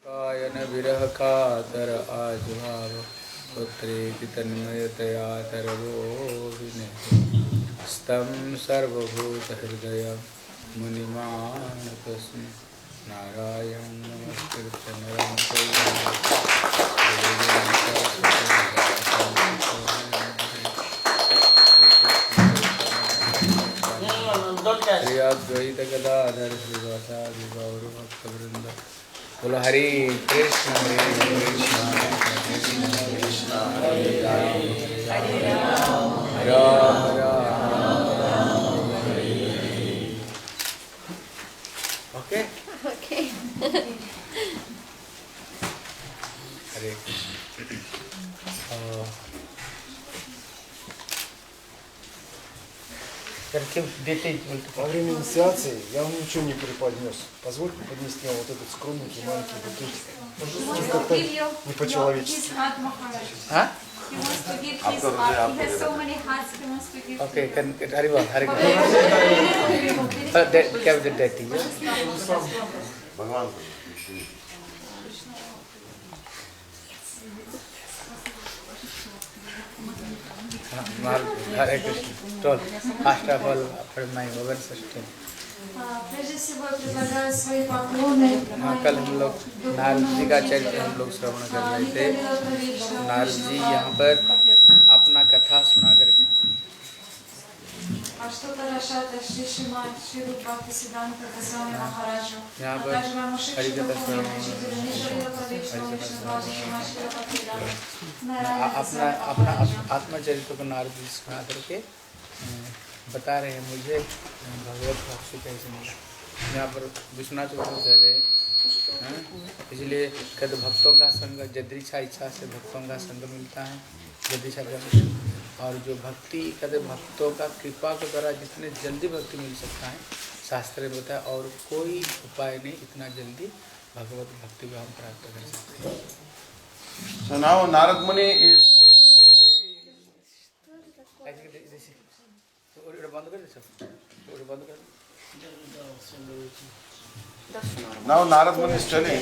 कायन विरह कातर आज भाव पुत्रे की तन्मयतया तरवो विने स्तम सर्वभूत हृदय मुनिमानतस्म नारायण नमस्कृत्य नरं चैव श्री अद्वैत गदाधर श्रीवासादि गौर भक्तवृंद बोलो हरे कृष्ण कृष्ण हरे राम राम राम ओके Okay. हरे Во время инициации я вам ничего не преподнес. Позвольте поднести вам вот этот скромненький маленький букетик. Может, как-то не по-человечески. हाँ He wants to give his heart. He has so many hearts. He wants to give. Okay Hari बोल हरि बोल क्या देती है भगवान हरे कृष्ण टोल first of all from my भगवान सिस्टम Прежде всего я предлагаю свои поклоны. कल हम लोग नारद जी का चरित्र हम लोग श्रवण कर रहे थे नारद जी यहाँ पर अपना कथा सुना करके А что Тарашата Шри Шримад Шри Бхактиведантой показал мне Махараджу. यहाँ पर हरिकथा अपना अपना आत्मचरित्र को नारद जी सुना करके बता रहे हैं मुझे भगवत भक्ति कैसे मिला। यहाँ पर विश्वनाथ चौधरी कह रहे हैं इसलिए कहते भक्तों का संग यदृच्छा इच्छा से भक्तों का संग मिलता है यदृच्छा और जो भक्ति कहते भक्तों का कृपा के द्वारा जितने जल्दी भक्ति मिल सकता है शास्त्र में बताया और कोई उपाय नहीं इतना जल्दी भगवत भक्ति को हम प्राप्त कर सकते हैं। So now Narad Muni is now Narad Muni is telling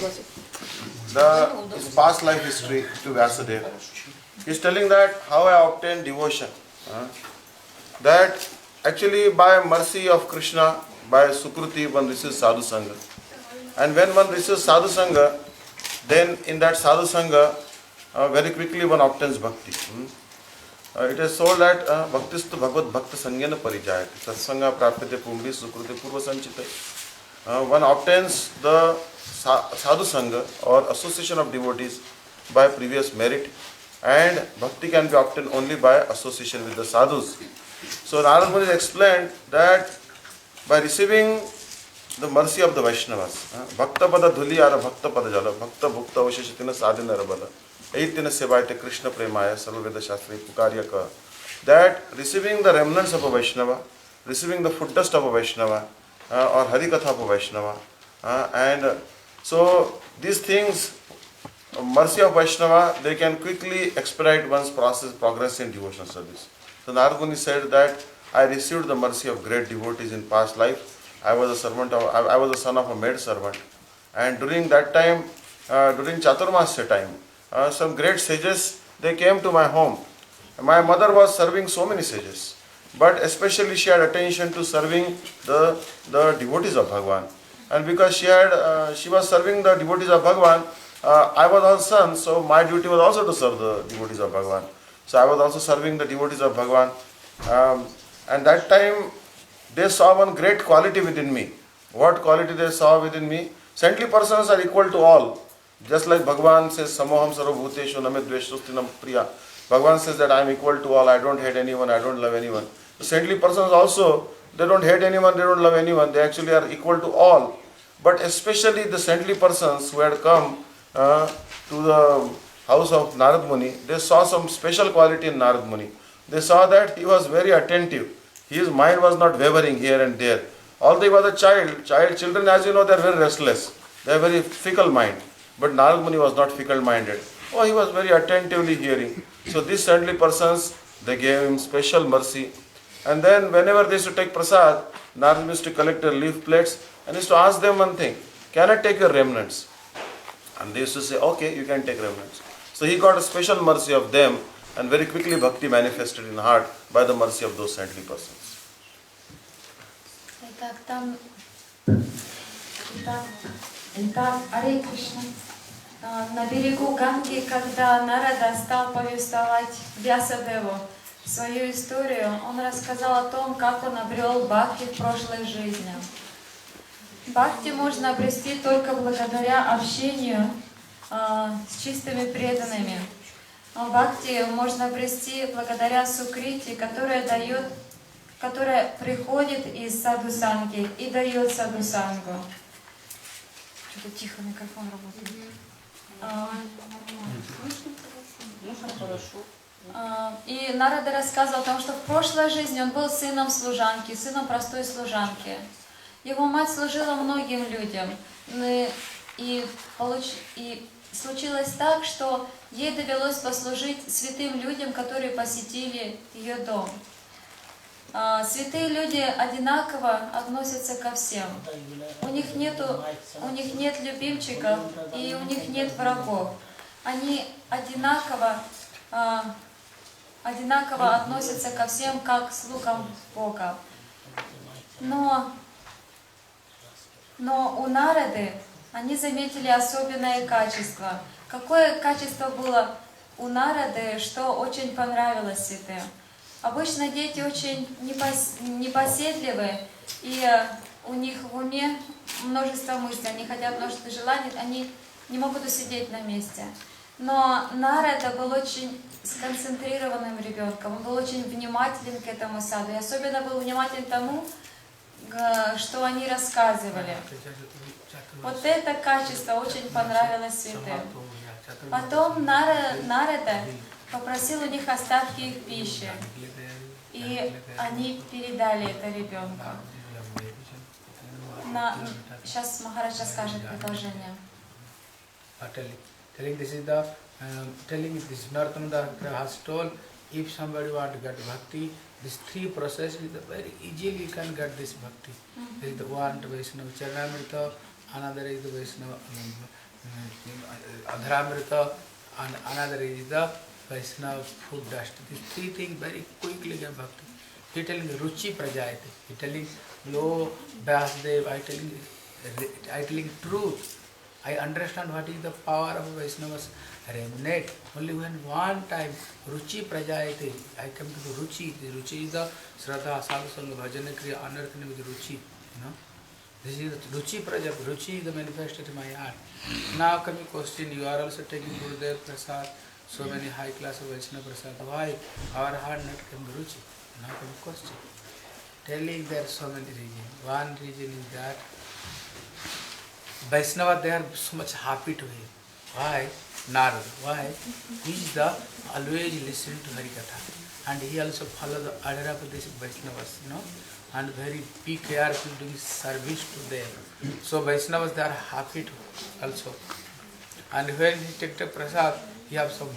his past life history to Vyasadeva. He is telling that how I obtained devotion. That actually by mercy of Krishna, by Sukruti one receives sadhu sangha. And when one receives sadhu sangha, then in that sadhu sangha, very quickly one obtains bhakti. It is told that bhaktistu bhagavad bhakta sangyana parijayati satsanga prapyate pumri sukrute purva sanchita. One obtains the sadhu sangha or association of devotees by previous merit, and bhakti can be obtained only by association with the sadhus. So Narad Muni explained that by receiving the mercy of the Vaishnavas, bhakta pada dhuli ara bhakta pada jala bhakta bhukta avasheshatina sadhina rabala eitina sevayate Krishna premaya sarvaveda shastri pukaryaka, that receiving the remnants of a Vaishnava, receiving the food dust of a Vaishnava or Harikatha of a Vaishnava, and so these things, mercy of Vaishnava, they can quickly expedite one's progress in devotional service. So Narad Muni said that I received the mercy of great devotees in past life. I was a son of a maid servant, and during that time, during Chaturmasya time, some great sages, they came to my home. My mother was serving so many sages, but especially she had attention to serving the devotees of Bhagavan. And because she was serving the devotees of Bhagavan, I was her son, so my duty was also to serve the devotees of Bhagavan. So I was also serving the devotees of Bhagavan. And that time, they saw one great quality within me. What quality they saw within me? Saintly persons are equal to all. Just like Bhagavan says, Samoham sarvabhuteshu name dveshtustinam priya. Bhagavan says that I am equal to all, I don't hate anyone, I don't love anyone. The saintly persons also, they don't hate anyone, they don't love anyone, they actually are equal to all. But especially the saintly persons who had come to the house of Narad Muni, they saw some special quality in Narad Muni. They saw that he was very attentive. His mind was not wavering here and there. Although he was a child, children, as you know, they are very restless. They are very fickle mind. But Narad Muni was not fickle minded. Oh, he was very attentively hearing. So these saintly persons, they gave him special mercy. And then whenever they used to take prasad, Narad used to collect their leaf plates and used to ask them one thing, can I take your remnants? And they used to say, okay, you can take reverence. So he got a special mercy of them, and very quickly bhakti manifested in heart by the mercy of those saintly persons. Итак, Аре Кришна. На берегу Ганги, когда Нарада стал повествовать Вьясадеву свою историю, он рассказал о том, как он обрел бхакти в прошлой жизни. Бхакти можно обрести только благодаря общению с чистыми преданными. Бхакти можно обрести благодаря сукрити, которая приходит из садхусанги и дает садхусангу. Что-то тихо, микрофон работает. И Нарада рассказывал о том, что в прошлой жизни он был сыном служанки, сыном простой служанки. Его мать служила многим людям. И случилось так, что ей довелось послужить святым людям, которые посетили ее дом. Святые люди одинаково относятся ко всем. У них нет любимчиков и у них нет врагов. Они одинаково относятся ко всем, как к слугам Бога. Но у Нарады они заметили особенное качество. Какое качество было у Нарады, что очень понравилось святым? Обычно дети очень непоседливы, и у них в уме множество мыслей, они хотят множество желаний, они не могут усидеть на месте. Но Нарада был очень сконцентрированным ребенком, он был очень внимателен к этому саду, и особенно был внимателен тому, что они рассказывали. Вот это качество очень понравилось святым. Потом Нарада попросил у них остатки их пищи, и они передали это ребенку. Сейчас Махарадж расскажет продолжение. Telling this Narthamada has told, if somebody want to get bhakti, these three processes very easily you can get this bhakti. There is the one to Vaishnava Charanamrita, another is the Vaishnava Adharamrita, and another is the Vaishnava food dust. These three things very quickly get bhakti. He telling Ruchi Prajayate. He telling Lo Vyasdev, I telling truth. I understand what is the power of Vaishnava's remnant. Only when one time Ruchi Prajayate, I come to the Ruchi. The Ruchi is the Shraddha, Sadhusanga, Bhajana, Kriya, Anarthana with Ruchi. You know? This is the Ruchi Prajayate. Ruchi is the manifested in my heart. Now coming question, you are also taking Gurudev Prasad, so many high class of Vaishnava Prasad. Why our heart not come to Ruchi? Now coming question. Telling there are so many reasons. One reason is that Vaishnava, they are so much happy to him. Why? Narada. Why? He is always listening to Harikatha. And he also follows the order of these Vaishnavas, you know, and very be careful doing service to them. So Vaishnavas, they are happy to also. And when he takes the prasad, he has some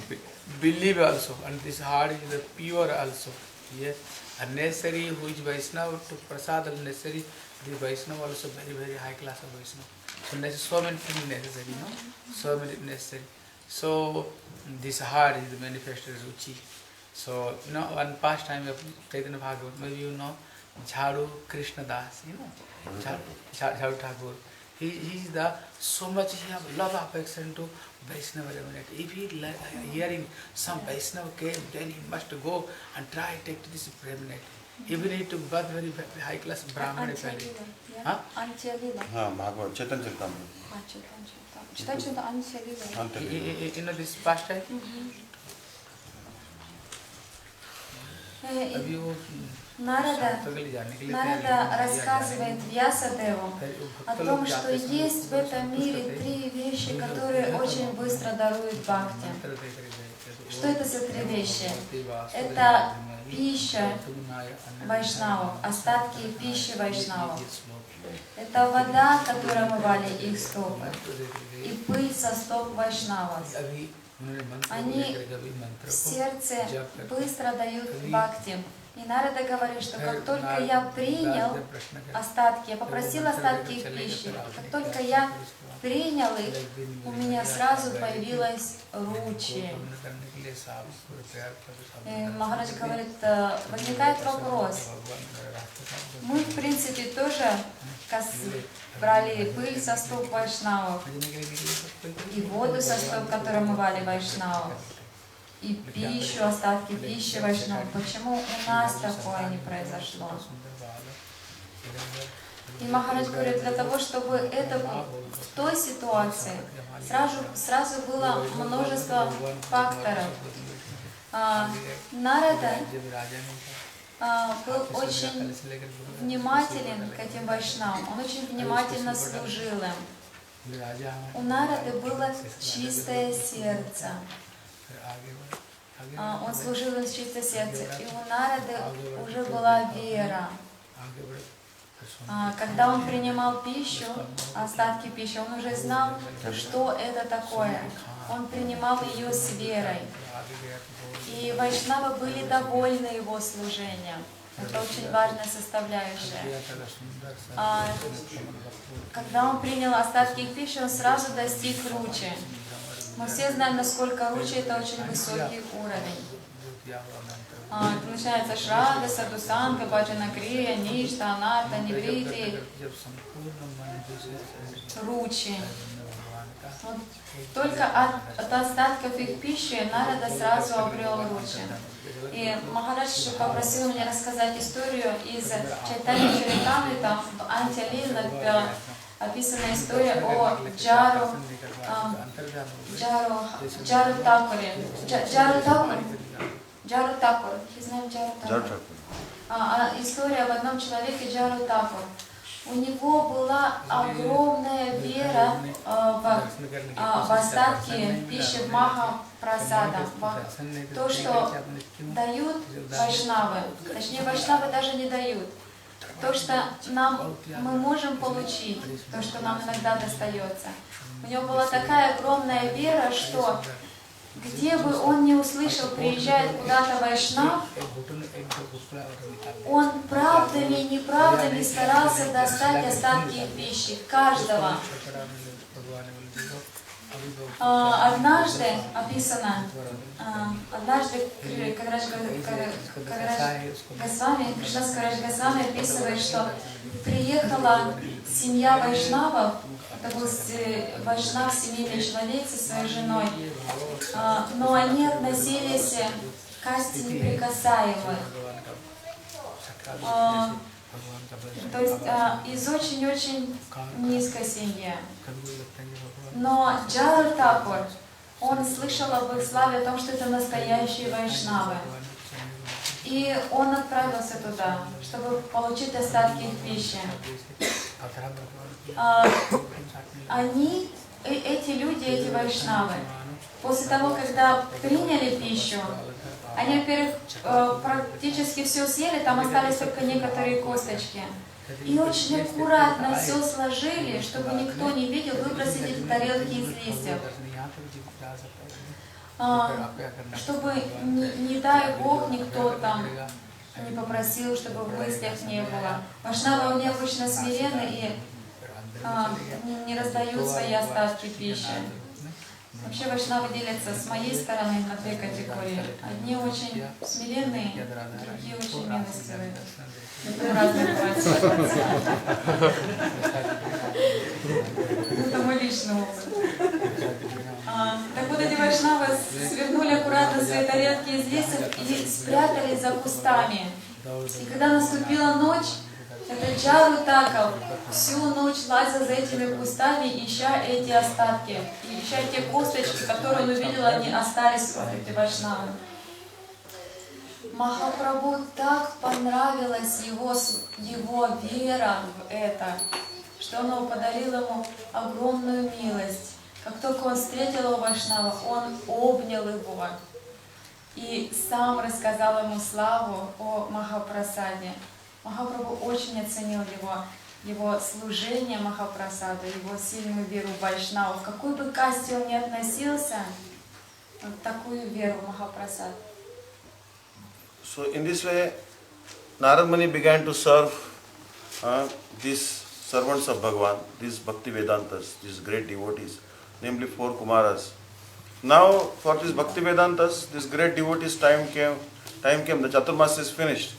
belief also. And this heart is the pure also. Yes. And necessary, who is Vaishnava to prasad, necessary, the Vaishnava also very, very high class of Vaishnava. So many things necessary, you know, so many necessary. So this heart is the manifested Ruchi. So, you know, one past time we have taken a Bhagavat, maybe you know, Jhadu Krishna Das, you know, Jhadu Thakur. He is the, so much he have love affection to Vaishnava remnant. If he hearing some Vaishnava came, then he must go and try to take this remnant. Even he took birth very high class Brahmana family. Bhagavat, Chetan Charitamrita. You know this past time? Нарада рассказывает Вьясадеву о том, что есть в этом мире три вещи, которые очень быстро даруют бхакти. Что это за три вещи? Это пища вайшнавов, остатки пищи вайшнавов. Это вода, которой омывали их стопы, и пыль со стоп вайшнавов. Они в сердце быстро дают бхакти. И Нарада говорит, что как только я принял остатки, я попросил остатки их пищи, как только я принял их, у меня сразу появилась ручи. И Махарадж говорит, возникает вопрос. Мы, в принципе, тоже брали пыль со стоп вайшнавов, и воду со стоп, которую омывали вайшнавов, и пищу, остатки пищи вайшнавов. Почему у нас такое не произошло? И Махарадж говорит, для того, чтобы это в той ситуации сразу было множество факторов. Нарада был очень внимателен к этим вайшнавам, он очень внимательно служил им. У Нарады было чистое сердце. Он служил им с чистое сердце, и у Нарады уже была вера. Когда он принимал пищу, остатки пищи, он уже знал, что это такое. Он принимал ее с верой. И вайшнавы были довольны его служением. Это очень важная составляющая. Когда он принял остатки их пищи, он сразу достиг ручи. Мы все знаем, насколько ручи — это очень высокий уровень. Это начинается шрада, садусанга, баджана крия, ништа, анарта, ниврити, ручи. Вот только от остатков их пищи Нарада сразу обрел ручи. И Махарадж попросил меня рассказать историю из Чайтанья Чаритамриты, там в Антилиле описана история о Джару Такуре. Джару Такур. Знаем Джару Такур? История об одном человеке, Джару Такур. У него была огромная вера в остатки пищи в Махапрасада. То, что дают вайшнавы, точнее вайшнавы даже не дают. То, что мы можем получить, то, что нам иногда достается. У него была такая огромная вера, что где бы он ни услышал, приезжает куда-то вайшнав, он правдами и неправдами старался достать остатки их пищи, каждого. Однажды описано, Кришна Госвами описывает, что приехала семья вайшнавов, это был вайшнав, семейный человек со своей женой, но они относились к касте неприкасаемых. То есть из очень-очень низкой семьи. Но Джару Такур, он слышал об их славе, о том, что это настоящие вайшнавы. И он отправился туда, чтобы получить остатки их пищи. Эти люди, эти вайшнавы, после того, когда приняли пищу, они, во-первых, практически все съели, там остались только некоторые косточки. И очень аккуратно все сложили, чтобы никто не видел, выбросили в тарелки из листьев. Чтобы, не дай Бог, никто там не попросил, чтобы в мыслях не было. Вайшнавы, они обычно смиренны и не раздают свои остатки пищи. Вообще вайшнавы делятся с моей стороны на две категории. Одни очень смиренные, другие очень милостивые. Разные бывают ситуации. Это мой личный опыт. Так вот, эти вайшнавы свернули аккуратно свои тарелки из листьев и спрятались за кустами. И когда наступила ночь, этот Джару Такур всю ночь лазил за этими кустами, ища эти остатки, ища те косточки, которые он увидел, они остались у этих вайшнавов. Махапрабху так понравилась его вера в это, что он подарил ему огромную милость. Как только он встретил его вайшнава, он обнял его и сам рассказал ему славу о Махапрасаде. Махапрабху очень оценил его служение Махапрасаду, его сильную веру в вайшнаву. В какой бы касте он ни относился, вот такую веру в Махапрасад. So in this way, Narad Muni began to serve these servants of Bhagavan, these Bhaktivedantas, these great devotees, namely 4 Kumaras. Now, for these Bhaktivedantas, these great devotees, time came, the Chaturmasya is finished.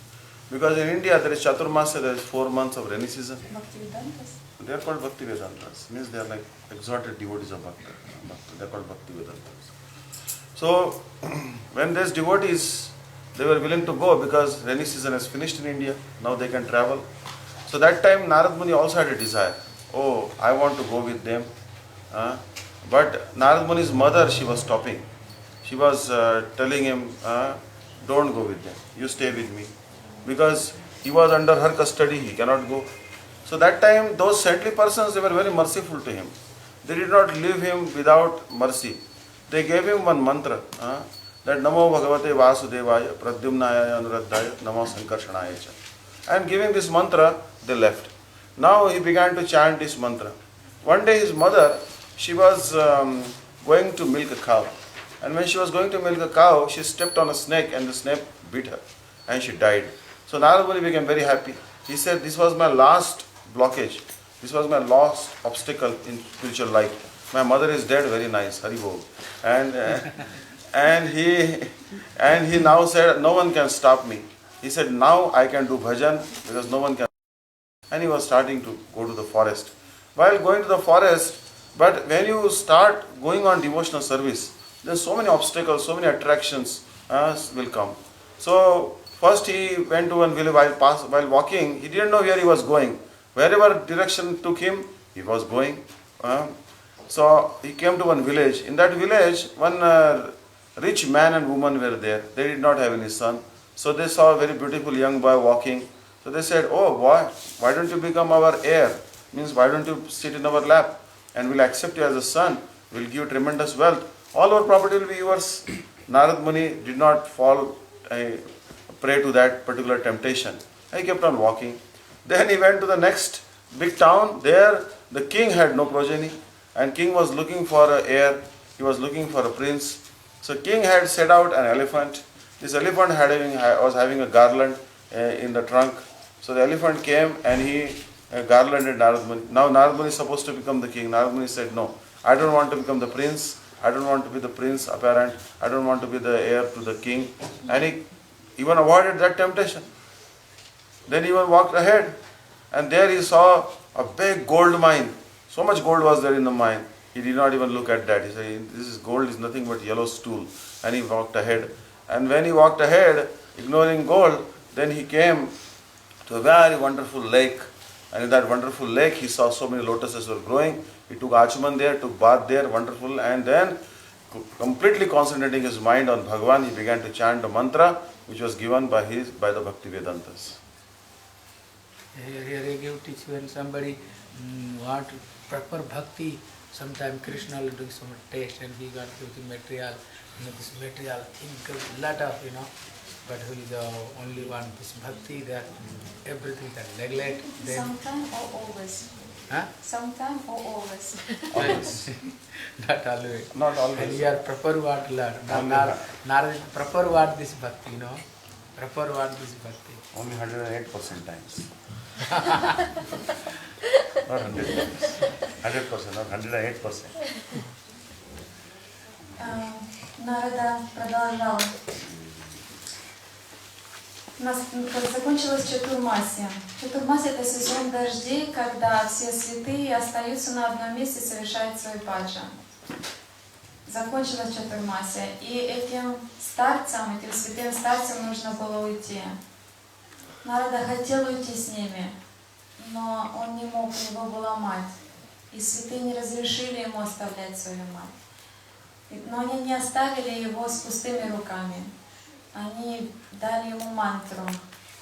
Because in India there is Chaturmasya, there is 4 months of rainy season. Bhaktivedantas? They are called Bhaktivedantas, means they are like exalted devotees of Bhakti. They are called Bhaktivedantas. So, when these devotees, they were willing to go because rainy season is finished in India, now they can travel. So that time Narad Muni also had a desire. Oh, I want to go with them. But Narad Muni's mother, she was stopping. She was telling him, don't go with them, you stay with me. Because he was under her custody, he cannot go. So that time, those saintly persons, they were very merciful to him. They did not leave him without mercy. They gave him one mantra, that Namo Bhagavate Vasudevaya Pradyumnaya Anuradhaya Namo Sankarshanaya Cha. And giving this mantra, they left. Now he began to chant this mantra. One day his mother, she was going to milk a cow. And when she was going to milk a cow, she stepped on a snake and the snake bit her. And she died. So Narad Muni became very happy. He said, this was my last blockage. This was my last obstacle in spiritual life. My mother is dead, very nice, Hari Bol. And he now said, no one can stop me. He said, now I can do bhajan because no one can. And he was starting to go to the forest. While going to the forest, but when you start going on devotional service, there's so many obstacles, so many attractions will come. So first he went to one village while walking. He didn't know where he was going. Wherever direction took him, he was going. So he came to one village. In that village, one rich man and woman were there. They did not have any son. So they saw a very beautiful young boy walking. So they said, oh boy, why don't you become our heir? Means why don't you sit in our lap and we'll accept you as a son. We'll give you tremendous wealth. All our property will be yours. Narad Muni did not fall prey to that particular temptation. He kept on walking. Then he went to the next big town. There the king had no progeny. And king was looking for an heir. He was looking for a prince. So king had set out an elephant. This elephant was having a garland in the trunk. So the elephant came and he garlanded Narad Muni. Now Narad Muni is supposed to become the king. Narad Muni said, no, I don't want to become the prince. I don't want to be the prince apparent. I don't want to be the heir to the king. And he even avoided that temptation. Then he even walked ahead. And there he saw a big gold mine. So much gold was there in the mine. He did not even look at that. He said, this gold is nothing but yellow stool. And he walked ahead. And when he walked ahead, ignoring gold, then he came to a very wonderful lake. And in that wonderful lake, he saw so many lotuses were growing. He took Achaman there, took bath there, wonderful. And then, completely concentrating his mind on Bhagavan, he began to chant the mantra, which was given by the Bhaktivedantas. Here you give teach when somebody want proper bhakti, sometimes Krishna will do some taste and he got the material, this material, lot of, but who is the only one, this bhakti, that everything can neglect. Sometimes or always? Huh? Sometimes or always? Always. Not always. Not always. And you are proper what learn. Narad proper what this bhakti, proper what this bhakti. Only 108% times. Not 100 times. 100%, not 108%. Нарада продолжал. Закончилась Чатурмасия. Чатурмасия — это сезон дождей, когда все святые остаются на одном месте и совершают свой паджа. Закончилась Чатурмасия, и этим святым старцам нужно было уйти. Нарада хотел уйти с ними, но он не мог, у него была мать. И святые не разрешили ему оставлять свою мать. Но они не оставили его с пустыми руками. Они дали ему мантру.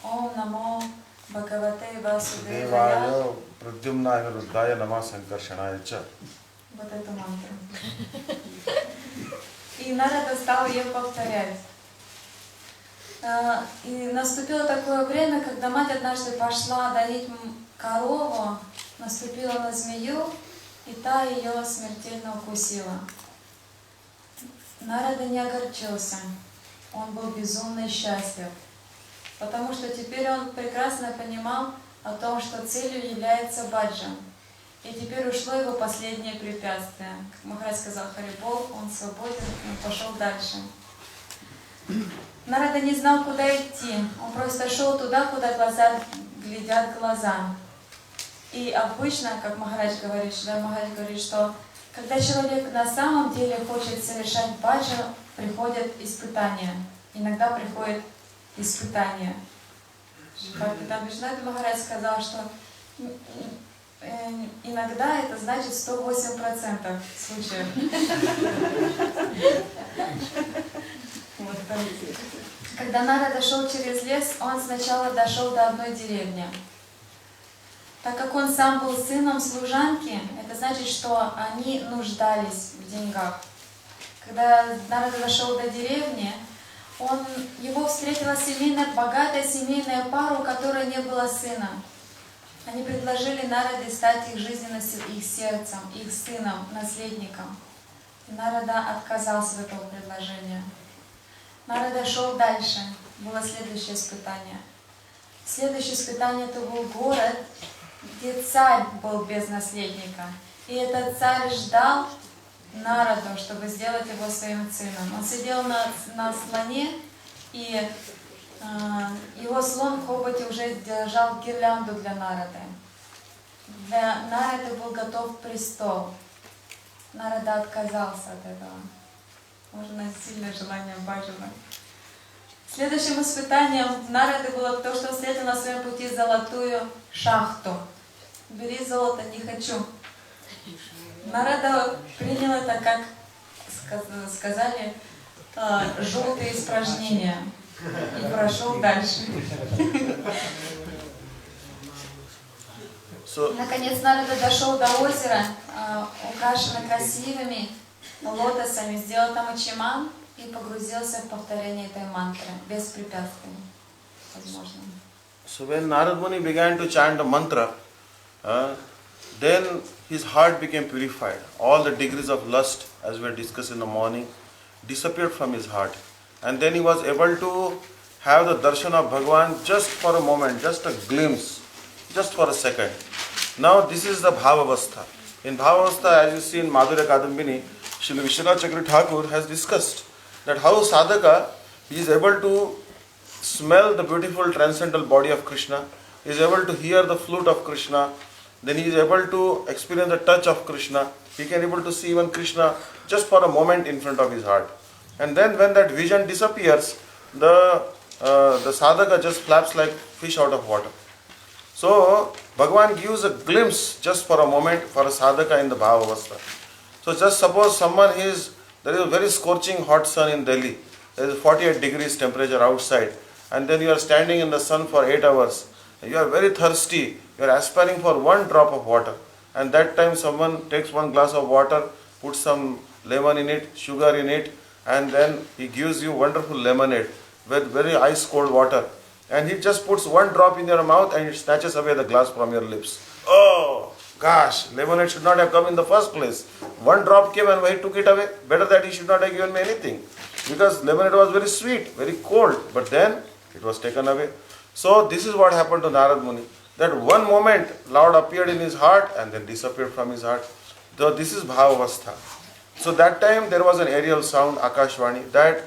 Ом намо Бхагавате Васудевая. Pradyumnaya Ruddhaya Nama Sankarshanaya Cha. Вот эту мантру. И Нарада стал ее повторять. И наступило такое время, когда мать однажды пошла доить корову, наступила на змею, и та ее смертельно укусила. Нарада не огорчился. Он был безумно счастлив. потому что теперь он прекрасно понимал о том, что целью является баджа. И теперь ушло его последнее препятствие. Как Махарадж сказал Харибол, он свободен, он пошел дальше. Нарада не знал, куда идти. Он просто шел туда, куда глаза глядят глаза. И обычно, как Махарадж говорит, что когда человек на самом деле хочет совершать баджа, приходят испытания. Иногда приходят испытания. Вишнудайватай Махарадж сказал, что иногда это значит 108% случаев. Когда Нарада шел через лес, он сначала дошел до одной деревни. Так как он сам был сыном служанки, это значит, что они нуждались в деньгах. Когда Нарада дошел до деревни, его встретила богатая семейная пара, у которой не было сына. Они предложили Нараде стать их жизненным, их сердцем, их сыном, наследником. И Нарада отказался от этого предложения. Нарада шел дальше. Было следующее испытание. Следующее испытание это был город, где царь был без наследника. И этот царь ждал Нараду, чтобы сделать его своим сыном. Он сидел на слоне, и его слон в хоботе уже держал гирлянду для Нарады. Для Нарады был готов престол. Нарада отказался от этого. Можно сильное желание баджана. Следующим испытанием Нарады было то, что он встретил на своем пути золотую шахту. Бери золото, не хочу. Нарада принял это, как сказали, желтые испражнения. И прошел дальше. Наконец Нарада дошел до озера, украшенного красивыми лотосами, сделал там ачиман и погрузился в повторение этой мантры, без препятствий. Возможно. So when Narad Muni began to chant the mantra, then his heart became purified. All the degrees of lust, as we discussed in the morning, disappeared from his heart. And then he was able to have the darshan of Bhagavan just for a moment, just a glimpse, just for a second. Now this is the Bhavavastha. In Bhavavastha, as you see in Madhurya Kadambini, Srila Vishwanath Chakravarti Thakur has discussed that how sadhaka is able to smell the beautiful transcendental body of Krishna, is able to hear the flute of Krishna, then he is able to experience the touch of Krishna, he can able to see even Krishna just for a moment in front of his heart. And then when that vision disappears, the sadhaka just flaps like fish out of water. So Bhagavan gives a glimpse just for a moment for a sadhaka in the Bhavavastha. So just suppose there is a very scorching hot sun in Delhi, there is 48 degrees temperature outside, and then you are standing in the sun for 8 hours, you are very thirsty, you are aspiring for one drop of water, and that time someone takes one glass of water, puts some lemon in it, sugar in it, and then he gives you wonderful lemonade with very ice cold water, and he just puts one drop in your mouth and it snatches away the glass from your lips. Oh gosh, lemonade should not have come in the first place. One drop came and he took it away. Better that he should not have given me anything, because lemonade was very sweet, very cold, but then it was taken away. So this is what happened to Narad Muni. That one moment Lord appeared in his heart and then disappeared from his heart. So this is Bhavavastha. So that time there was an aerial sound, Akashvani, that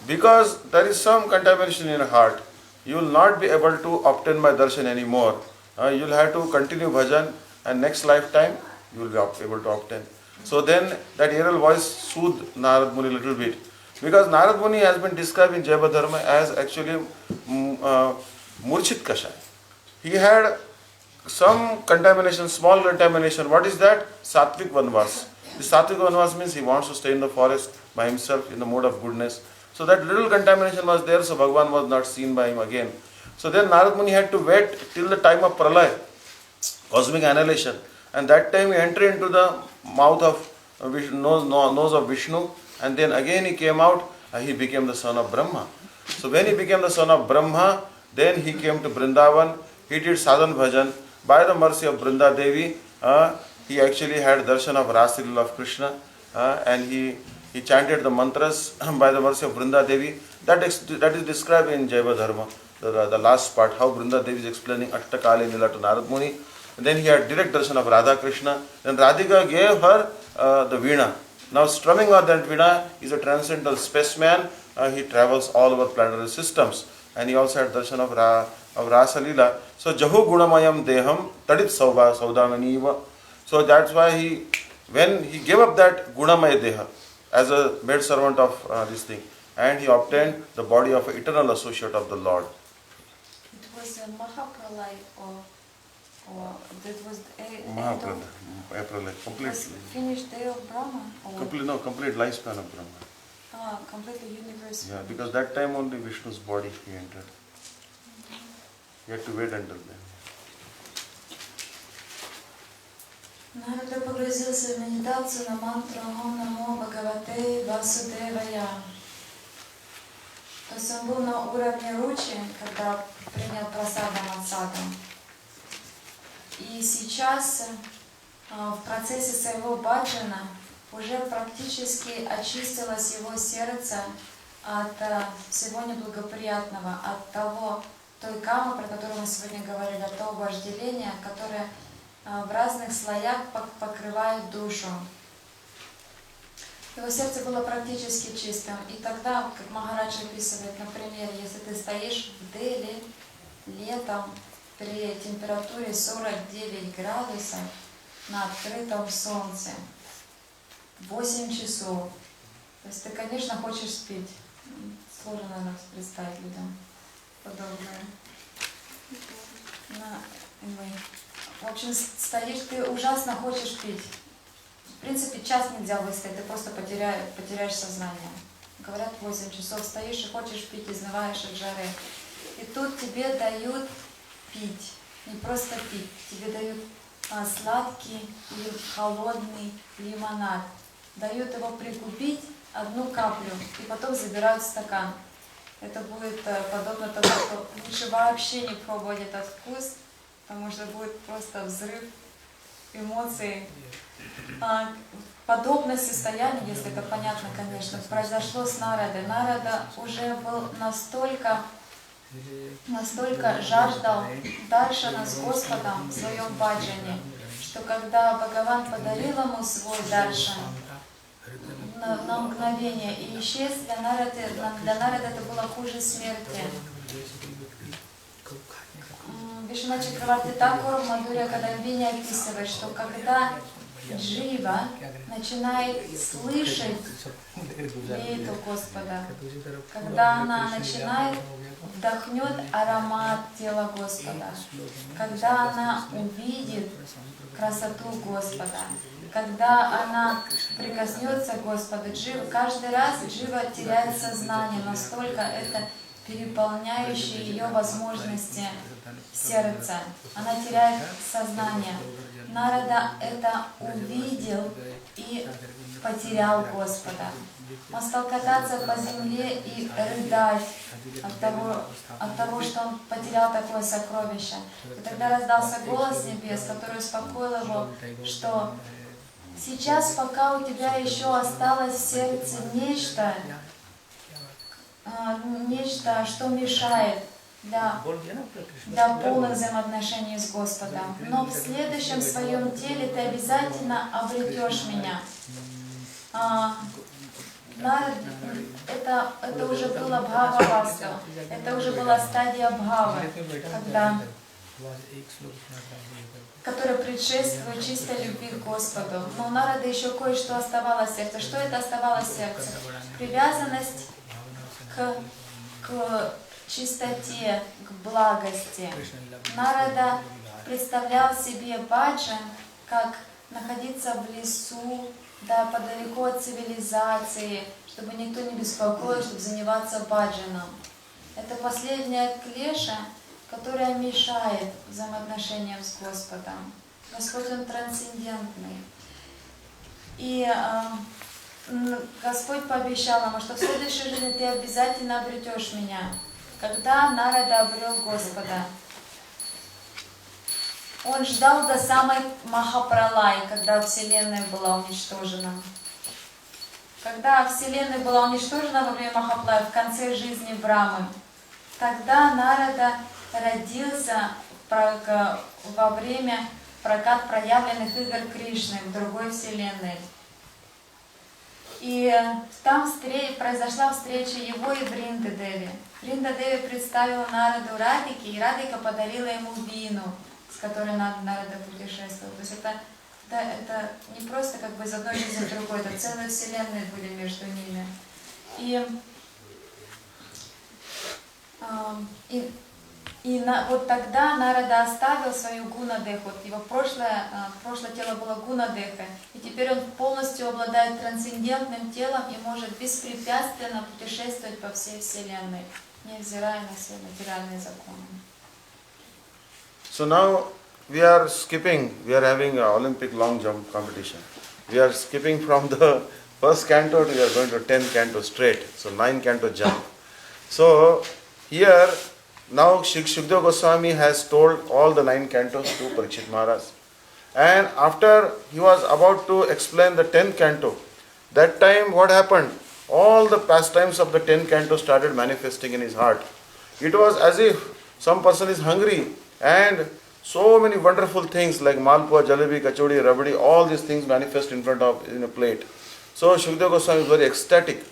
because there is some contamination in your heart, you will not be able to obtain my darshan anymore. You will have to continue bhajan, and next lifetime you will be able to obtain. So then that aerial voice soothed Narad Muni a little bit. Because Narad Muni has been described in Jaiva Dharma as actually Murchit Kasha. He had some contamination, small contamination. What is that? Sattvic Vanvas. The Sattvic Vanvas means he wants to stay in the forest by himself in the mode of goodness. So that little contamination was there, so Bhagavan was not seen by him again. So then Narad Muni had to wait till the time of Pralaya, cosmic annihilation. And that time he entered into the mouth of nose of Vishnu, and then again he came out, he became the son of Brahma. So when he became the son of Brahma, then he came to Vrindavan, he did sadhan bhajan. By the mercy of Brinda Devi, he actually had darshan of Rasilila of Krishna, and he chanted the mantras by the mercy of Brinda Devi. That is described in Jaiva Dharma. the last part, how Vrinda Devi is explaining Ashtakali Lila to Narad Muni. And then he had direct darshan of Radha Krishna. Then Radhika gave her the Veena. Now strumming on that Veena is a transcendental spaceman. He travels all over planetary systems. And he also had darshan of Rasa Lila. So Jahu Gunamayam Deham Tadit Saudamaniva. So that's why when he gave up that Gunamaya Deha as a maid servant of this thing, and he obtained the body of an eternal associate of the Lord. It was a Mahapralay or that was Mahapralay, completely. Finished day of Brahma? Or Complete lifespan of Brahma. Completely universe. Yeah, because that time only Vishnu's body he entered. He had to wait until then. Нарада погрузился в медитацию на мантру Ом Намо Бхагавате Васудевая. То есть он был на уровне ручи, когда принял прасадам от садам. И сейчас в процессе своего баджана уже практически очистилось его сердце от всего неблагоприятного, от той камы, про которую мы сегодня говорили, от того вожделения, которое в разных слоях покрывает душу. Его сердце было практически чистым. И тогда, как Махарадж описывает, например, если ты стоишь в Дели летом при температуре 49 градусов на открытом солнце, 8 часов, то есть ты, конечно, хочешь спить. Сложно нам представить людям подобное. В общем, стоишь, ты ужасно хочешь пить. В принципе, час нельзя выстоять, ты просто потеряешь сознание. Говорят, 8 часов стоишь и хочешь пить, изнываешь от жары. И тут тебе дают пить. Не просто пить, тебе дают сладкий или холодный лимонад. Дают его пригубить, 1 каплю, и потом забирают стакан. Это будет подобно тому, что лучше вообще не пробовать этот вкус, потому что будет просто взрыв эмоций. Подобное состояние, если это понятно, конечно, произошло с Нарадой. Нарада уже был настолько жаждал даршана с Господом в своем баджане, что когда Бхагаван подарил ему свой даршан на мгновение и исчез, для Нарады это было хуже смерти. Вишну Чакраварти Такур в Мадхурья Кадамбине описывает, что когда джива начинает слышать флейту Господа, когда она начинает вдохнет аромат тела Господа, когда она увидит красоту Господа, когда она прикоснется к Господу, каждый раз джива теряет сознание, настолько это переполняющее ее возможности сердца. Она теряет сознание. Нарада это увидел и потерял Господа. Он стал кататься по земле и рыдать от того, что он потерял такое сокровище. И тогда раздался голос небес, который успокоил его, что сейчас, пока у тебя еще осталось в сердце нечто, что мешает для полных взаимоотношений с Господом. Но в следующем своем теле ты обязательно обретешь меня. Это уже было бхава-васту, это уже была стадия бхавы, которая предшествует чистой любви к Господу. Но у Нарады еще кое-что оставалось в сердце. Что это оставалось в сердце? Привязанность к чистоте, к благости. Нарада представлял себе баджан как находиться в лесу, да, подалеку от цивилизации, чтобы никто не беспокоил, чтобы заниматься баджаном. Это последняя клеша, которая мешает взаимоотношениям с Господом. Господь, Он трансцендентный. И Господь пообещал ему, что в следующей жизни ты обязательно обретешь меня. Когда Нарада обрел Господа, он ждал до самой Махапралай, когда Вселенная была уничтожена. Когда Вселенная была уничтожена во время Махапралай, в конце жизни Брамы, Тогда Нарада родился во время прокат проявленных игр Кришны в другой вселенной. И там произошла встреча его и Бринды Деви. Бринда Деви представила Нараду Радике, и Радика подарила ему вину, с которой Нарада путешествовал. То есть это не просто как бы из одной жизни в другой, это целые вселенные были между ними. Вот тогда Нарада оставил свою гунадеху, его прошлое тело было гунадеха, и теперь он полностью обладает трансцендентным телом и может беспрепятственно путешествовать по всей вселенной, невзирая на все материальные законы. So now we are having an Olympic long jump competition. We are skipping from the first canto we are going to 10 canto straight, so 9 canto jump. So here now Shukadeva Goswami has told all the 9 cantos to Parikshit Maharaj. And after he was about to explain the 10th canto, that time what happened? All the pastimes of the 10th canto started manifesting in his heart. It was as if some person is hungry and so many wonderful things like malpua, jalebi, kachori, rabdi, all these things manifest in front of in a plate. So Shukadeva Goswami was very ecstatic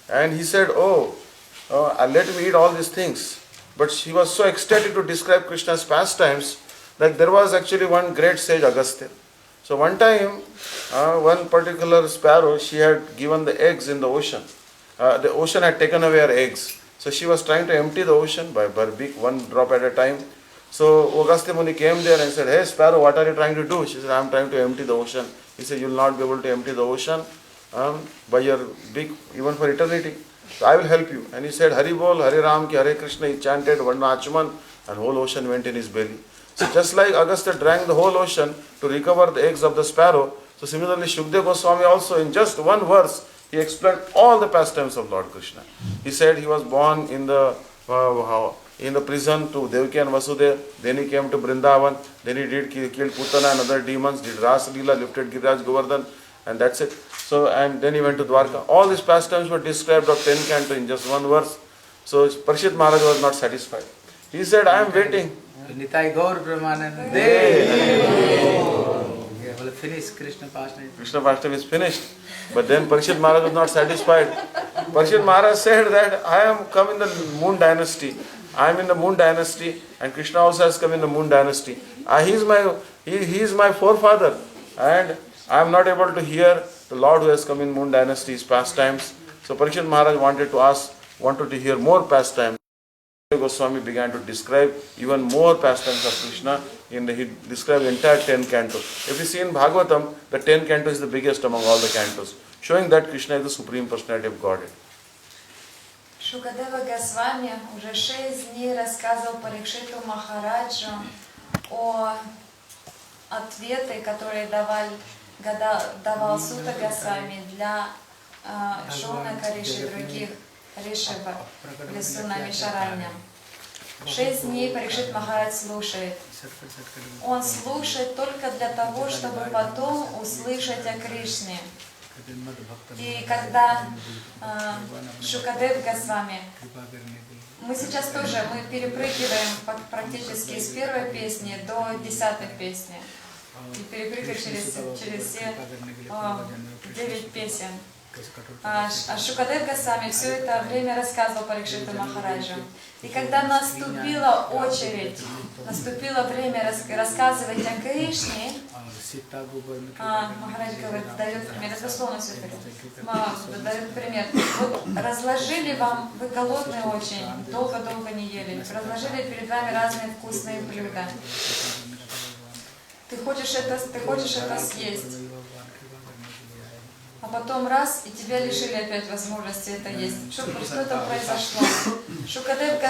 and he said, let me eat all these things. But she was so ecstatic to describe Krishna's pastimes that there was actually one great sage, Agastya. So one time, one particular sparrow, she had given the eggs in the ocean. The ocean had taken away her eggs. So she was trying to empty the ocean by big one drop at a time. So Agastya Muni came there and said, "Hey sparrow, what are you trying to do?" She said, "I am trying to empty the ocean." He said, "You will not be able to empty the ocean by your big, even for eternity. So I will help you." And he said, "Hari Bol, Hari Ram, ki Hare Krishna." He chanted Varna Achuman and whole ocean went in his belly. So just like Agastya drank the whole ocean to recover the eggs of the sparrow, so similarly Shukadeva Goswami also in just one verse, he explained all the pastimes of Lord Krishna. He said he was born in the prison to Devaki and Vasudeva, then he came to Vrindavan, then he killed Putana and other demons, did Ras Leela, lifted Giriraj Govardhan, and that's it. So, and then he went to Dwarka. All these pastimes were described of 10 canto in just one verse. So Parikshit Maharaj was not satisfied. He said, "I am waiting." Nitai Gaur Brahmananda. Finished Krishna Pastime. Krishna Pastime is finished. But then Parikshit Maharaj was not satisfied. Parikshit Maharaj said that I am come in the moon dynasty. I am in the moon dynasty and Krishna also has come in the moon dynasty. He is my forefather and I am not able to hear the Lord who has come in moon dynasty's pastimes. So Parikshit Maharaj wanted to hear more pastimes. Goswami began to describe even more pastimes of Krishna. He described the entire 10 canto. If you see in Bhagavatam, the 10 canto is the biggest among all the cantos, showing that Krishna is the Supreme Personality of Godhead. Шукадева Госвами уже 6 дней рассказывал Парикшиту Махараджу о ответы, которые давал Сута Госвами для Шунака Риши и других Риши в лесу Намишаранья. 6 дней Парикшит Махарадж слушает. Он слушает только для того, чтобы потом услышать о Кришне. И когда Шукадев Госвами, мы сейчас тоже перепрыгиваем практически с первой песни до 10-й песни. И перепрыгиваем через все 9 песен. Шукадев Госвами все это время рассказывал Парикшиту Махараджу. И когда наступила очередь, наступило время рассказывать о Кришне, Махарадж говорит, дает пример, это дословно все дает пример. Вот разложили вам, вы голодные очень, долго-долго не ели, разложили перед вами разные вкусные блюда. Ты хочешь это съесть. А потом раз, и тебя лишили опять возможности это есть. Что там произошло? Шукадев,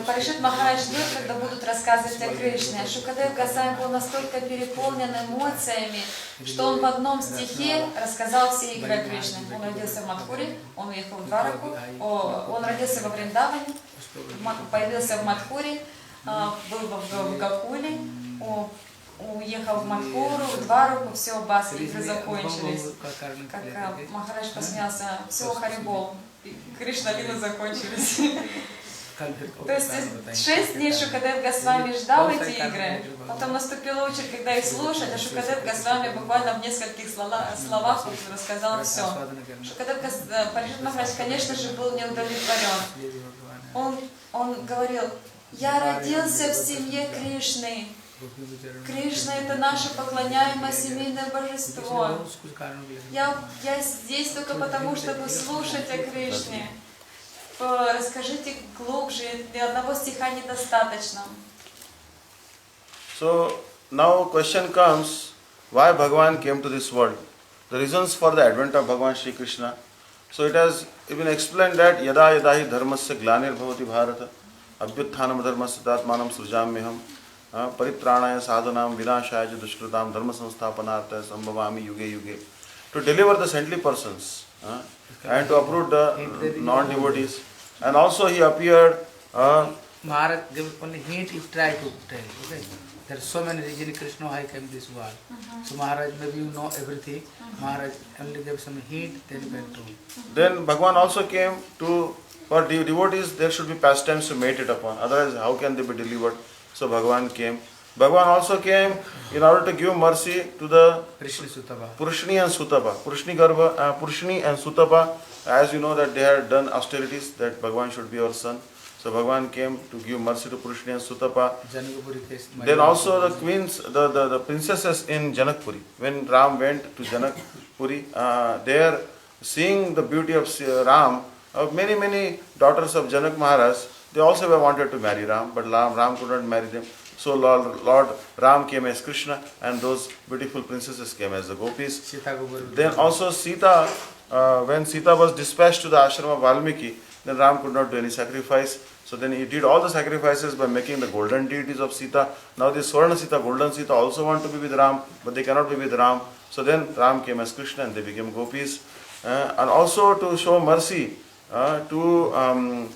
Парикшит Махарадж ждет, когда будут рассказывать о Кришне. Шукадев Госвами был настолько переполнен эмоциями, что он в одном стихе рассказал все игры о Кришне. Он родился в Мадхуре, он уехал в Двараку, он родился во Вриндаване, появился в Мадхуре, был в Гакуле, уехал в Мадхуру, в Двараку, все, бас, игры закончились. Как Махарадж посмеялся, все, Харибол, Кришна лилы закончились. То есть 6 дней Шукадев Госвами ждал эти игры, потом наступила очередь, когда их слушать, а Шукадев Госвами буквально в нескольких словах рассказал все. Шукадев Паришат Махарадж, конечно же, был неудовлетворен. Он говорил: я родился в семье Кришны. Кришна — это наше поклоняемое семейное божество. Я здесь только потому, чтобы слушать о Кришне. Расскажите глубже, ни одного стиха недостаточно. So now question comes, why Bhagavan came to this world? The reasons for the advent of Bhagavan Shri Krishna. So it has been explained that yada yada hi dharmasya glanir bhavati bharata abhyutthanam dharmasya tatmanam srujamyaham paritranaya sadhanam vinashaya cha dushkritam dharma samsthapanarthaya sambhavami yuge yuge. To deliver the saintly persons and to uproot the non-devotees. And also he appeared. Maharaj gave only hint, he tried to tell. Okay? There are so many reasons Krishna why came this world. So Maharaj, maybe you know everything. Maharaj only gave some hint, then went to. Then Bhagavan also came to, for devotees there should be pastimes to meditate upon. Otherwise how can they be delivered? So Bhagavan came. Bhagavan also came in order to give mercy to the Purushni and Sutapa. Purushni and Sutapa, as you know that they had done austerities that Bhagavan should be our son. So Bhagavan came to give mercy to Purushni and Sutapa. Then also the queens, the princesses in Janakpuri. When Ram went to Janakpuri, there seeing the beauty of Ram, many daughters of Janak Maharaj, they also were wanted to marry Ram, but Ram could not marry them. So Lord Ram came as Krishna and those beautiful princesses came as the gopis. Then also Sita, when Sita was dispatched to the ashram of Valmiki, then Ram could not do any sacrifice. So then he did all the sacrifices by making the golden deities of Sita. Now this Swarna Sita, golden Sita also want to be with Ram, but they cannot be with Ram. So then Ram came as Krishna and they became gopis. And also to show mercy to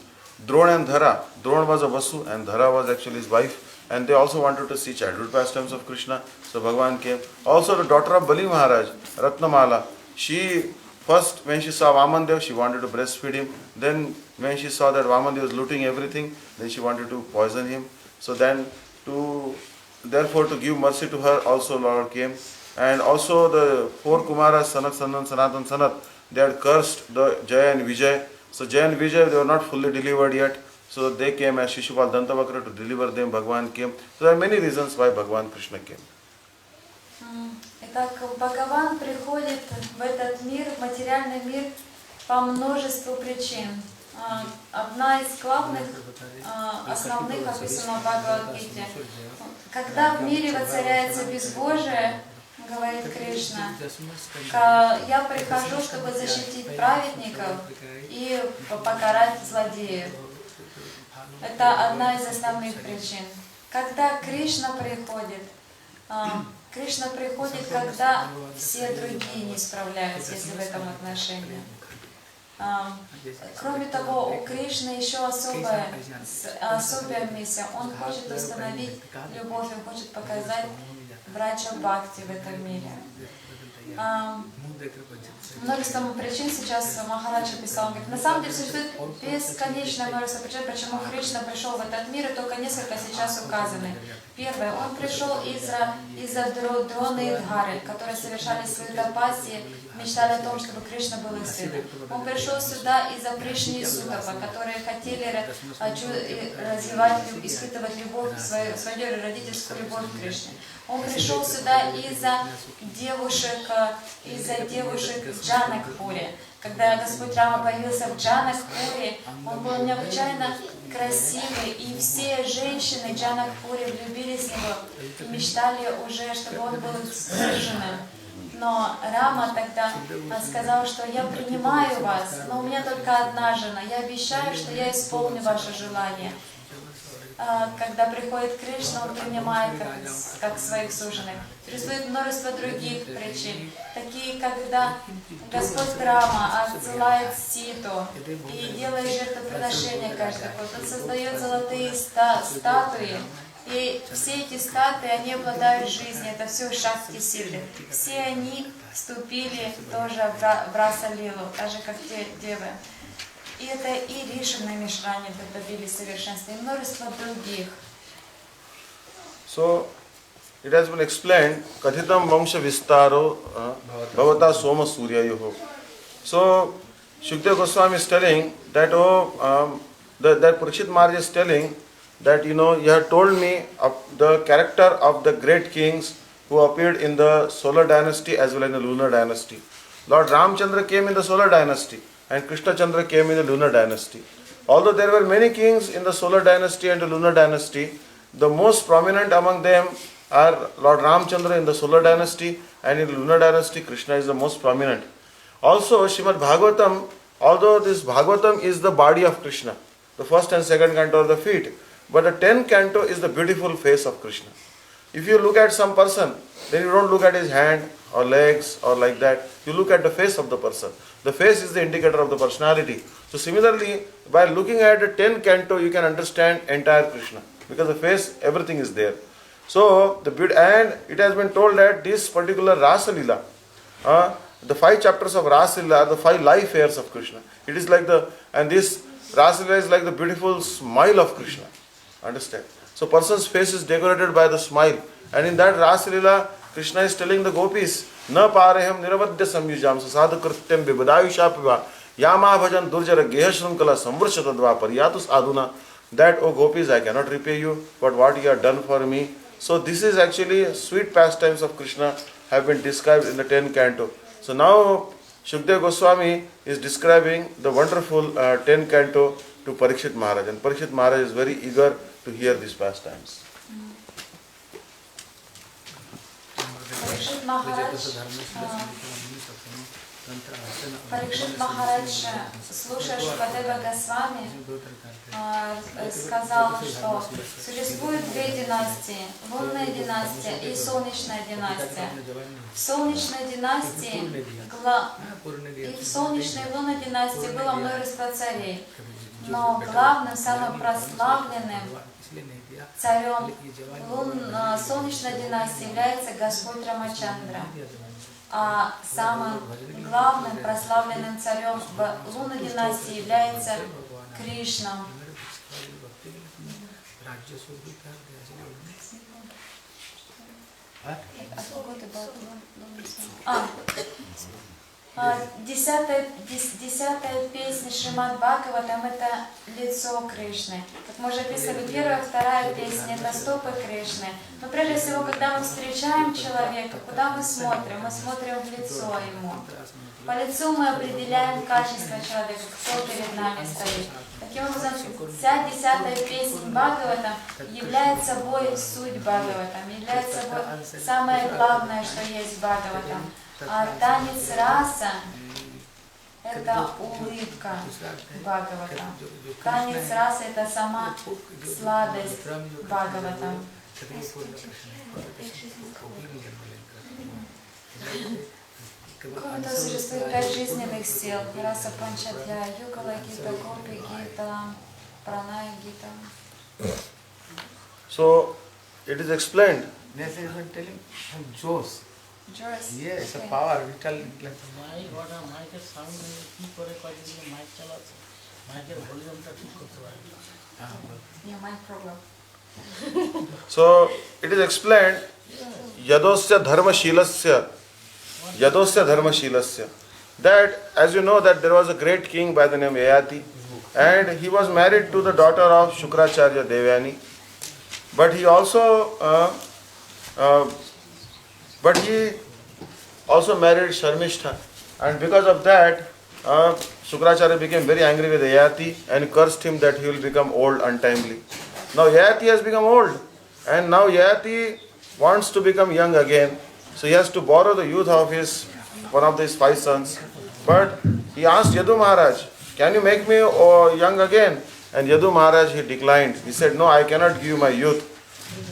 Drona and Dhara. Drona was a Vasu and Dhara was actually his wife. And they also wanted to see childhood pastimes of Krishna. So Bhagavan came. Also the daughter of Bali Maharaj, Ratnamala, she first when she saw Vamandev, she wanted to breastfeed him. Then when she saw that Vamandev was looting everything, then she wanted to poison him. So then therefore to give mercy to her, also Lord came. And also the 4 Kumaras, Sanat, Sandan, Sanatan, Sanat, they had cursed the Jaya and Vijay. So Jaya and Vijay, they were not fully delivered yet. So they came as Shishupal Dantavakra to deliver them. Bhagavan came. So there are many reasons why Bhagavan Krishna came. Итак, Бхагаван приходит в этот мир, в материальный мир, по множеству причин. Одна из главных, основных описана в Бхагавад-гите. Когда в мире воцаряется безбожие, говорит Кришна, я прихожу, чтобы защитить праведников и покарать злодеев. Это одна из основных причин. Когда Кришна приходит, когда все другие не справляются, если в этом отношении. Кроме того, у Кришны еще особая миссия. Он хочет установить любовь, он хочет показать врача Бхакти в этом мире. Множество причин сейчас Махараджа писал, он говорит, на самом деле существует бесконечное множество причин, почему Кришна пришел в этот мир, и только несколько сейчас указаны. Первое, он пришел из-за Дроны и Дхары, которые совершали свои тапаси, мечтали о том, чтобы Кришна был их сыном. Он пришел сюда из-за Пришни и Сутапа, которые хотели развивать, испытывать любовь, свою родительскую любовь к Кришне. Он пришел сюда из-за девушек в Джанакпуре. Когда Господь Рама появился в Джанакпуре, он был необычайно красивый, и все женщины Джанакпуре влюбились в него и мечтали уже, чтобы он был суженым. Но Рама тогда сказал, что я принимаю вас, но у меня только одна жена, я обещаю, что я исполню ваше желание. Когда приходит Кришна, он принимает как своих суженых. Существует множество других причин, такие, когда Господь Рама отсылает Ситу и делает жертвоприношения каждый год. Он создает золотые статуи, и все эти статуи, они обладают жизнью, это все шакти Ситы. Все они вступили тоже в раса-лилу, так же как те девы. И это и Риши на Мишране добились совершенства, и множество других. So, it has been explained, Kathitam Vamsha Vistaro Bhavata Soma Suryayoho. So, Shukdev Goswami is telling that, that Parikshit Maharaj is telling that, you have told me of the character of the great kings who appeared in the solar dynasty as well as in the lunar dynasty. Lord Ramchandra came in the solar dynasty and Krishna Chandra came in the lunar dynasty. Although there were many kings in the solar dynasty and the lunar dynasty, the most prominent among them are Lord Ramchandra in the solar dynasty, and in the lunar dynasty Krishna is the most prominent. Also, Shrimad-bhagavatam, although this Bhagavatam is the body of Krishna, the first and second canto are the feet, but the 10th canto is the beautiful face of Krishna. If you look at some person, then you don't look at his hand or legs or like that. You look at the face of the person. The face is the indicator of the personality. So similarly, by looking at the 10th canto, you can understand entire Krishna. Because the face, everything is there. So, and it has been told that this particular Rasa Lila, the 5 chapters of Rasa Lila are the 5 life airs of Krishna. It is like and this Rasa Lila is like the beautiful smile of Krishna. Understand? So, person's face is decorated by the smile. And in that Rasa Lila, Krishna is telling the gopis, Na pareham niravadya samyujam sadhu krityam vibadayushapiva yama bhajan durjara geha shrunkala samvrshadadva paryatus aduna. That, O gopis, I cannot repay you, but what you have done for me. So this is actually sweet pastimes of Krishna have been described in the 10th canto. So now Shukdev Goswami is describing the wonderful 10th canto to Parikshit Maharaj, and Parikshit Maharaj is very eager to hear these pastimes. Парикшит Махарадж, слушая Шукадева Госвами, сказал, что существует 2 династии, лунная династия и солнечная династия. В солнечной династии и в солнечной и лунной династии было множество царей, но главным, самым прославленным царем солнечной династии является Господь Рамачандра. А самым главным прославленным царем в лунной династии является Кришна. Десятая песня Шримад-бхагаватам — это лицо Кришны. Как мы уже описали, первая, вторая песня — это стопы Кришны. Но прежде всего, когда мы встречаем человека, куда мы смотрим? Мы смотрим в лицо ему. По лицу мы определяем качество человека, кто перед нами стоит. Таким образом, вся 10-я песня Бхагавата является собой суть Бхагаватам, является собой самое главное, что есть в Бхагаватам. А танец раса — это улыбка Бхагаватам. Танец раса — это сама сладость Бхагаватам. Кроме того, существует 5 жизненных сил. Раса Панчадья, Югала Гита, Гопи Гита, Пранай Гита. So, it is explained. This is telling Jose. Jose. Yes, a power, vital. So, it is explained, Yadosya Dharma Shilasya. That, as you know, that there was a great king by the name Yayati, and he was married to the daughter of Shukracharya Devyani. But he also married Sharmishtha, and because of that, Shukracharya became very angry with Yayati and cursed him that he will become old untimely. Now Yayati has become old, and now Yayati wants to become young again. So he has to borrow the youth of one of his 5 sons. But he asked Yadu Maharaj, can you make me young again? And Yadu Maharaj, he declined. He said, no, I cannot give you my youth.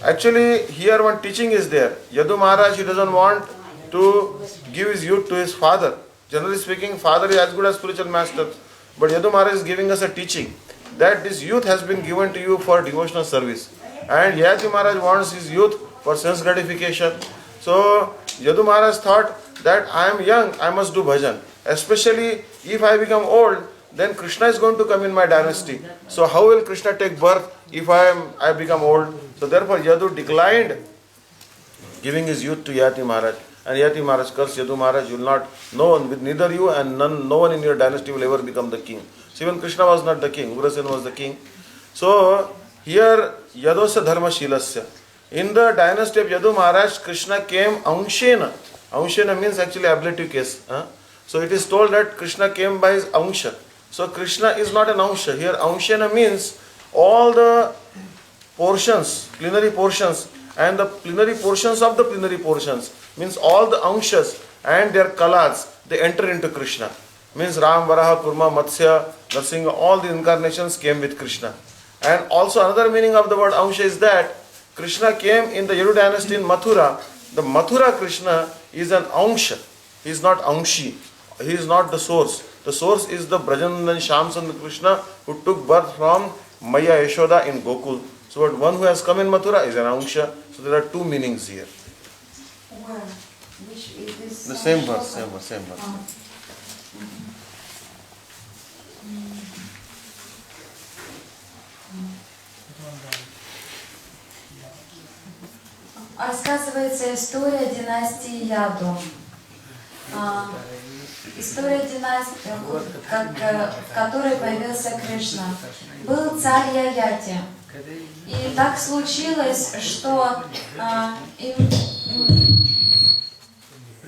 Actually, here one teaching is there. Yadu Maharaj, he doesn't want to give his youth to his father. Generally speaking, father is as good as spiritual master. But Yadu Maharaj is giving us a teaching that this youth has been given to you for devotional service. And Yadu Maharaj wants his youth for sense gratification. So Yadu Maharaj thought that I am young, I must do bhajan. Especially if I become old, then Krishna is going to come in my dynasty. So how will Krishna take birth if I become old? So therefore Yadu declined giving his youth to Yati Maharaj. And Yati Maharaj cursed Yadu Maharaj, you will not, no one, with neither you and no one in your dynasty will ever become the king. So even Krishna was not the king, Ugrasen was the king. So here Yadosya Dharma Shilasya. In the dynasty of Yadu Maharaj, Krishna came Anshena. Anshena means actually ablative case. So it is told that Krishna came by his Ansha. So Krishna is not an Ansha. Here Anshena means all the portions, plenary portions, and the plenary portions of the plenary portions. Means all the Anshas and their kalas, they enter into Krishna. Means Ram, Varaha, Kurma, Matsya, Narsingha, all the incarnations came with Krishna. And also another meaning of the word Ansha is that Krishna came in the Yadu dynasty in Mathura. The Mathura Krishna is an Ansha. He is not Anshi. He is not the source. The source is the Brajanandan Shamsundar Krishna who took birth from Maya Yashoda in Gokul. So one who has come in Mathura is an Ansha. So there are two meanings here. Where? Which is this? The same verse, same verse. Рассказывается история династии Яду. История династии, в которой появился Кришна. Был царь Яяти. И так случилось, что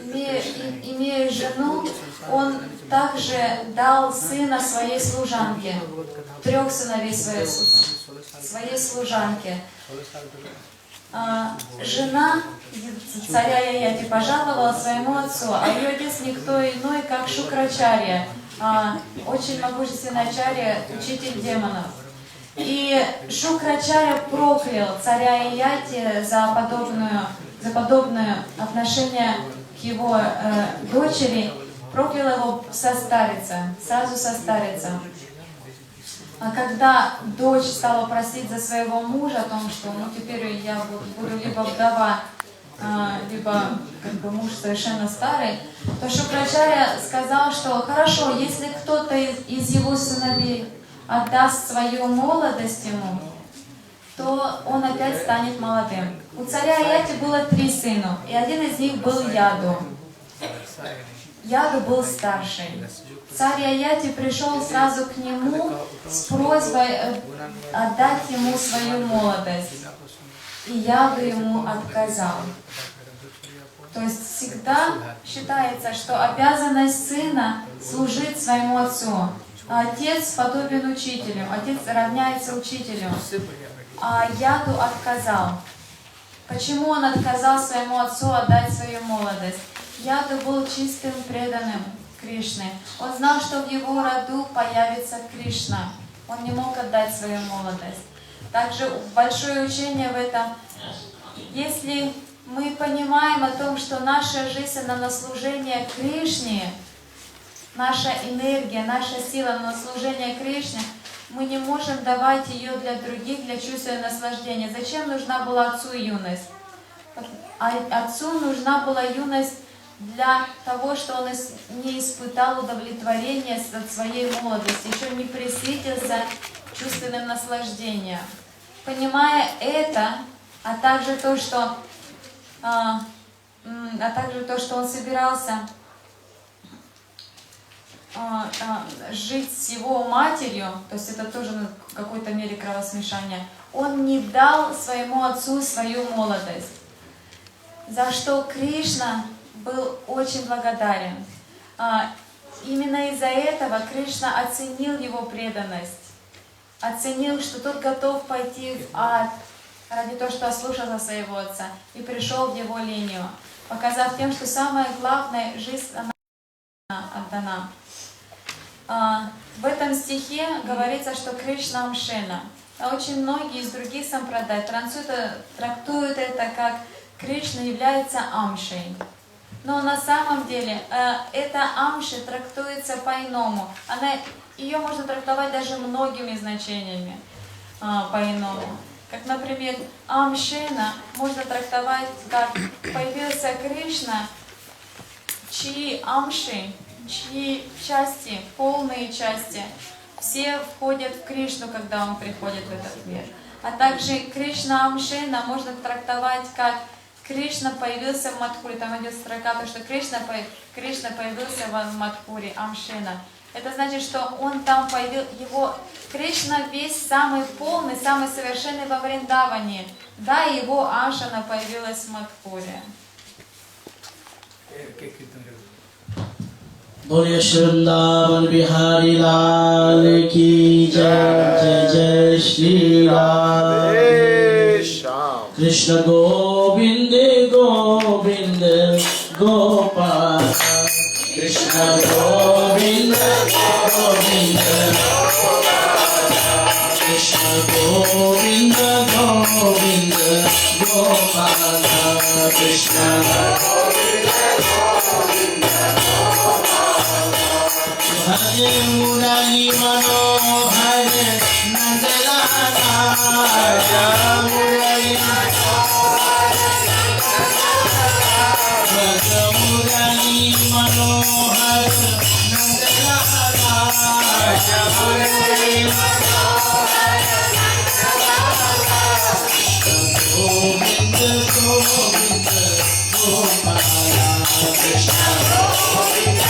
имея жену, он также дал сына своей служанке, 3 сыновей своей служанке. Жена царя Яяти пожаловала своему отцу, а ее отец никто иной, как Шукрачарья, очень могущественный ачарья, учитель демонов. И Шукрачарья проклял царя Яяти за подобное отношение к его дочери, проклял его сразу состариться. А когда дочь стала просить за своего мужа о том, что теперь я буду либо вдова, либо муж совершенно старый, то Шукрачарья сказал, что хорошо, если кто-то из его сыновей отдаст свою молодость ему, то он опять станет молодым. У царя Яяти было 3 сына, и один из них был Яду. Яду был старший. Царь Яяти пришел сразу к нему с просьбой отдать ему свою молодость. И Яду ему отказал. То есть всегда считается, что обязанность сына служить своему отцу. А отец подобен учителю, отец равняется учителю. А Яду отказал. Почему он отказал своему отцу отдать свою молодость? Яду был чистым преданным Кришне. Он знал, что в его роду появится Кришна. Он не мог отдать свою молодость. Также большое учение в этом. Если мы понимаем о том, что наша жизнь на служение Кришне, наша энергия, наша сила на служение Кришне, мы не можем давать ее для других, для чувства наслаждения. Зачем нужна была отцу юность? Отцу нужна была юность для того, что он не испытал удовлетворения от своей молодости, еще не пресытился чувственным наслаждением. Понимая это, а также то, что он собирался жить с его матерью, то есть это тоже в какой-то мере кровосмешание, он не дал своему отцу свою молодость, за что Кришна был очень благодарен. Именно из-за этого Кришна оценил его преданность, оценил, что тот готов пойти в ад ради того, что ослушался своего отца, и пришел в его линию, показав тем, что самое главное, жизнь она отдана. В этом стихе говорится, что Кришна Амшена. Очень многие из других сампрадай трактуют это как Кришна является Амшей. Но на самом деле эта Амши трактуется по-иному. Ее можно трактовать даже многими значениями по-иному. Как, например, Амшена можно трактовать как появился Кришна, чьи Амши чьи части, полные части, все входят в Кришну, когда он приходит в этот мир. А также Кришна Амшена можно трактовать как Кришна появился в Мадхуре. Там идет строка, то, что Кришна появился в Мадхуре, Амшена. Это значит, что он там появился, его Кришна весь самый полный, самый совершенный во Вриндаване. Да, его Амшана появилась в Мадхуре. बोलिए वृंदावन बिहारी लाल की जय जय श्री राधे श्याम कृष्ण गोविंद गोविंद गोपाल कृष्ण गोविंद गोविंद कृष्ण गोविंद गोविंद गोपाल कृष्ण हरे मुरली मनोहर नंदलाला मुरली Murli Manohar Nandlala Govind Govind Gopala Krishna Govind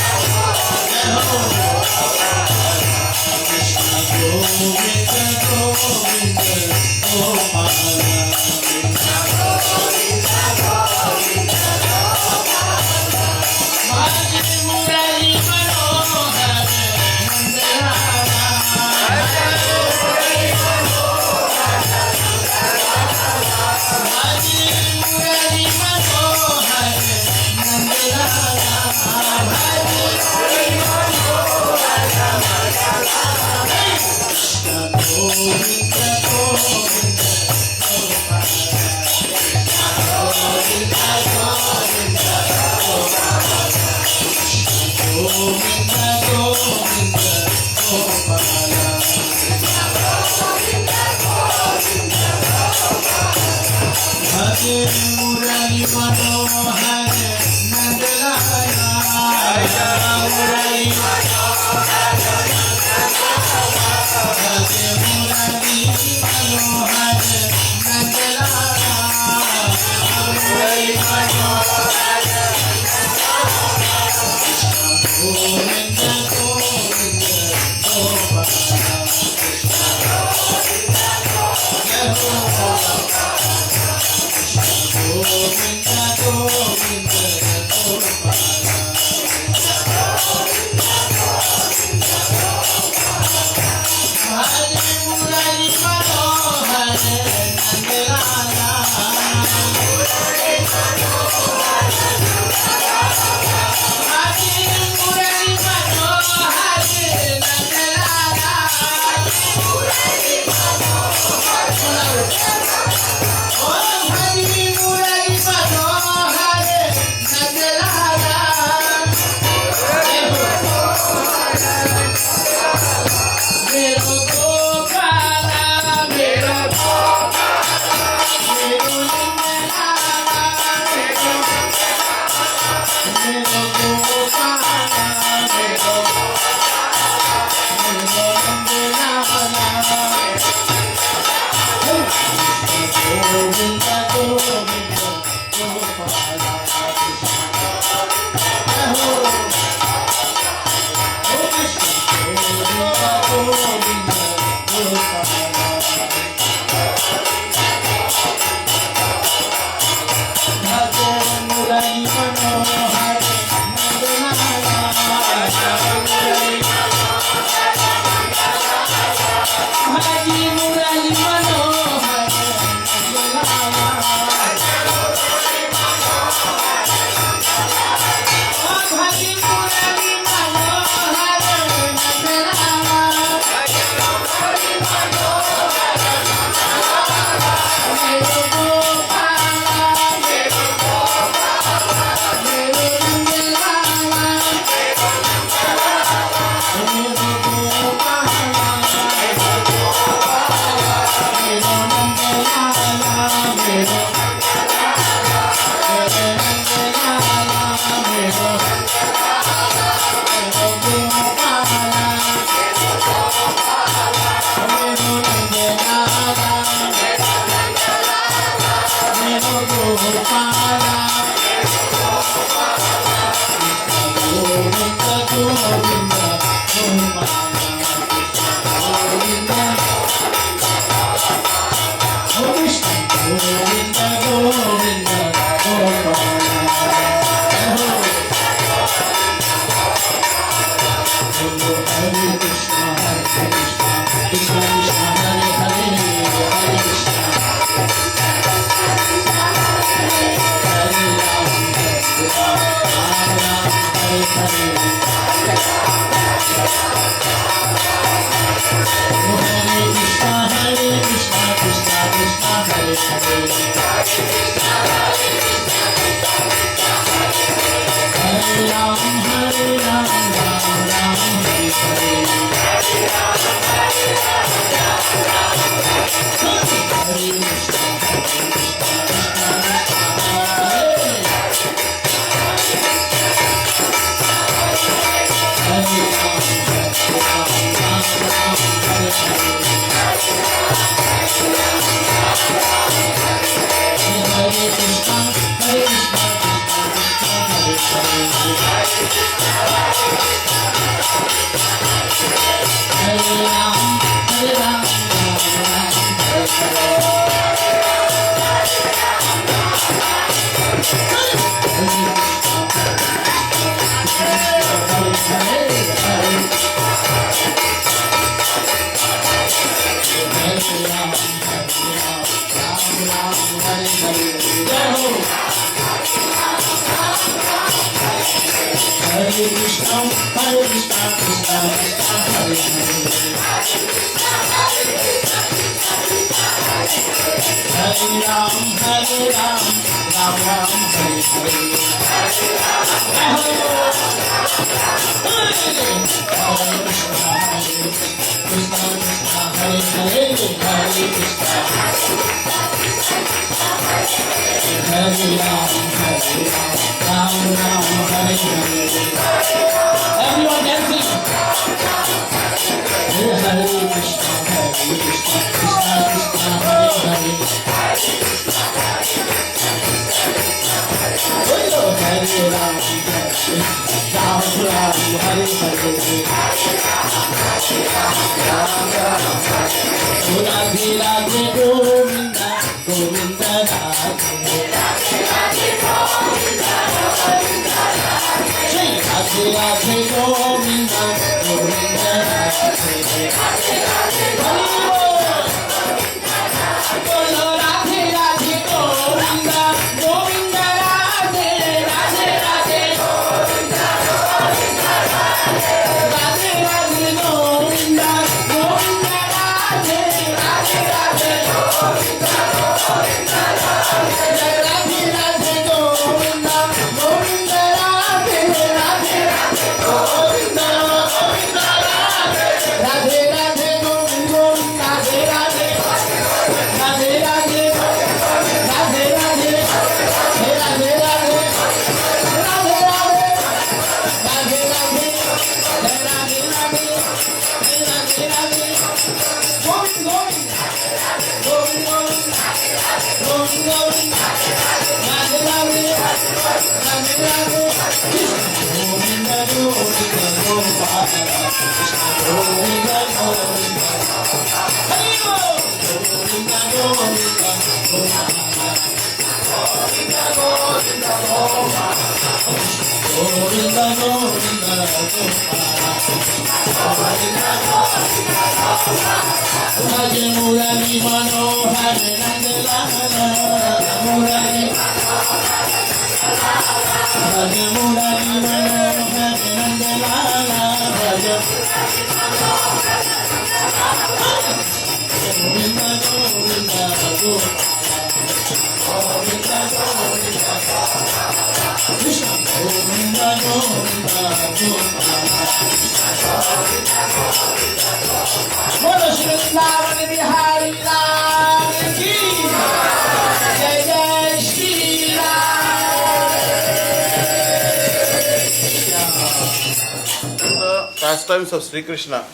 Pastimes of Sri Krishna.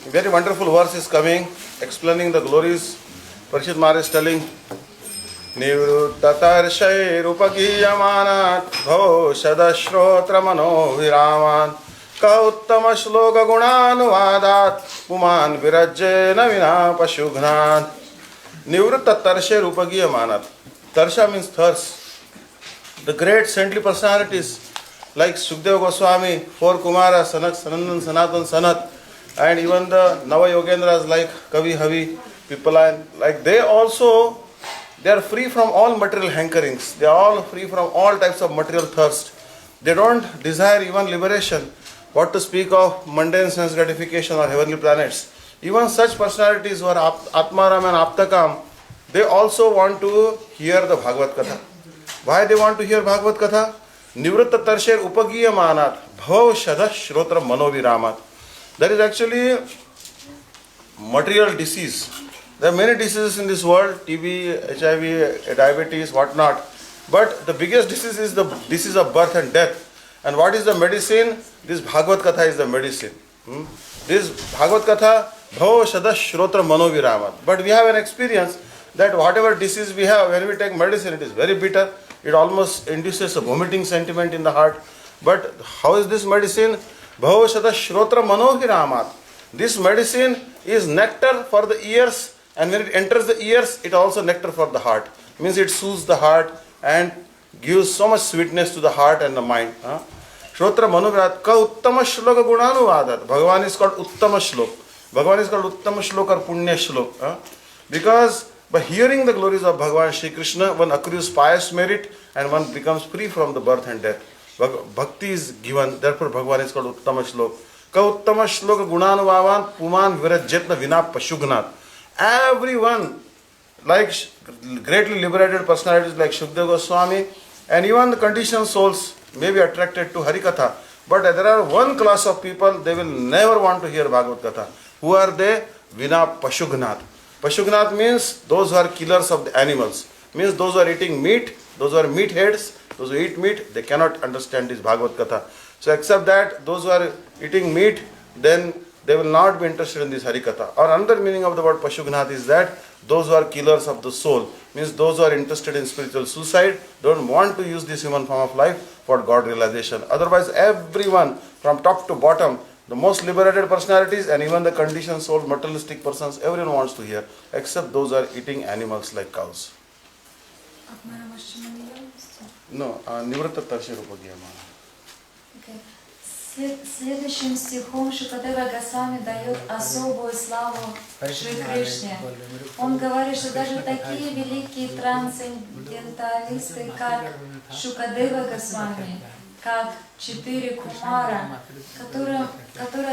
A very wonderful verse is coming explaining the glories. Parishad Maharaj is telling निवृत्ततर्षैरुपगीयमानात् भवशदश्रोत्रमनोभिरामान् क उत्तमश्लोकगुणानुवादात् पुमान् विरज्येन विना पशुघ्नात् निवृत्ततर्षैरुपगीयमानात्. Tarsha means thirst. The great saintly personalities like Sukadeva Goswami, four Kumaras, Sanak, Sanandan, Sanatan, Sanat, and even the Nava Yogendras like Kavi Havi, Pipalan, like they are free from all material hankerings. They are all free from all types of material thirst. They don't desire even liberation. What to speak of mundane sense gratification or heavenly planets. Even such personalities who are Atmaram and Aptakam, they also want to hear the Bhagavad Katha. Why they want to hear Bhagavad Katha? Nivritta tarsher upagiyamanat bhav shadash shrotra manoviramat. There is actually material disease. There are many diseases in this world, TB, HIV, diabetes, whatnot. But the biggest disease is the disease of birth and death. And what is the medicine? This Bhagavad Katha is the medicine. This Bhagavad Katha, bhava shadash shrotra manoviramat. But we have an experience that whatever disease we have, when we take medicine, it is very bitter. It almost induces a vomiting sentiment in the heart. But how is this medicine? Bhava shadash shrotra manoviramat. This medicine is nectar for the ears. And when it enters the ears, it also nectar for the heart. It means it soothes the heart and gives so much sweetness to the heart and the mind. Shrotra Manuvirat ka uttama shloka gunanuvadat. Bhagavan is called uttama shlok. Bhagavan is called uttama shlok or punya shlok. Because by hearing the glories of Bhagavan Shri Krishna, one accrues pious merit and one becomes free from the birth and death. Bhakti is given, therefore Bhagavan is called uttama shlok. Ka uttama shloka gunanuvavan puman virajyatna vina pashugnat. Everyone, like greatly liberated personalities like Sukadeva Goswami, and even the conditioned souls may be attracted to Harikatha. But there are one class of people, they will never want to hear Bhagavad Katha. Who are they? Vina Pashugnat. Pashugnat means those who are killers of the animals. Means those who are eating meat, those who are meatheads, those who eat meat, they cannot understand this Bhagavad Katha. So except that, those who are eating meat, then they will not be interested in this Harikatha. Or another meaning of the word Pashugnat is that those who are killers of the soul, means those who are interested in spiritual suicide, don't want to use this human form of life for God realization. Otherwise, everyone from top to bottom, the most liberated personalities and even the conditioned soul, materialistic persons, everyone wants to hear, except those who are eating animals like cows. No, Nivritta Tarsha Rupagiyamana. Следующим стихом Шукадева Госвами дает особую славу Шри Кришне. Он говорит, что даже такие великие трансценденталисты, как Шукадева Госвами, как 4 Кумара, которые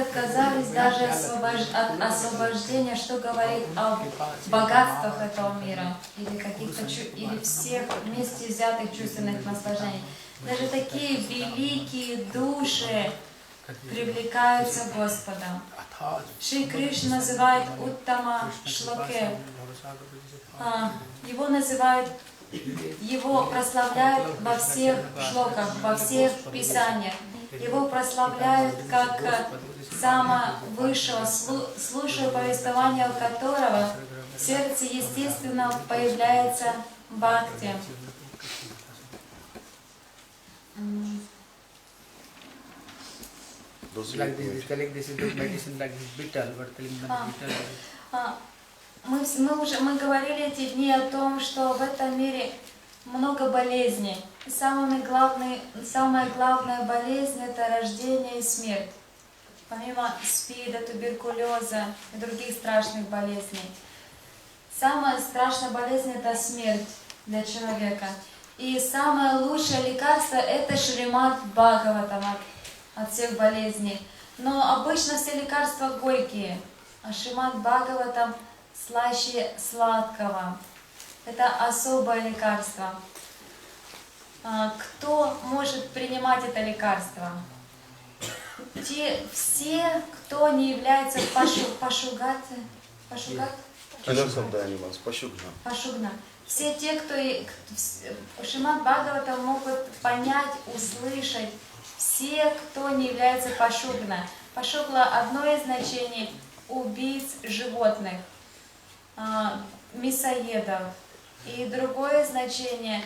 отказались даже от освобождения, что говорит о богатствах этого мира или всех вместе взятых чувственных наслаждений. Даже такие великие души привлекаются Господом. Шри Кришна называет Уттама Шлоке. Его прославляют во всех шлоках, во всех писаниях. Его прославляют как самого высшего, слушая повествование которого в сердце естественно появляется бхакти. Like this, telling this is the medicine like this bitter, but telling them bitter. Мы говорили эти дни о том, что в этом мире много болезней. И самая главная болезнь — это рождение и смерть. Помимо СПИДа, туберкулеза и других страшных болезней. Самая страшная болезнь — это смерть для человека. И самое лучшее лекарство — это Шримад-бхагаватам от всех болезней. Но обычно все лекарства горькие, а Шримад-бхагаватам слаще сладкого. Это особое лекарство. Кто может принимать это лекарство? Все, кто не является пашугна. Все те, кто Шримад-бхагаватам могут понять, услышать, все, кто не является пашугна. Пашугла — одно из значений убийц животных, мясоедов, И другое значение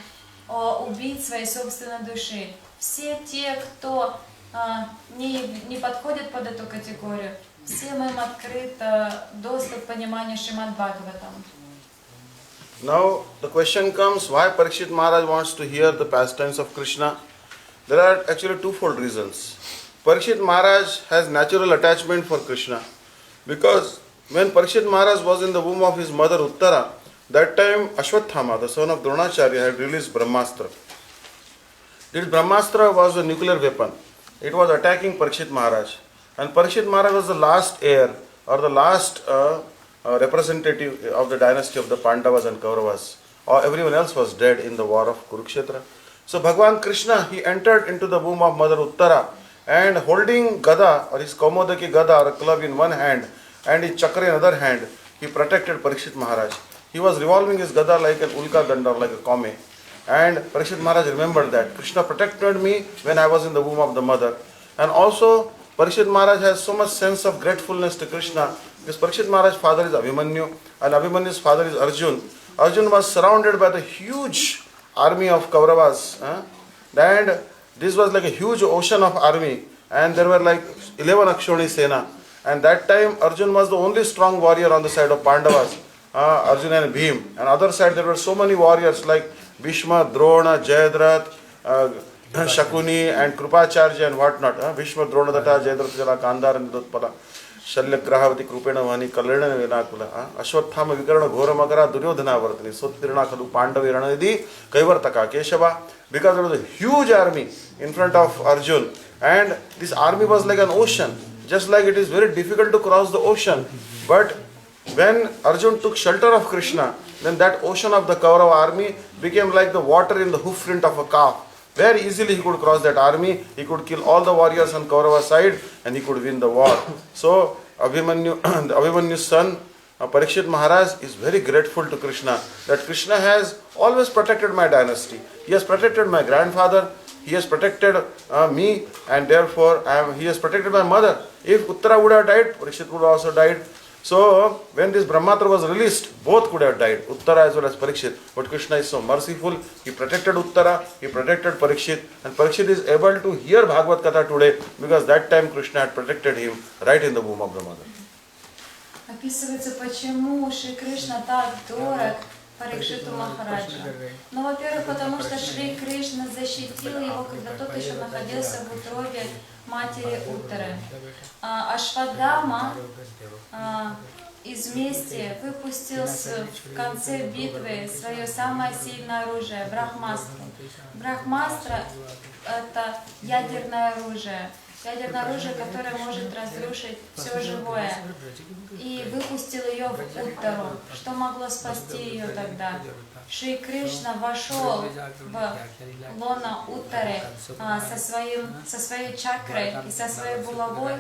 убить своей собственной души. Все те, кто не подходит под эту категорию, всем им открыт доступ к пониманию Шримад-бхагаватам. Now the question comes, why Parikshit Maharaj wants to hear the pastimes of Krishna? There are actually twofold reasons. Parikshit Maharaj has natural attachment for Krishna because when Parikshit Maharaj was in the womb of his mother Uttara, that time Ashwathama, the son of Dronacharya, had released Brahmastra. This Brahmastra was a nuclear weapon. It was attacking Parikshit Maharaj. And Parikshit Maharaj was the last heir or the last representative of the dynasty of the Pandavas and Kauravas. Everyone else was dead in the war of Kurukshetra. So Bhagavan Krishna, he entered into the womb of Mother Uttara and holding Gada or his Kaumodaki Gada or a club in one hand and his Chakra in other hand, he protected Parikshit Maharaj. He was revolving his Gada like an Ulka Danda or like a Kame. And Parikshit Maharaj remembered that Krishna protected me when I was in the womb of the mother. And also Parikshit Maharaj has so much sense of gratefulness to Krishna because Parikshit Maharaj's father is Abhimanyu and Abhimanyu's father is Arjun. Arjun was surrounded by the huge army of Kauravas. And this was like a huge ocean of army. And there were like 11 Akshoni Sena. And that time Arjun was the only strong warrior on the side of Pandavas. Arjun and Bhim. And other side there were so many warriors like Bhishma, Drona, Jayadrat, Shakuni and Krupacharya and whatnot. Bhishma, Drona, Data, Jayadrat, Jala, Kandar and Dutpala. Shalya Grahavati, Krupena, Vani, Kalena, Vinakula. Ashwathama, Vikarana, Ghoramagara, Duryodhana, Vartani, Sotirana, Kadu, Pandaviranadi, Kaivartaka, Keshava. Because there was a huge army in front of Arjun. And this army was like an ocean. Just like it is very difficult to cross the ocean. But when Arjun took shelter of Krishna, then that ocean of the Kaurava army became like the water in the hoof print of a calf. Very easily he could cross that army, he could kill all the warriors on Kaurava side and he could win the war. So Abhimanyu's son, Parikshit Maharaj, is very grateful to Krishna that Krishna has always protected my dynasty. He has protected my grandfather, he has protected me, and therefore he has protected my mother. If Uttara would have died, Parikshit would have also died. So when this Brahmatra was released, both could have died, Uttara as well as Parikshit. But Krishna is so merciful, he protected Uttara, he protected Parikshit, and Parikshit is able to hear Bhagavad Katha today because that time Krishna had protected him right in the womb of the mother. Описывается, почему Шри Кришна так дорог Парикшиту Махараджа. Ну, во-первых, потому что Шри Кришна защитил его, когда тот еще находился в утробе матери Уттары. Ашвадама из мести выпустил в конце битвы свое самое сильное оружие — Брахмастру. Брахмастра — это ядерное оружие. Ядерное оружие, которое может разрушить все живое. И выпустил ее в Уттару. Что могло спасти ее тогда? Шри Кришна вошел в лоно Уттары со своей чакрой и со своей булавой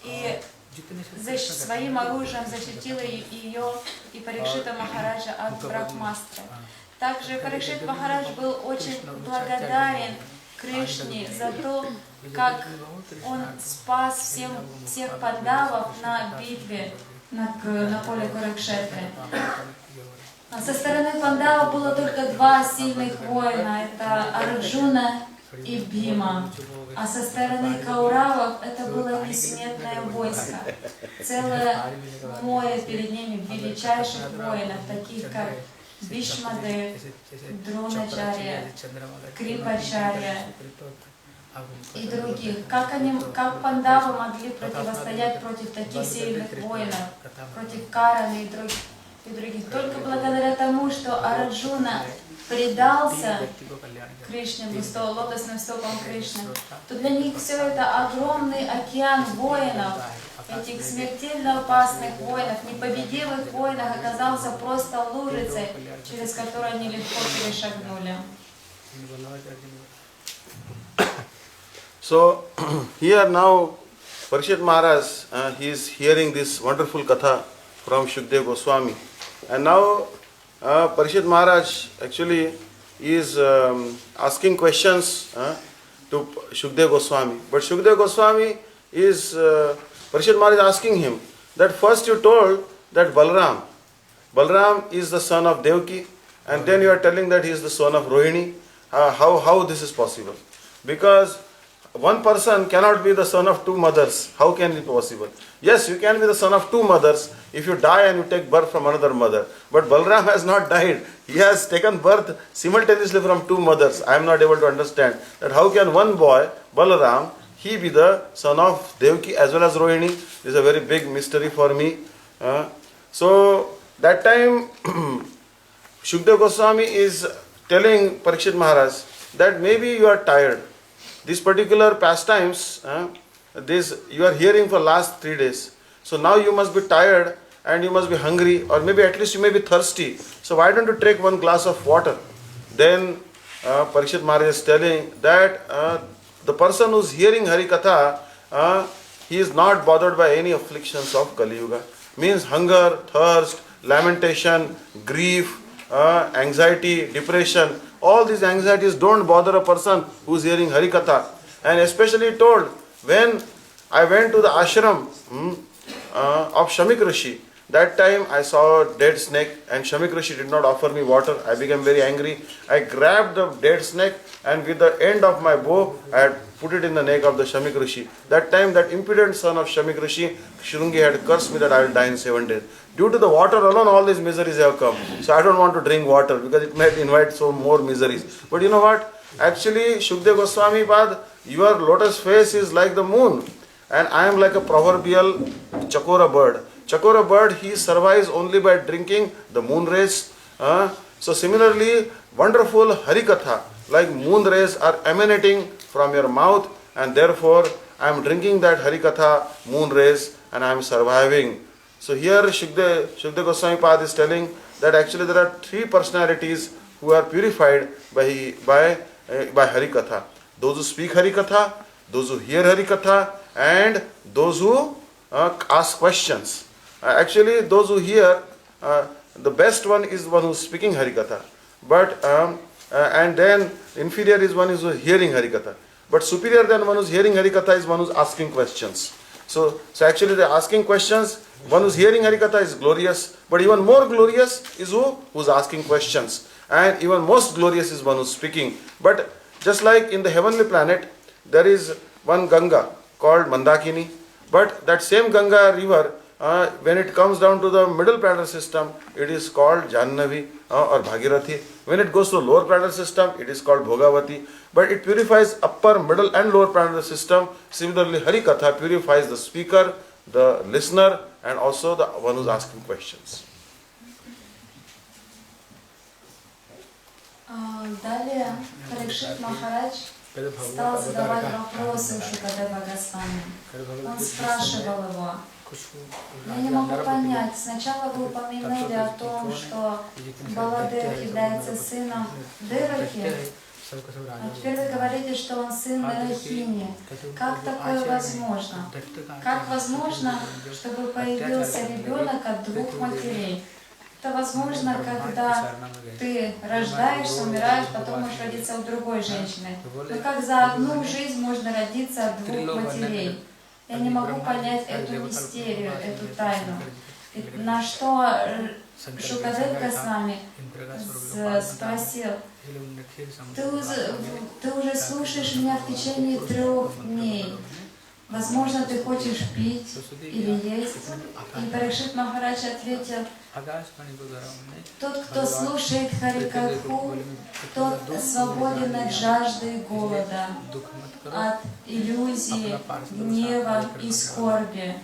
и своим оружием защитил ее и Парикшита Махараджа от Брахмастры. Также Парикшит Махарадж был очень благодарен Кришне за то, как он спас всех пандавов на битве на поле Курукшетры. Со стороны пандавов было только два сильных воина, это Арджуна и Бхима. А со стороны Кауравов это было несметное войско. Целое море перед ними величайших воинов, таких как Вишнудайвата, Дроначарья, Крипачарья и других. Как пандавы могли противостоять против таких сильных воинов, против Караны и других? Только благодаря тому, что Арджуна предался Кришне, лотосным стопам Кришны, то для них все это огромный океан воинов, этих смертельно опасных воинов, непобедимых воинов, оказался просто лужицей, через которую они легко перешагнули. So here now Parikshit Maharaj, he is hearing this wonderful katha from Shukdev Goswami. And now Parikshit Maharaj actually is asking questions to Shukdev Goswami. But Shukdev Goswami is, Parikshit Maharaj is asking him that first you told that Balram is the son of Devaki and then you are telling that he is the son of Rohini. How this is possible? Because one person cannot be the son of two mothers. How can it be possible? Yes, you can be the son of two mothers if you die and you take birth from another mother. But Balram has not died. He has taken birth simultaneously from two mothers. I am not able to understand that how can one boy, Balaram, he be the son of Devaki as well as Rohini. This is a very big mystery for me. So that time Shukdev Goswami is telling Parikshit Maharaj that maybe you are tired. These particular pastimes, you are hearing for last 3 days. So now you must be tired and you must be hungry, or maybe at least you may be thirsty. So why don't you take one glass of water? Then Parikshit Maharaj is telling that the person who is hearing Harikatha, he is not bothered by any afflictions of Kali Yuga. Means hunger, thirst, lamentation, grief, anxiety, depression. All these anxieties don't bother a person who is hearing Harikatha. And especially told, when I went to the ashram of Shamik Rishi, that time I saw a dead snake and Shamik Rishi did not offer me water. I became very angry. I grabbed the dead snake and with the end of my bow, I had put it in the neck of the Shamik Rishi. That time that impudent son of Shamik Rishi, Shrungi, had cursed me that I will die in 7 days. Due to the water alone, all these miseries have come. So I don't want to drink water because it might invite so more miseries. But you know what? Actually, Shukdev Goswami Pad, your lotus face is like the moon. And I am like a proverbial chakora bird. Chakora bird, he survives only by drinking the moon rays. So similarly, wonderful Harikatha, like moon rays are emanating from your mouth, and therefore I am drinking that Harikatha moon rays and I am surviving. So here Shukdev Goswami Pad is telling that actually there are 3 personalities who are purified by Harikatha. Those who speak Harikatha, those who hear Harikatha, and those who ask questions. Actually, those who hear, the best one is one who is speaking Harikatha. But and then inferior is one who is hearing Harikatha. But superior than one who is hearing Harikatha is one who is asking questions. So actually they are asking questions. One who is hearing Harikatha is glorious. But even more glorious is who is asking questions. And even most glorious is one who is speaking. But just like in the heavenly planet, there is one Ganga called Mandakini. But that same Ganga river, when it comes down to the middle planet system, it is called Jannavi or Bhagirathi. When it goes to lower planet system, it is called Bhogavati. But it purifies upper, middle and lower planet system. Similarly, Harikatha purifies the speaker, the listener, and also the one who is asking questions. Далее Парикшит Махарадж стал задавать вопросы Шукадева Госвами. Он спрашивал его: я не могу понять, сначала вы упомянули о том, что Баладев является сыном Деваки, а теперь вы говорите, что он сын Нарахини. Как такое возможно? Как возможно, чтобы появился ребенок от 2 матерей? Это возможно, когда ты рождаешься, умираешь, потом можешь родиться у другой женщины. Но как за одну жизнь можно родиться от 2 матерей? Я не могу понять эту мистерию, эту тайну. На что Шукадев Госвами спросил: ты уже слушаешь меня в течение 3 дней. Возможно, ты хочешь пить или есть? И Парикшит Махарадж ответил: тот, кто слушает Харикатху, тот свободен от жажды и голода, от иллюзии, гнева и скорби.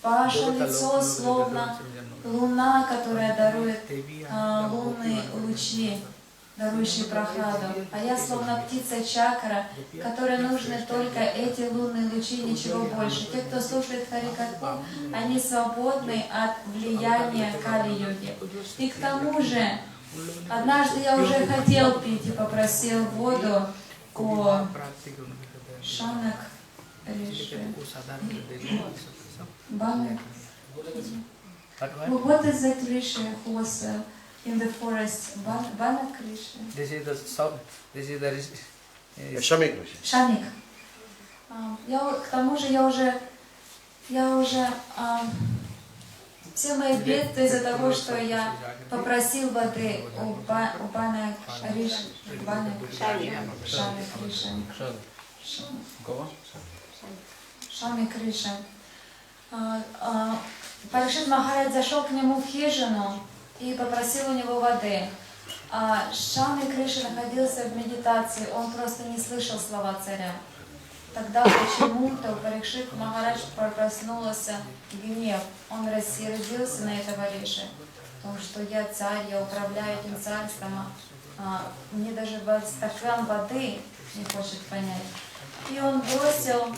Ваше лицо словно луна, которая дарует лунные лучи, дарующие прохладу. А я словно птица чакра, которой нужны только эти лунные лучи, ничего больше. Те, кто слушает Харикатху, они свободны от влияния Кали-йоги. И к тому же, однажды я уже хотел пить и попросил воду у Шанак Риши. Банак. What is that Rishi who was in the forest? Banak Rishi? This is the south. This is the Shamik Rishi. Shamik. К тому же я уже все мои бедствия из-за того, что я попросил воды у Бана Шами Криши. Парикшит Махарадж зашел к нему в хижину и попросил у него воды. Шами Криши находился в медитации, он просто не слышал слова царя. Тогда почему-то у Парикшит Махарадж проснулся гнев. Он рассердился на этого Риши. Потому что я царь, я управляю этим царством. Мне даже стакан воды не хочет понять. И он бросил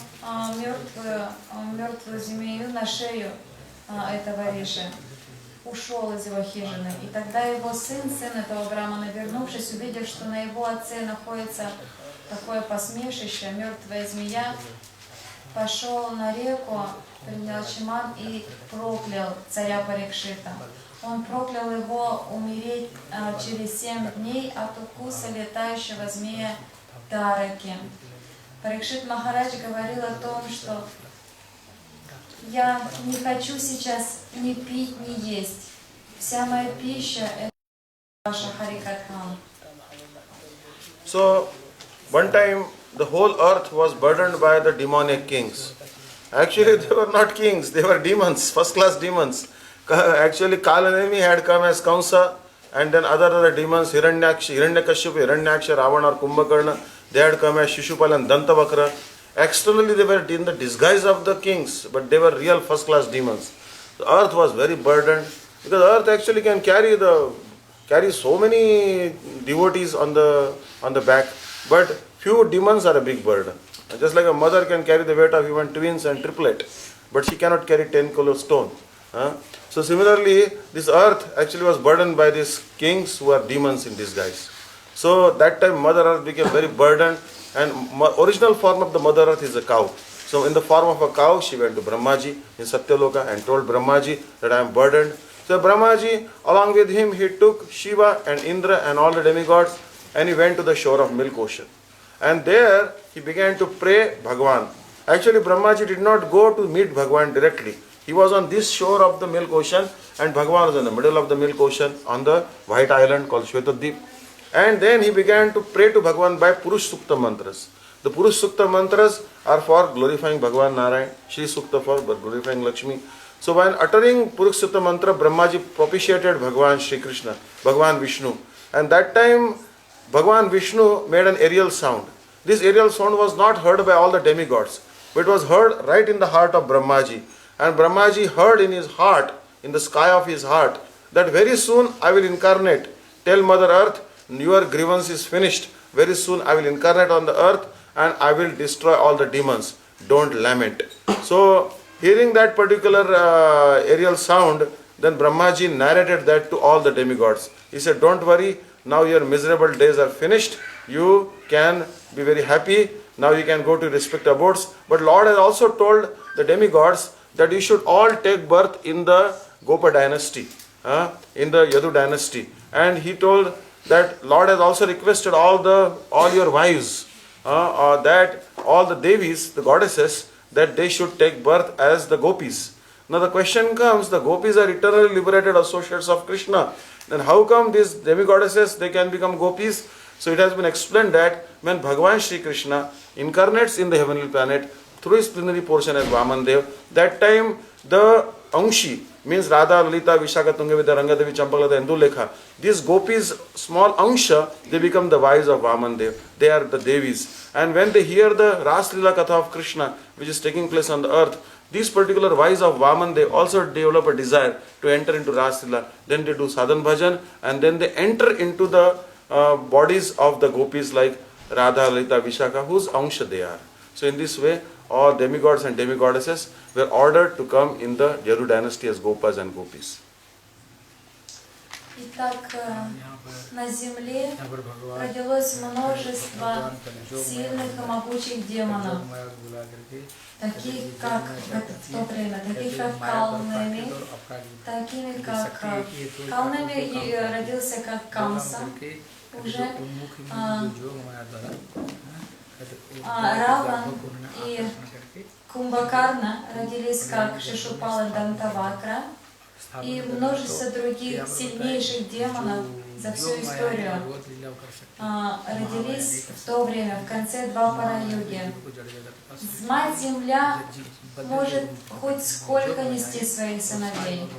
мертвую змею на шею этого Риши. Ушел из его хижины. И тогда его сын этого брамана, вернувшись, увидев, что на его отце находится такое посмешище, мертвая змея, пошел на реку, принял чиман и проклял царя Парикшита. Он проклял его умереть через 7 дней от укуса летающего змея Тараки. Парикшит Махарадж говорил о том, что я не хочу сейчас ни пить, ни есть. Вся моя пища — это ваша Харикатхам. So, one time the whole earth was burdened by the demonic kings. Actually, they were not kings, they were demons, first-class demons. Actually, Kalanemi had come as Kamsa, and then other demons, Hiranyakashipu, Hiranyaksha, Ravana or Kumbhakarna, they had come as Shishupal and Dantavakra. Externally, they were in the disguise of the kings, but they were real first-class demons. The earth was very burdened, because earth actually can carry so many devotees on the back, but few demons are a big burden. Just like a mother can carry the weight of even twins and triplet, but she cannot carry 10 kilo stone. So similarly, this earth actually was burdened by these kings who are demons in disguise. So that time Mother Earth became very burdened, and original form of the Mother Earth is a cow. So in the form of a cow, she went to Brahmaji in Satyaloka and told Brahmaji that I am burdened. So Brahmaji, along with him, he took Shiva and Indra and all the demigods, and he went to the shore of Milk Ocean. And there he began to pray Bhagavan. Actually, Brahmaji did not go to meet Bhagavan directly. He was on this shore of the Milk Ocean, and Bhagavan was in the middle of the Milk Ocean on the white island called Shvetadip. And then he began to pray to Bhagavan by Purush Sukta mantras. The Purush Sukta mantras are for glorifying Bhagavan Narayan, Shri Sukta for glorifying Lakshmi. So when uttering Purush Sukta mantra, Brahmaji propitiated Bhagavan Shri Krishna, Bhagavan Vishnu. And that time, Bhagavan Vishnu made an aerial sound. This aerial sound was not heard by all the demigods, but it was heard right in the heart of Brahmaji. And Brahmaji heard in his heart, in the sky of his heart, that very soon I will incarnate. Tell Mother Earth, your grievance is finished. Very soon I will incarnate on the earth and I will destroy all the demons. Don't lament. So, hearing that particular aerial sound, then Brahmaji narrated that to all the demigods. He said, don't worry, now your miserable days are finished. You can be very happy. Now you can go to respective abodes. But Lord has also told the demigods that you should all take birth in the Gopa dynasty, in the Yadu dynasty. And he told that Lord has also requested all your wives, that all the Devis, the goddesses, that they should take birth as the Gopis. Now the question comes, the Gopis are eternally liberated associates of Krishna. Then how come these demigoddesses, they can become Gopis? So it has been explained that when Bhagavan Shri Krishna incarnates in the heavenly planet through his plenary portion as Vamandev, that time the Angshi, means Radha, Lalita, Vishaka, Tungavidya, Rangadevi, Champaklata, Endulekha. These gopis, small Angsha, they become the wives of Vamandev. They are the Devis. And when they hear the Ras Lila Katha of Krishna, which is taking place on the earth, these particular wives of Vamandev also develop a desire to enter into Ras Lila. Then they do Sadhan Bhajan, and then they enter into the bodies of the gopis like Radha, Lalita, Vishaka, whose Angsha they are. So in this way, all demigods and demigoddesses were ordered to come in the Yadu dynasty as Gopas and Gopis. Итак, на земле родилось множество сильных и могучих демонов, таких как в то время, таких как Калнеми, такими как Калнеми родился как Камса, уже Раван и Кумбакарна родились как Шишупал и Дантавакра, и множество других сильнейших демонов за всю историю родились в то время, в конце Двапара-юги. Мать-Земля может хоть сколько нести своих сыновей,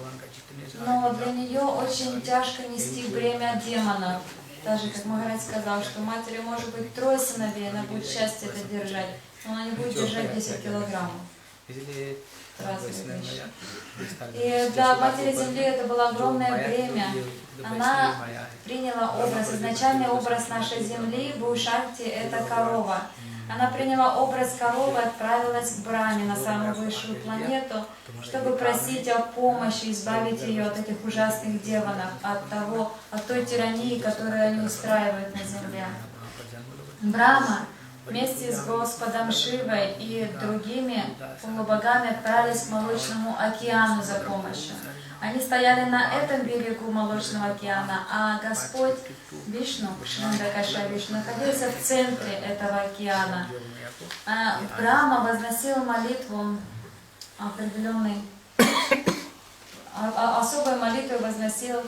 но для нее очень тяжко нести бремя демонов. Даже как Махарадж сказал, что матери может быть 3 сыновей, она будет счастье это держать, но она не будет держать 10 килограммов. Разные вещи. И для матери Земли это было огромное бремя. Она приняла образ, изначальный образ нашей Земли, Бхушакти, это корова. Она приняла образ коровы, отправилась к Брахме, на самую высшую планету, чтобы просить о помощи, избавить ее от этих ужасных демонов, от той тирании, которую они устраивают на Земле. Брахма вместе с Господом Шивой и другими полубогами отправились к Молочному океану за помощью. Они стояли на этом берегу Молочного океана, а Господь Вишну, Шриндакаша Вишну, находился в центре этого океана. Брахма возносил молитву определенной, особой молитвой возносил,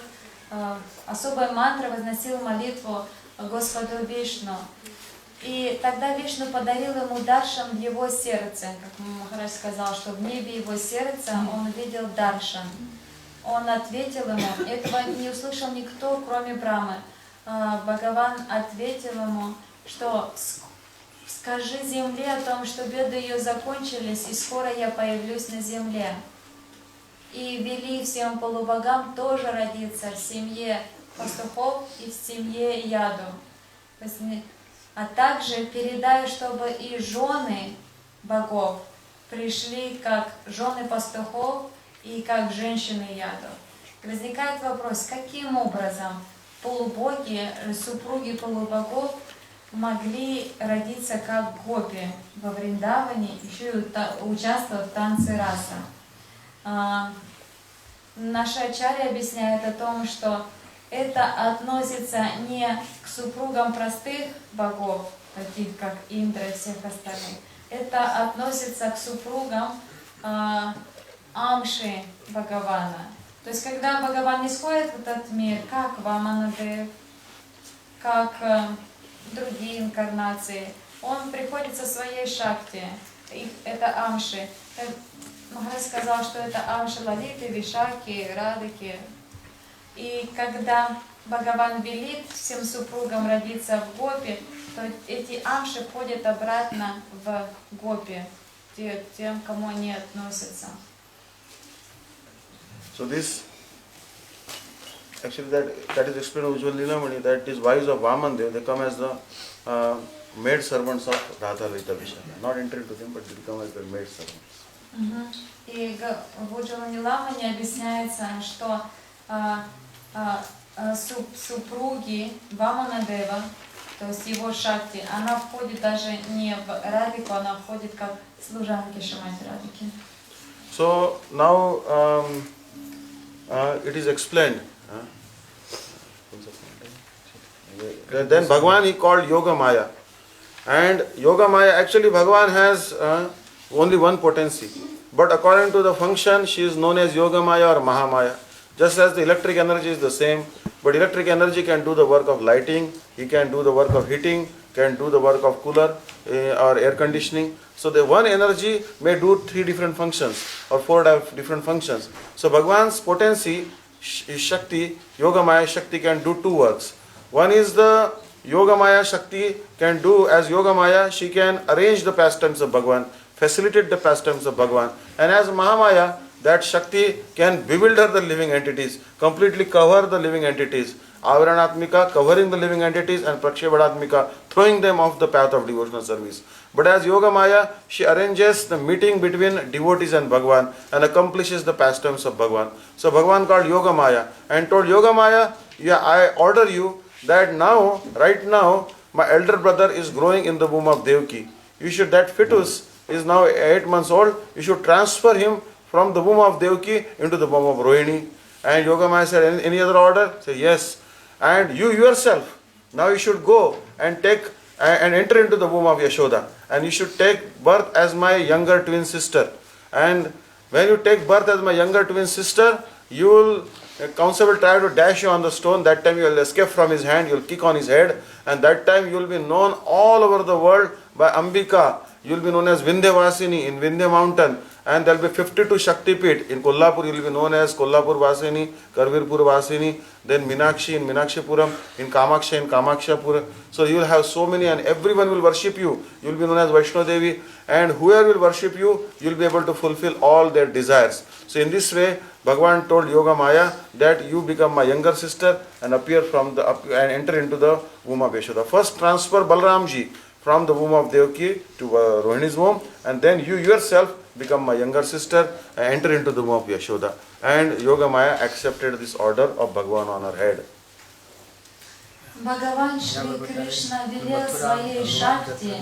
особой мантрой возносил молитву Господу Вишну. И тогда Вишну подарил ему даршан в его сердце. Как Махарадж сказал, что в небе его сердца он увидел даршан. Он ответил ему, этого не услышал никто, кроме Брахмы. Бхагаван ответил ему, что скажи земле о том, что беды ее закончились, и скоро я появлюсь на земле. И вели всем полубогам тоже родиться в семье пастухов и в семье яду. А также передай, чтобы и жены богов пришли как жены пастухов и как женщины яду. Возникает вопрос, каким образом полубоги, супруги полубогов могли родиться как гопи во Вриндаване, еще и участвовать в танце раса. Наша ачарья объясняет о том, что это относится не к супругам простых богов, таких как Индра и всех остальных. Это относится к супругам Амши Бхагавана. То есть, когда Бхагаван не сходит в этот мир, как Ваманадев, как другие инкарнации, он приходит со своей шакти. Это Амши. Махарадж сказал, что это Амши Лалиты, Вишаки, Радыки. И когда Бхагаван велит всем супругам родиться в гопи, то эти амши входят обратно в гопи, тем, кому они относятся. So this, actually that is explained in Ujjwal Leelamani, that these wives of Vamandev, they come as the maid servants of Radha Lalita Vishaka. Not entering to them, but they come as their maid servants. И в Ujjwal Leelamani объясняется, что супруги Ваманадева, то есть его шакти, она входит даже не в Радику, она входит как служанки Шримати Радики. So now it is explained. Then Bhagavan he called Yoga Maya. And Yoga Maya, actually Bhagavan has only one potency. But according to the function, she is known as Yoga Maya or Mahamaya. Just as the electric energy is the same, but electric energy can do the work of lighting, he can do the work of heating, can do the work of cooler or air conditioning. So the one energy may do 3 different functions or 4 different functions. So Bhagavan's potency is Shakti, Yoga Maya Shakti can do 2 works. One is the Yoga Maya Shakti can do as Yoga Maya, she can arrange the pastimes of Bhagavan, facilitate the pastimes of Bhagavan. And as Mahamaya, that Shakti can bewilder the living entities, completely cover the living entities. Avaranatmika covering the living entities and Prakshepadatmika throwing them off the path of devotional service. But as Yoga Maya, she arranges the meeting between devotees and Bhagavan and accomplishes the pastimes of Bhagavan. So Bhagavan called Yoga Maya and told Yoga Maya, I order you that now, right now, my elder brother is growing in the womb of Devaki. You should, that fetus is now 8 months old, you should transfer him from the womb of Devaki into the womb of Rohini. And Yoga Maya said, any other order? Say yes. And you yourself, now you should go and take and enter into the womb of Yashoda. And you should take birth as my younger twin sister. And when you take birth as my younger twin sister, you will, Kamsa will try to dash you on the stone, that time you will escape from his hand, you will kick on his head, and that time you will be known all over the world by Ambika. You will be known as Vindhyavasini in Vindhya mountain, and there will be 52 Shakti Pit. In Kolhapur you will be known as Kolhapur Vasini, Karvirpur Vasini, then Minakshi in Minakshipuram, in Kamaksha in Kamakshapura. So you will have so many, and everyone will worship you. You will be known as Vaishnodevi, and whoever will worship you, you will be able to fulfill all their desires. So in this way, Bhagavan told Yoga Maya that you become my younger sister and appear from the and enter into the womb of Yashoda. First transfer Balramji from the womb of Devaki to Rohini's womb, and then you yourself become my younger sister and enter into the womb of Yashoda. And Yoga Maya accepted this order of Bhagavan on her head. Бхагаван Шри Кришна велел своей Шакти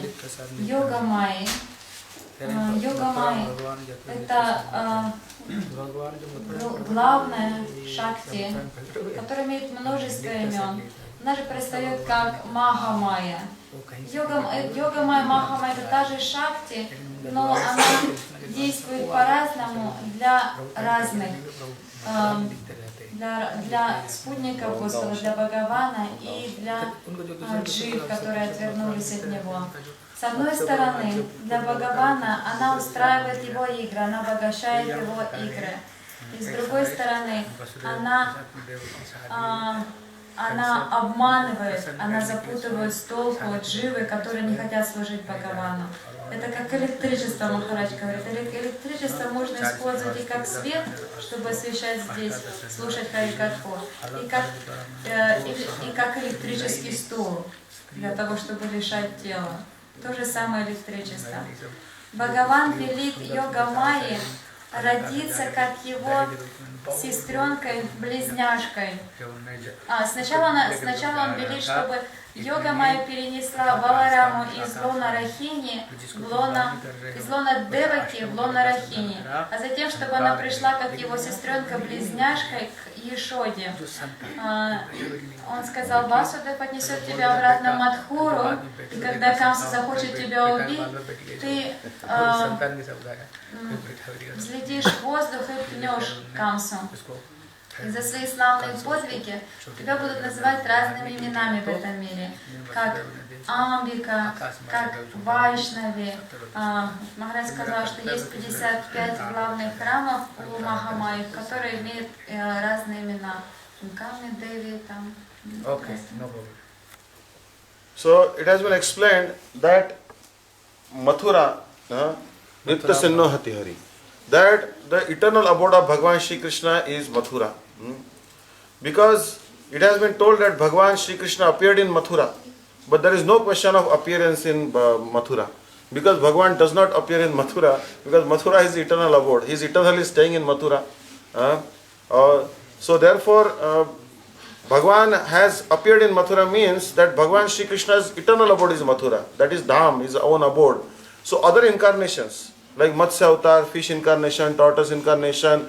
Йога Майи. Йога Майи – это главная Шакти, которая имеет множество имен. Она же предстает как Маха Майя. Йога Майя, Маха Майя – это та же Шакти, но она действует по-разному для разных, для спутников Господа, для Бхагавана и для джив, которые отвернулись от Него. С одной стороны, для Бхагавана она устраивает его игры, она обогащает его игры. И с другой стороны, она обманывает, она запутывает с толку дживы, которые не хотят служить Бхагавану. Это как электричество, Махарадж говорит. Электричество можно использовать и как свет, чтобы освещать здесь, слушать Харикатху, и как электрический стул, для того, чтобы решать тело. То же самое электричество. Бхагаван велит Йога Майи родиться как его сестренкой-близняшкой. Сначала он велит, чтобы Йога Майя перенесла Балараму из лона Рахини из лона Деваки в лона Рахини, а затем, чтобы она пришла как его сестренка-близняшка к Ешоде. Он сказал: Васудев отнесет тебя обратно в Мадхуру, и когда Камса захочет тебя убить, ты взлетишь в воздух и пнешь Камсу. И за свои славные подвиги тебя будут называть разными именами в этом мире, как Амбика, как Вайшнави. Махарадж сказал, что есть 55 главных храмов у Махамайи, которые имеют разные имена. Ками, Деви, там. Okay, no problem. So it has been explained that Mathura, Nitya Sinno Hati Hari, that the eternal abode of Bhagavan Shri Krishna is Mathura. Because it has been told that Bhagavan Shri Krishna appeared in Mathura, but there is no question of appearance in Mathura. Because Bhagavan does not appear in Mathura, because Mathura is the eternal abode. He is eternally staying in Mathura. So therefore, Bhagavan has appeared in Mathura means that Bhagavan Shri Krishna's eternal abode is Mathura. That is Dham, his own abode. So other incarnations, like Matsya Avatar, fish incarnation, tortoise incarnation,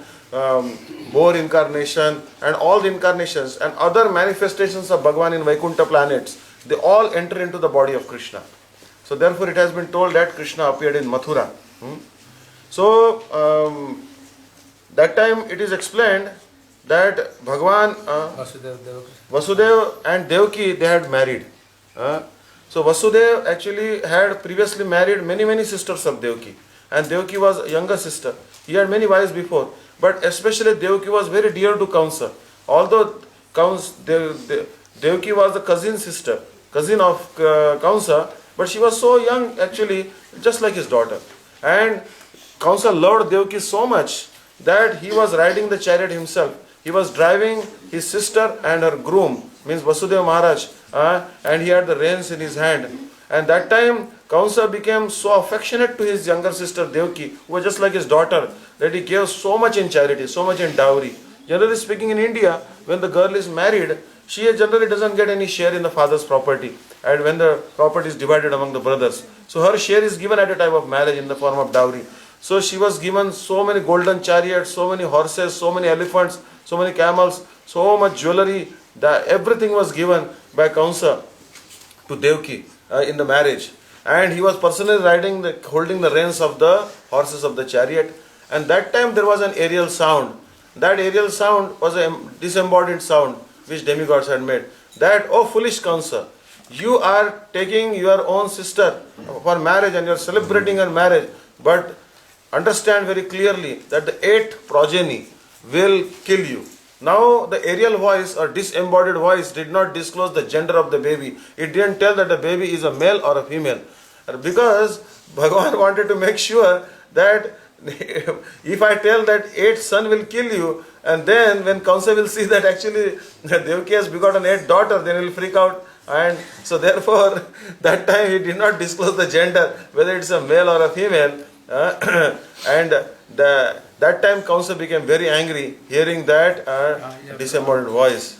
boar incarnation, and all the incarnations and other manifestations of Bhagavan in Vaikuntha planets, they all enter into the body of Krishna. So therefore it has been told that Krishna appeared in Mathura. So that time it is explained that Bhagavan, Vasudev and Devaki, they had married. So Vasudev actually had previously married many sisters of Devaki, and Devaki was a younger sister. He had many wives before, but especially Devaki was very dear to Kamsa. Although Devaki was the cousin of Kamsa, but she was so young actually, just like his daughter. And Kamsa loved Devaki so much that he was riding the chariot himself. He was driving his sister and her groom, means Vasudeva Maharaj, and he had the reins in his hand. And that time, Kamsa became so affectionate to his younger sister Devaki, who was just like his daughter, that he gave so much in charity, so much in dowry. Generally speaking, in India, when the girl is married, she generally doesn't get any share in the father's property, and when the property is divided among the brothers. So her share is given at a time of marriage in the form of dowry. So she was given so many golden chariots, so many horses, so many elephants, so many camels, so much jewelry, that everything was given by Kamsa to Devaki in the marriage. And he was personally holding the reins of the horses of the chariot. And that time there was an aerial sound. that aerial sound was a disembodied sound which demigods had made. That, oh foolish Kamsa, you are taking your own sister for marriage and you are celebrating her marriage, but understand very clearly that the 8th progeny will kill you. Now the aerial voice or disembodied voice did not disclose the gender of the baby. It didn't tell that the baby is a male or a female. Because Bhagavan wanted to make sure that if I tell that 8th son will kill you, and then when Kamsa will see that actually Devaki has begotten 8th daughter, then he will freak out. And so therefore, that time he did not disclose the gender, whether it's a male or a female. And that time Kamsa became very angry hearing that disembodied voice.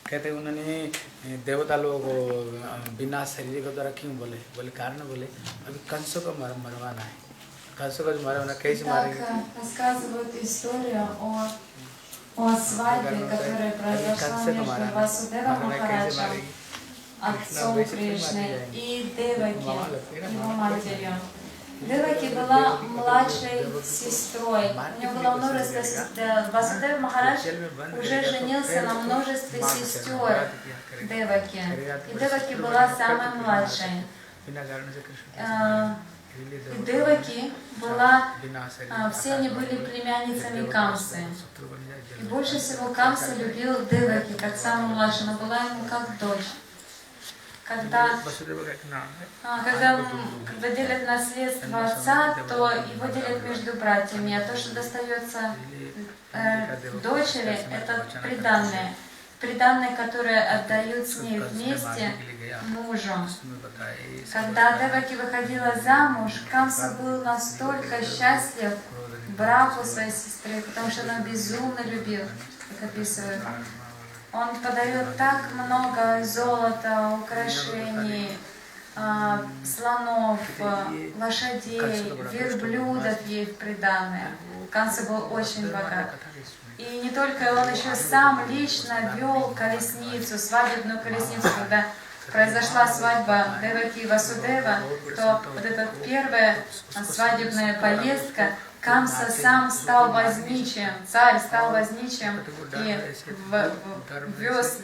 कहते हैं उन्होंने देवता लोग बिना शरीर के द्वारा क्यों बोले कारण बोले अभी कंसों को मरवाना है कंसों को मरवाना कैसे मारेंगे рассказывают историю о свадьбе, которая произошла между Васудевом Махараджем, отцом Кришны, и Деваки, его матерью. Деваки была младшей сестрой. У нее было множество сестер. Васудев Махарадж уже женился на множестве сестер Деваки. И Деваки была самой младшей. И Деваки была, все они были племянницами Камсы. И больше всего Камса любил Деваки, как самую младшую, но была ему как дочь. Когда делят наследство отца, то его делят между братьями, а то, что достается дочери, это приданное, которое отдают с ней вместе мужу. Когда Деваки выходила замуж, Камса был настолько счастлив браку своей сестры, потому что он безумно любил, как описывают. Он подарил так много золота, украшений, слонов, лошадей, верблюдов ей в приданое. Камса был очень богат. И не только он еще сам лично вел колесницу, свадебную колесницу, когда произошла свадьба Деваки и Васудева, то вот эта первая свадебная поездка, Камса сам стал возничим, царь стал возничим и вез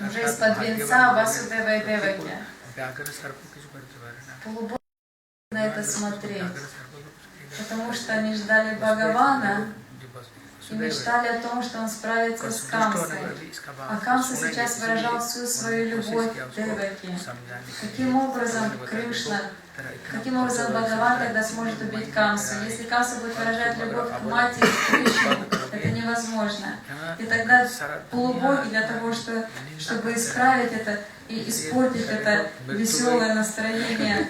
уже из-под венца Васудева и Деваки. Полубоги на это смотреть, потому что они ждали Бхагавана и мечтали о том, что он справится с Камсой. А Камса сейчас выражал всю свою любовь к Деваки. Каким образом Кришна, каким образом Бхагаван тогда сможет убить Камсу? Если Камса будет выражать любовь к матери Кришны, это невозможно. И тогда полубоги для того, чтобы исправить это и испортить это веселое настроение,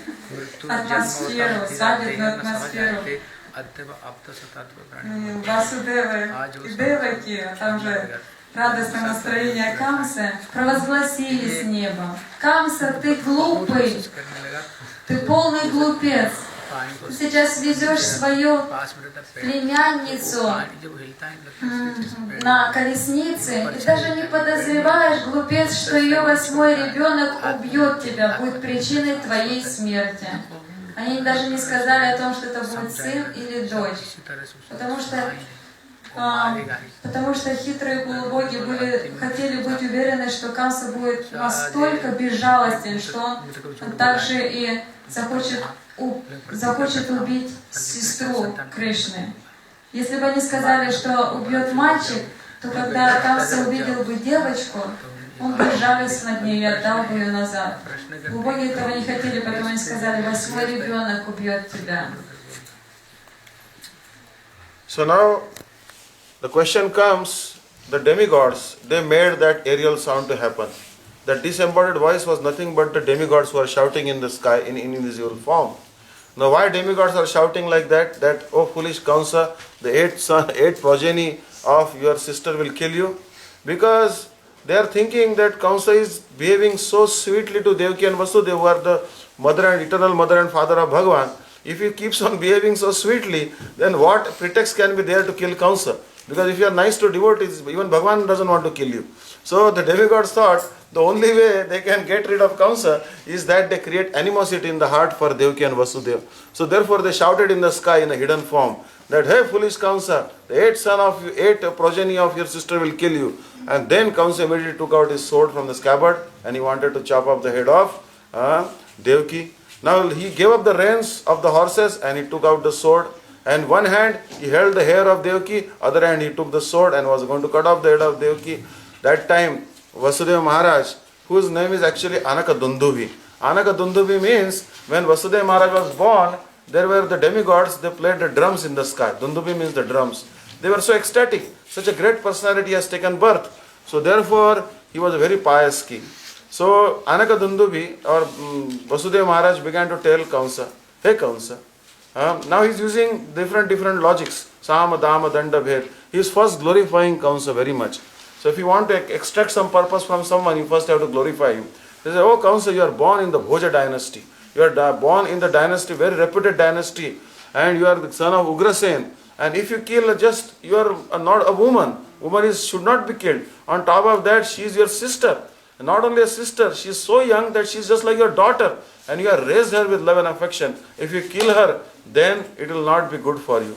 атмосферу, свадебную атмосферу, Васудевы и Деваки, там же радостное настроение Камсы, провозгласили с неба: «Камса, ты глупый, ты полный глупец. Ты сейчас везешь свою племянницу на колеснице и даже не подозреваешь, глупец, что ее 8-й ребенок убьет тебя, будет причиной твоей смерти». Они даже не сказали о том, что это будет сын или дочь, потому что хитрые полубоги хотели быть уверены, что Камса будет настолько безжалостен, что он также и захочет убить сестру Кришны. Если бы они сказали, что убьет мальчик, то когда Камса увидел бы девочку, он бы жалился над ней и отдал бы ее назад. Боги этого не хотели, поэтому они сказали: 8-й ребенок убьет тебя. So now the question comes, the demigods, they made that aerial sound to happen. That disembodied voice was nothing but the demigods who are shouting in the sky in invisible form. Now why demigods are shouting like that? That, oh foolish Kamsa, the 8th progeny of your sister will kill you? Because they are thinking that Kamsa is behaving so sweetly to Devaki and Vasudeva, who are the mother and eternal mother and father of Bhagavan. If he keeps on behaving so sweetly, then what pretext can be there to kill Kamsa? Because if you are nice to devotees, even Bhagavan doesn't want to kill you. So the demigods thought the only way they can get rid of Kamsa is that they create animosity in the heart for Devaki and Vasudeva. So therefore they shouted in the sky in a hidden form that, hey foolish Kamsa, the eight progeny of your sister will kill you. And then Kamsa immediately took out his sword from the scabbard and he wanted to chop off the head of Devaki. Now he gave up the reins of the horses and he took out the sword. And one hand he held the hair of Devaki, other hand he took the sword and was going to cut off the head of Devaki. That time Vasudeva Maharaj, whose name is actually Anaka Dundubi. Anaka Dundubi means when Vasudeva Maharaj was born, there were the demigods, they played the drums in the sky. Dundubi means the drums. They were so ecstatic. Such a great personality has taken birth. So therefore he was a very pious king. So Anaka Dundubi or Vasudeva Maharaj began to tell Kamsa, hey Kamsa, now he is using different logics. Sama, Dama, Danda, Bhed. He is first glorifying Kamsa very much. So if you want to extract some purpose from someone, you first have to glorify him. They say, oh Kamsa, you are born in the Bhoja dynasty. You are born in the dynasty, very reputed dynasty. And you are the son of Ugrasen. And if you kill you are not a woman. Woman should not be killed. On top of that, she is your sister. And not only a sister, she is so young that she is just like your daughter. And you have raised her with love and affection. If you kill her, then it will not be good for you.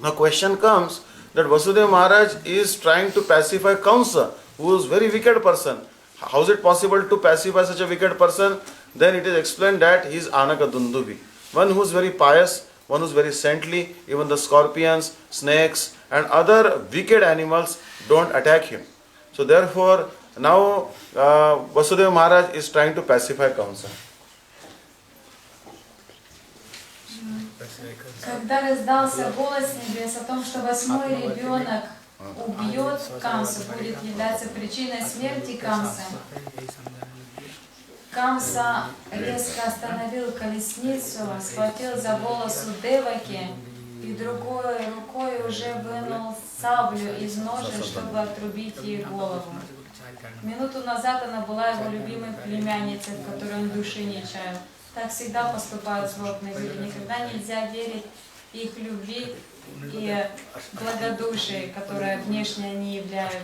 Now question comes that Vasudeva Maharaj is trying to pacify Kamsa, who is a very wicked person. How is it possible to pacify such a wicked person? Then it is explained that he is Anaka Dundubi. One who is very pious, one who is very saintly, even the scorpions, snakes and other wicked animals don't attack him. So therefore, now Vasudeva Maharaj is trying to pacify Kamsa. Когда раздался голос небес о том, что 8-й ребенок убьет Камсу, будет являться причиной смерти Камсы, Камса резко остановил колесницу, схватил за волосу Деваки и другой рукой уже вынул саблю из ножен, чтобы отрубить ей голову. Минуту назад она была его любимой племянницей, в которой он души не чаял. Так всегда поступают злобные люди. Никогда нельзя верить их любви и благодушие, которое внешне они являют.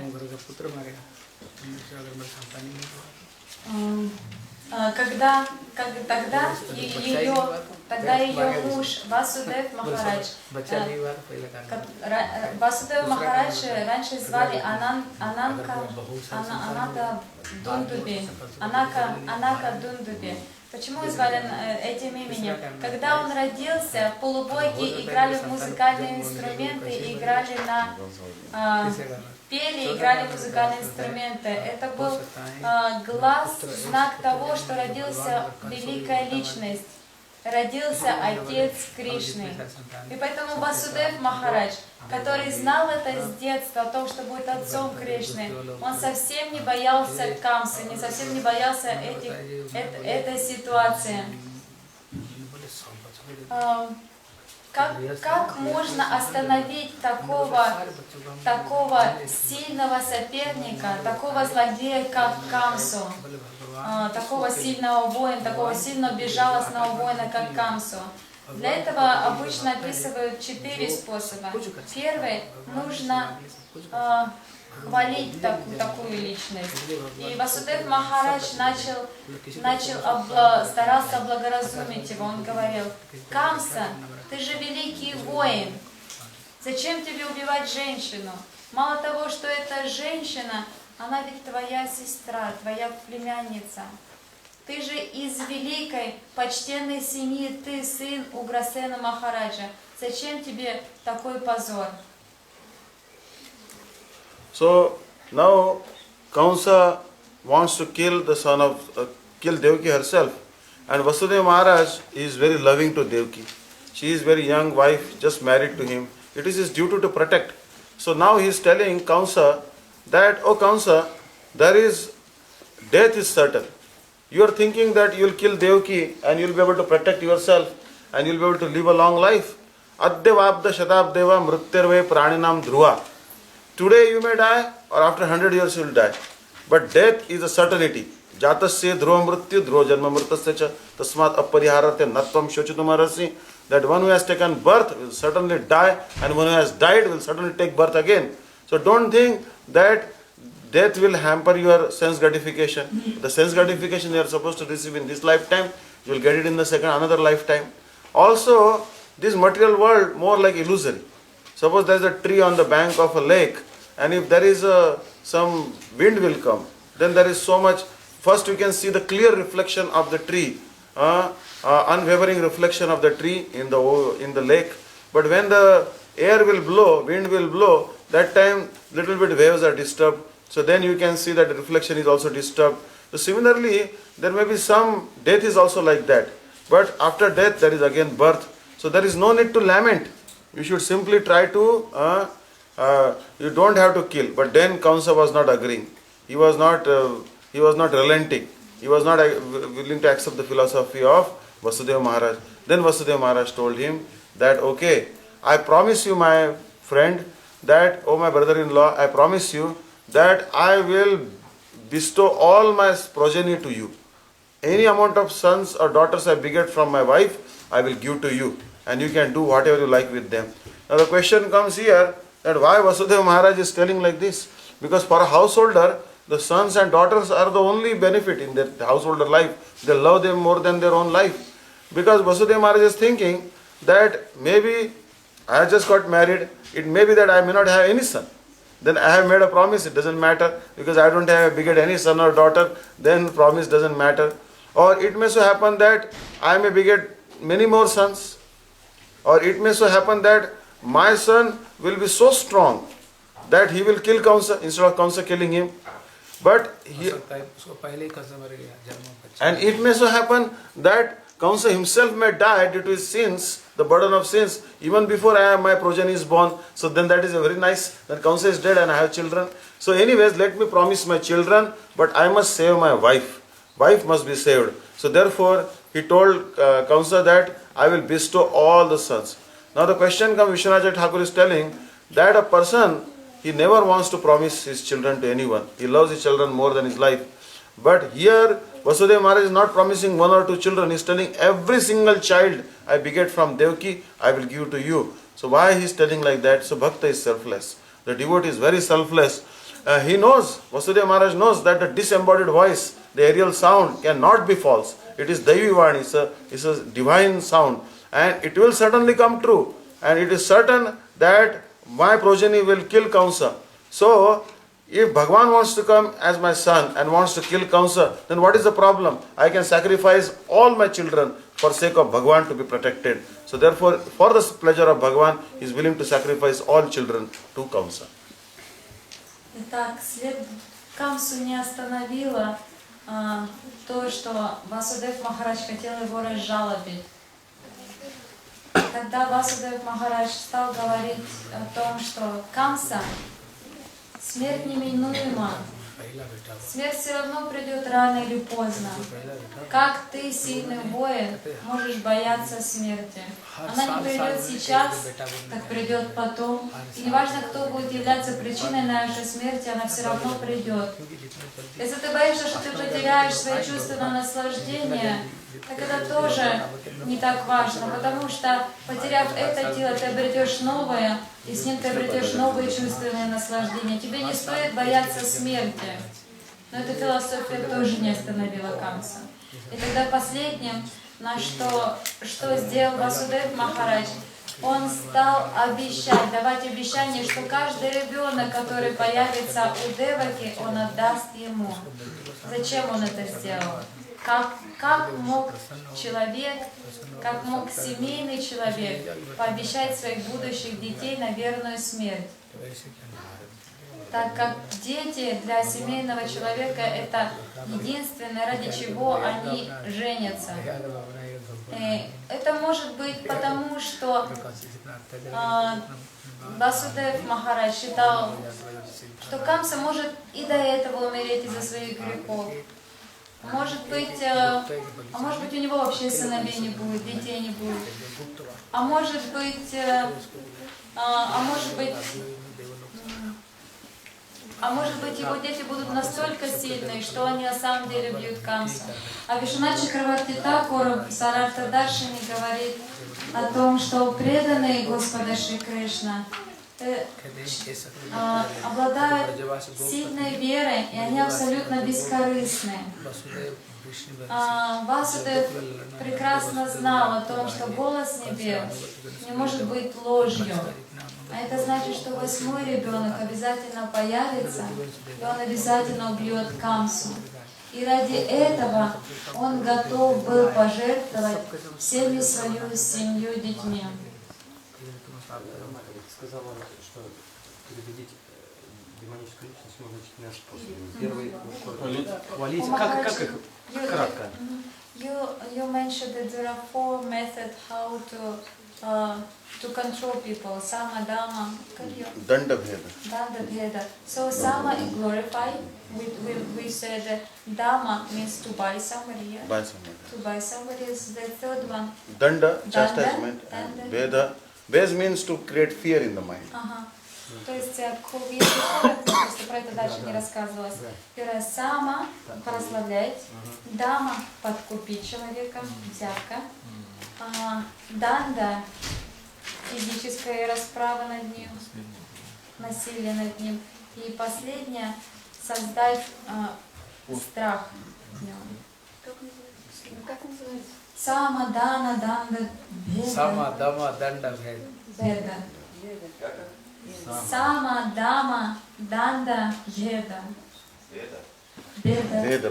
Тогда ее муж Васудев Махарадж, Васудев Махарадж раньше звали Анака Дундуби, Анака Дундуби. Почему звали этим именем? Когда он родился, полубоги играли в музыкальные инструменты, пели, играли музыкальные инструменты. Это был глаз, знак того, что родился великая личность, родился Отец Кришны. И поэтому Васудев Махарадж, который знал это с детства, о том, что будет отцом Кришны, он совсем не боялся Камсы, совсем не боялся этой ситуации. Как можно остановить такого сильного соперника, такого злодея, как Камсу, такого сильного воина, такого сильно безжалостного воина, как Камсу? Для этого обычно описывают 4 способа. Первый — нужно хвалить такую личность. И Васудев Махарадж старался облагоразумить его. Он говорил: Камса, ты же великий воин. Зачем тебе убивать женщину? Мало того, что это женщина, она ведь твоя сестра, твоя племянница. Ты же из великой, почтенной семьи, ты сын Уграсена Махараджа. Зачем тебе такой позор? So now Kamsa wants to kill the son of, kill Devaki herself. And Vasudeva Maharaj is very loving to Devaki. She is very young wife, just married to him. It is his duty to protect. So now he is telling Kamsa that, oh Kamsa, death is certain. You are thinking that you will kill Devaki and you will be able to protect yourself and you will be able to live a long life. Adyavabda Shatabdeva Mrittirve Praninam Dhruva. Today you may die or after 100 years you will die. But death is a certainty. Jatasya dhruva mrityu dhruva janma mritasya cha tasmat apariharate natvam shochitumarasi. That one who has taken birth will certainly die and one who has died will certainly take birth again. So don't think that death will hamper your sense gratification. The sense gratification you are supposed to receive in this lifetime, you will get it in the another lifetime. Also, this material world more like illusory. Suppose there is a tree on the bank of a lake, and if there is some wind will come, then there is so much. First you can see the clear reflection of the tree, unwavering reflection of the tree in the lake. But when the air will blow, wind will blow, that time little bit waves are disturbed. So then you can see that the reflection is also disturbed. So similarly, there may be some death is also like that. But after death there is again birth. So there is no need to lament. You should simply try to, you don't have to kill. But then Kamsa was not agreeing. He was not relenting. He was not willing to accept the philosophy of Vasudeva Maharaj. Then Vasudeva Maharaj told him that, okay, I promise you, my friend, that, oh my brother-in-law, I promise you that I will bestow all my progeny to you. Any amount of sons or daughters I beget from my wife, I will give to you. And you can do whatever you like with them. Now the question comes here, that why Vasudeva Maharaj is telling like this? Because for a householder, the sons and daughters are the only benefit in their householder life. They love them more than their own life. Because Vasudeva Maharaj is thinking that maybe I just got married, it may be that I may not have any son. Then I have made a promise, it doesn't matter, because I don't have beget any son or daughter, then promise doesn't matter. Or it may so happen that I may beget many more sons. Or it may so happen that my son will be so strong that he will kill Kamsa instead of Kamsa killing him. But and it may so happen that Kamsa himself may die due to his sins, the burden of sins, even before my progeny is born. So then that is a very nice, that Kamsa is dead and I have children. So anyways, let me promise my children, but I must save my wife. Wife must be saved. So therefore, he told Kamsa that I will bestow all the sons. Now the question comes, Vishwanath Thakur is telling that a person, he never wants to promise his children to anyone. He loves his children more than his life. But here, Vasudeva Maharaj is not promising one or two children. He is telling every single child I beget from Devaki, I will give to you. So why he is telling like that? So Bhakta is selfless. The devotee is very selfless. He knows, Vasudeva Maharaj knows that the disembodied voice, the aerial sound cannot be false. It is Daivi Vani, it's a divine sound. And it will certainly come true. And it is certain that my progeny will kill Kamsa. So, if Bhagavan wants to come as my son and wants to kill Kamsa, then what is the problem? I can sacrifice all my children for sake of Bhagavan to be protected. So therefore, for the pleasure of Bhagavan, he is willing to sacrifice all children to Kamsa. Итак, Камсу не остановило то, что Васудев Махарадж хотел его разжалобить. Тогда Васудев Махарадж стал говорить о том, что Камса, смерть неминуема. Смерть все равно придет рано или поздно. Как ты, сильный воин, можешь бояться смерти? Она не придет сейчас, так придет потом. И неважно, кто будет являться причиной нашей смерти, она все равно придет. Если ты боишься, что ты потеряешь свои чувственные наслаждения, так это тоже не так важно, потому что, потеряв это тело, ты обретешь новое, и с ним ты обретешь новые чувственные наслаждения. Тебе не стоит бояться смерти. Но эта философия тоже не остановила Камса. И тогда последним, на что сделал Васудев Махарадж, он стал обещать, давать обещание, что каждый ребенок, который появится у Деваки, он отдаст ему. Зачем он это сделал? Как мог человек, как мог семейный человек пообещать своих будущих детей на верную смерть? Так как дети для семейного человека это единственное, ради чего они женятся. Это может быть потому, что Васудев Махарадж считал, что Камса может и до этого умереть из-за своих грехов. Может быть, у него вообще сыновей не будет, детей не будет. А может быть, его дети будут настолько сильные, что они на самом деле бьют Камсу. А Вишнудайвата Чакраварти Такур в Сарарта Даршине говорит о том, что преданный Господа Шри Кришна, обладают сильной верой, и они абсолютно бескорыстны. Васудев прекрасно знал о том, что голос небес не может быть ложью. А это значит, что 8-й ребенок обязательно появится, и он обязательно убьет Камсу. И ради этого он готов был пожертвовать всеми свою семью детьми. Сказала, что перебедить демоническую личность можно 14 способами. Первый — хвалить. Как их? Кратко. You mentioned that there are 4 methods how to control people. Sama, Dhamma, Danda Bheda. Danda Bheda. So Sama is glorified. We said Dhamma means to buy somebody. Yeah? Buy somebody. To buy somebody is the third one. Danda, chastisement, and Veda. Veda means to create fear in the mind. То есть, если про это дальше не рассказывалось. Первое, Сама — прославлять. Дама — подкупить человека, взятка. Данда — физическая расправа над ним, насилие над ним. И последнее — создать страх в нем. Как называется? Сама, Дана, Данда, Беда. Сама, Дама, Данда, Беда. Сама, Дама, Данда, Беда. Veda, Беда,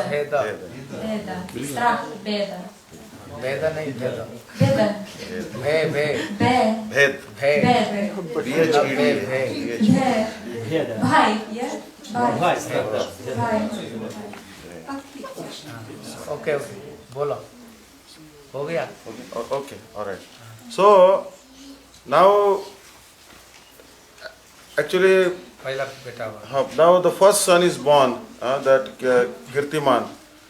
Veda. Беда. Страх, беда. Беда नहीं Беда. Беда. Бе, Бе. Bhed. Бе. Беда. Бай. Бай. Бай. Okay बोलो हो गया Okay, all right. So now, actually, पहला बेटा हुआ now the first son is born, that Kirtiman.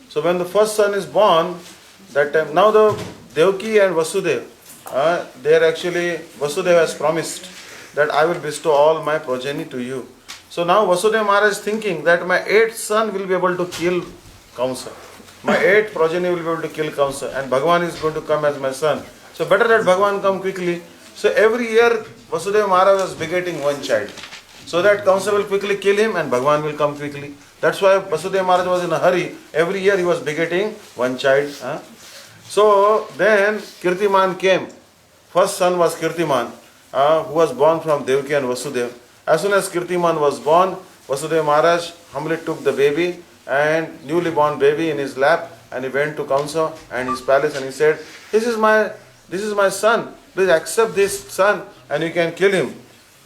So when the first son is born, that time now the Devaki and Vasudeva, they are actually, Vasudeva has promised that I will bestow all my progeny to you. So now Vasudeva Maharaj is thinking that my 8th son will be able to kill Kamsa. My 8th progeny will be able to kill Kamsa, and Bhagavan is going to come as my son. So better that Bhagavan come quickly. So every year Vasudeva Maharaj was begetting one child, so that Kamsa will quickly kill him and Bhagavan will come quickly. That's why Vasudeva Maharaj was in a hurry. Every year he was begetting one child. So then Kirtiman came. First son was Kirtiman, who was born from Devaki and Vasudeva. As soon as Kirtiman was born, Vasudeva Maharaj humbly took the baby and newly born baby in his lap, and he went to Kamsa and his palace, and he said, this is my son, please accept this son and you can kill him.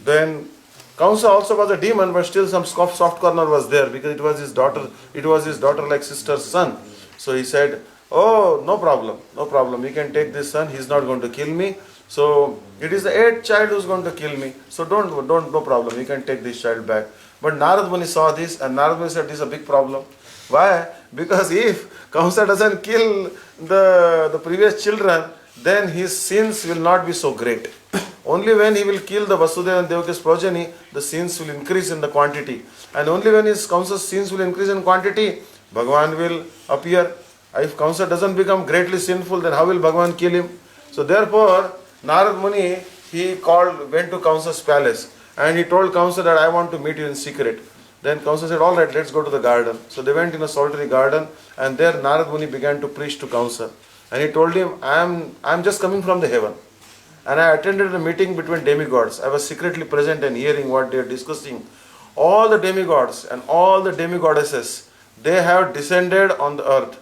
Then Kamsa also was a demon, but still some soft corner was there, because it was his daughter like sister's son. So he said, oh, no problem, you can take this son, he's not going to kill me. So it is the 8th child who's going to kill me. So no problem, you can take this child back. But Narad Muni saw this, and Narad Muni said, this is a big problem. Why? Because if Kamsa doesn't kill the previous children, then his sins will not be so great. Only when he will kill the Vasudeva and Devaki's progeny, the sins will increase in the quantity. And only when his Kamsa's sins will increase in quantity, Bhagavan will appear. If Kamsa doesn't become greatly sinful, then how will Bhagavan kill him? So therefore, Narad Muni, went to Kamsa's palace, and he told Kamsa that I want to meet you in secret. Then Kamsa said, all right, let's go to the garden. So they went in a solitary garden, and there Narad Muni began to preach to Kamsa. And he told him, I'm just coming from the heaven, and I attended a meeting between demigods. I was secretly present and hearing what they are discussing. All the demigods and all the demigoddesses, they have descended on the earth.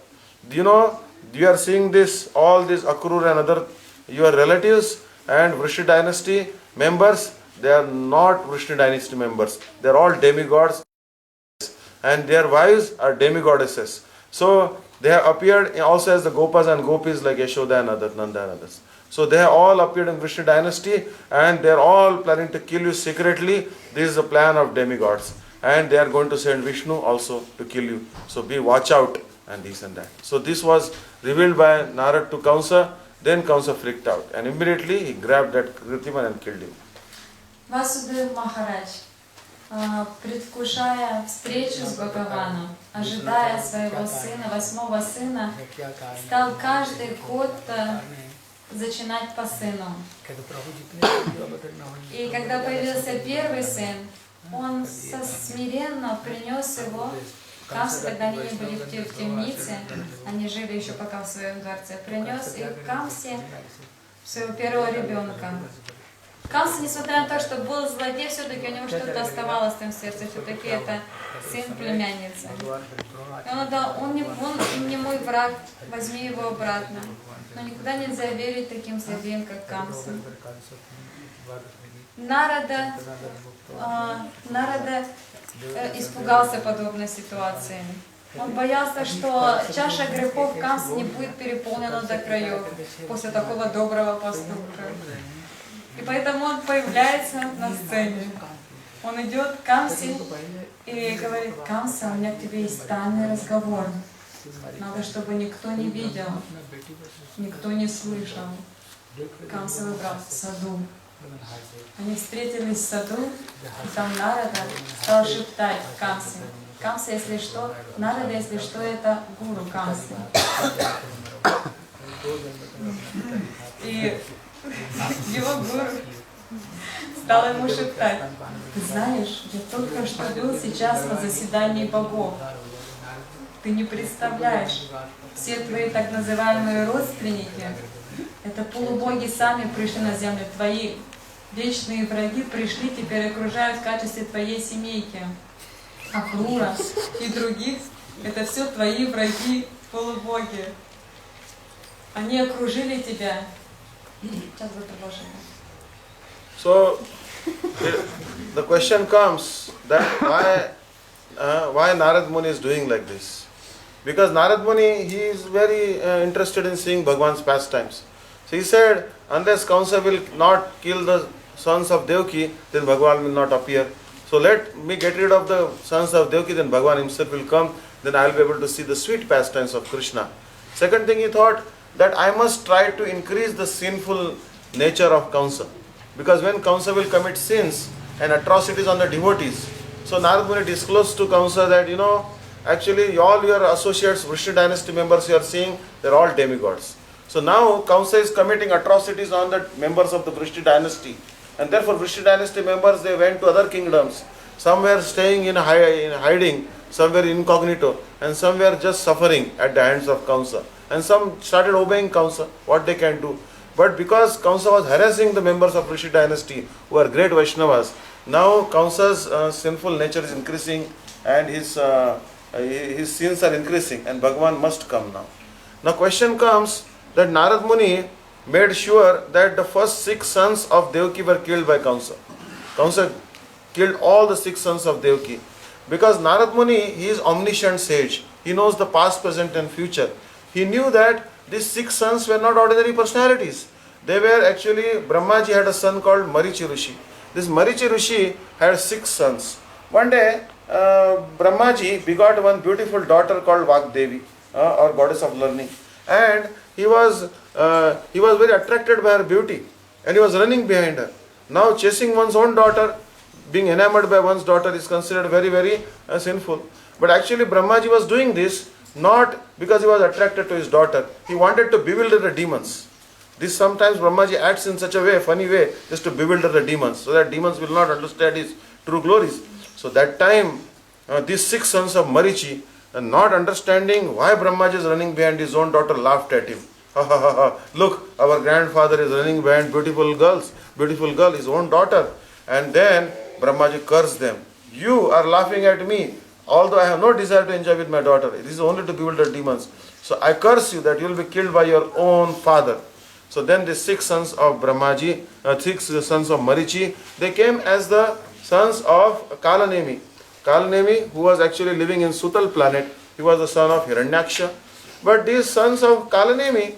You are seeing this, all these Akrur and other your relatives and Vrishni dynasty members, they are not Vrishni dynasty members. They are all demigods, and their wives are demigoddesses. So they have appeared also as the Gopas and Gopis like Yashoda and others, Nanda and others. So they have all appeared in Vrishni dynasty, and they are all planning to kill you secretly. This is the plan of demigods, and they are going to send Vishnu also to kill you. So watch out, and this and that. So this was revealed by Narad to Kamsa. Then Kamsa freaked out, and immediately he grabbed that Kirtiman and killed him. Васудев Махарадж, предвкушая встречу с Бхагаваном, ожидая своего сына, 8-го сына, стал каждый год зачинать по сыну. И когда появился первый сын, он смиренно принес его. Камса, тогда они не были в темнице, они жили еще пока в своем дворце, принес и Камсе своего первого ребенка. Камса, несмотря на то, что был злодей, все-таки у него что-то оставалось в том сердце, все-таки это сын племянницы. И он отдал, он не мой враг, возьми его обратно. Но никогда нельзя верить таким злодеям, как Камса. Нарада испугался подобной ситуации. Он боялся, что чаша грехов Камсы не будет переполнена до краев после такого доброго поступка. И поэтому он появляется на сцене. Он идет к Камсе и говорит: Камса, у меня к тебе есть тайный разговор. Надо, чтобы никто не видел, никто не слышал. Камса выбрал в саду. Они встретились в саду, и там Нарада стал шептать Камсе. Камса, если что, Нарада, если что, это гуру Камсы. И его гуру стал ему шептать: ты знаешь, я только что был сейчас на заседании богов. Ты не представляешь, все твои так называемые родственники, это полубоги сами пришли на землю, твои вечные враги пришли, теперь окружают в качестве твоей семейки. Акрура и других, это все твои враги, полубоги. Они окружили тебя. Сейчас вы продолжите. So, the question comes that why Narad Muni is doing like this? Because Narad Muni, he is very interested in seeing Bhagavan's pastimes. So he said, unless Kamsa will not kill the sons of Devaki, then Bhagavan will not appear. So let me get rid of the sons of Devaki, then Bhagavan himself will come, then I will be able to see the sweet pastimes of Krishna. Second thing, he thought that I must try to increase the sinful nature of Kamsa. Because when Kamsa will commit sins and atrocities on the devotees, so Narad Muni disclosed to Kamsa that, actually all your associates, Vishnu dynasty members you are seeing, they are all demigods. So now Kamsa is committing atrocities on the members of the Vishnu dynasty. And therefore Vishnu dynasty members, they went to other kingdoms. Some were staying in hiding, some were incognito, and some were just suffering at the hands of Kamsa. And some started obeying Kamsa, what they can do. But because Kamsa was harassing the members of Rishi dynasty, who are great Vaishnavas, now Kamsa's sinful nature is increasing and his sins are increasing, and Bhagavan must come now. Now question comes that Narad Muni made sure that the first 6 sons of Devaki were killed by Kamsa. Kamsa killed all the 6 sons of Devaki. Because Narad Muni, he is omniscient sage. He knows the past, present and future. He knew that these 6 sons were not ordinary personalities. They were actually, Brahmaji had a son called Marichi Rishi. This Marichi Rishi had 6 sons. One day, Brahmaji begot one beautiful daughter called Vagdevi, or goddess of learning. And he was very attracted by her beauty, and he was running behind her. Now chasing one's own daughter, being enamored by one's daughter is considered very, very sinful. But actually Brahmaji was doing this not because he was attracted to his daughter. He wanted to bewilder the demons. This sometimes Brahmaji acts in such a way, funny way, just to bewilder the demons, so that demons will not understand his true glories. So that time, these 6 sons of Marichi, not understanding why Brahmaji is running behind his own daughter, laughed at him. Ha ha ha ha! Look, our grandfather is running behind beautiful girl, his own daughter. And then Brahmaji cursed them. You are laughing at me, although I have no desire to enjoy with my daughter. It is only to bewilder demons. So I curse you that you will be killed by your own father. So then the 6 sons of Brahmaji, 6 sons of Marichi, they came as the sons of Kalanemi. Kalanemi, who was actually living in Sutal planet, he was the son of Hiranyaksha. But these sons of Kalanemi,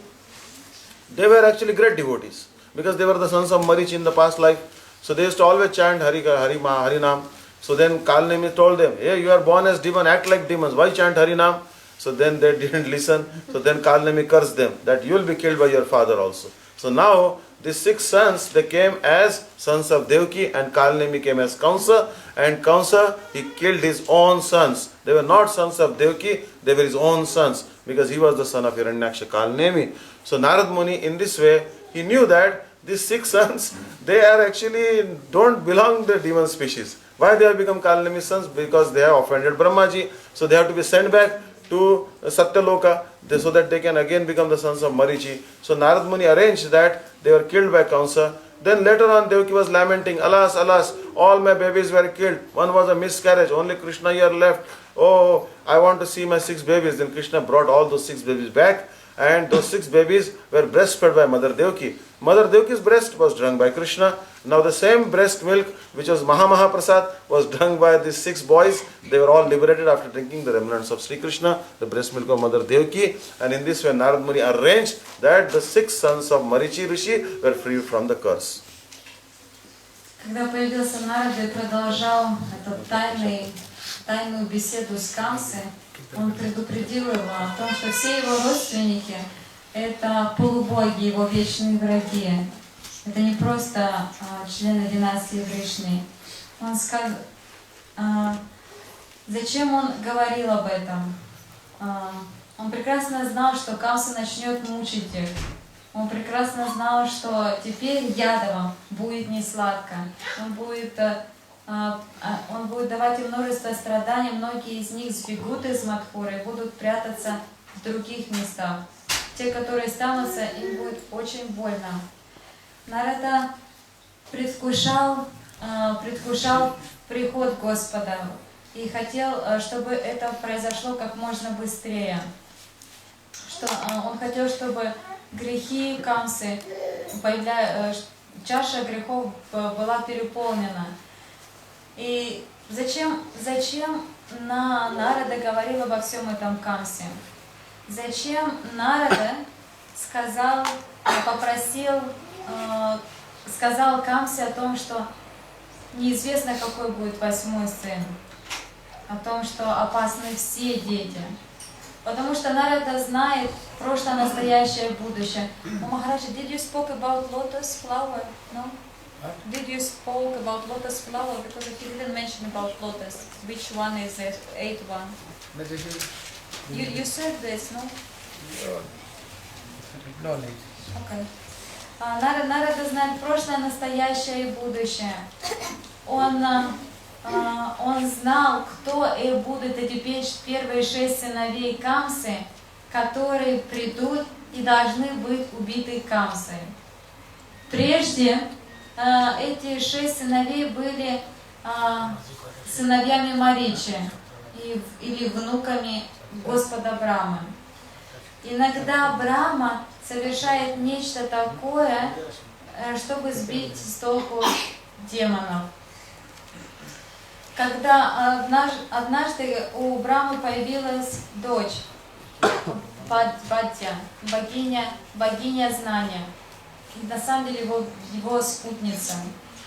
they were actually great devotees, because they were the sons of Marichi in the past life. So they used to always chant Harinam. So then Kalanemi told them, hey, you are born as demon, act like demons, why chant Harinam? So then they didn't listen. So then Kalanemi cursed them that you will be killed by your father also. So now the 6 sons, they came as sons of Devaki, and Kalnemi came as Kamsa, and Kamsa, he killed his own sons. They were not sons of Devaki, they were his own sons, because he was the son of Hiranyaksha Kalnemi. So Narad Muni, in this way, he knew that these 6 sons, they are actually don't belong to the demon species. Why they have become Kalnemi's sons? Because they have offended Brahmaji, so they have to be sent back to Satyaloka, so that they can again become the sons of Marichi. So Narad Muni arranged that they were killed by Kamsa. Then later on Devaki was lamenting, alas, alas, all my babies were killed. One was a miscarriage, only Krishna here left. Oh, I want to see my 6 babies. Then Krishna brought all those 6 babies back, and those 6 babies were breastfed by Mother Devaki. Mother Devaki's breast was drunk by Krishna. Now the same breast milk which was Maha Prasad was drunk by these 6 boys. They were all liberated after drinking the remnants of Sri Krishna, the breast milk of Mother Devaki. And in this way Narad Muni arranged that the 6 sons of Marichi Rishi were freed from the curse. Когда появился Нарада и продолжал эту тайную беседу с Камсой, он предупредил его о том, что все его родственники — это полубоги, его вечные враги. Это не просто члены династии Вишны. Он сказал, зачем он говорил об этом? Он прекрасно знал, что Камса начнет мучить их. Он прекрасно знал, что теперь Ядавам будет несладко. Он будет давать им множество страданий. Многие из них сбегут из Мадхуры и будут прятаться в других местах. Те, которые останутся, им будет очень больно. Нарада предвкушал приход Господа и хотел, чтобы это произошло как можно быстрее. Он хотел, чтобы грехи Камсы, чаша грехов была переполнена. И зачем Нарада говорил обо всем этом Камсе? Зачем Нарада сказал Камсе о том, что неизвестно, какой будет 8-й сын, о том, что опасны все дети? Потому что Нарада знает прошлое, настоящее, будущее. Махараджа, did you spoke about lotus flower? No? Did you spoke about lotus flower? Because he didn't mention about lotus. Which one is the 8th one? You said this, no? No. Okay. Нарада знает прошлое, настоящее и будущее. Он знал, кто и будут эти первые 6 сыновей Камсы, которые придут и должны быть убиты Камсой. Прежде эти 6 сыновей были сыновьями Маричи или внуками Господа Брахмы. Иногда Брахма совершает нечто такое, чтобы сбить с толку демонов. Когда однажды у Брахмы появилась дочь, Падья, богиня знания, и на самом деле его спутница.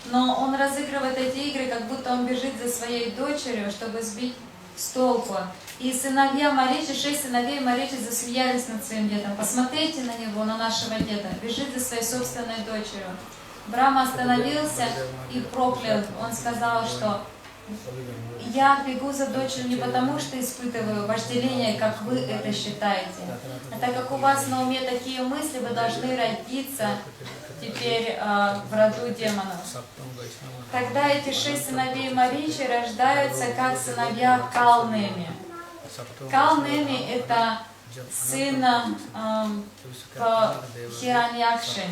Но он разыгрывает эти игры, как будто он бежит за своей дочерью, чтобы сбить с толку. И сыновья Маричи, 6 сыновей Маричи засмеялись над своим дедом. Посмотрите на него, на нашего деда, бежит за своей собственной дочерью. Брахма остановился и проклял. Он сказал, что я бегу за дочерью не потому, что испытываю вожделение, как вы это считаете. А так как у вас на уме такие мысли, вы должны родиться теперь в роду демонов. Тогда эти 6 сыновей Маричи рождаются как сыновья Калнеми. Калнеми — это сын Хираньякши,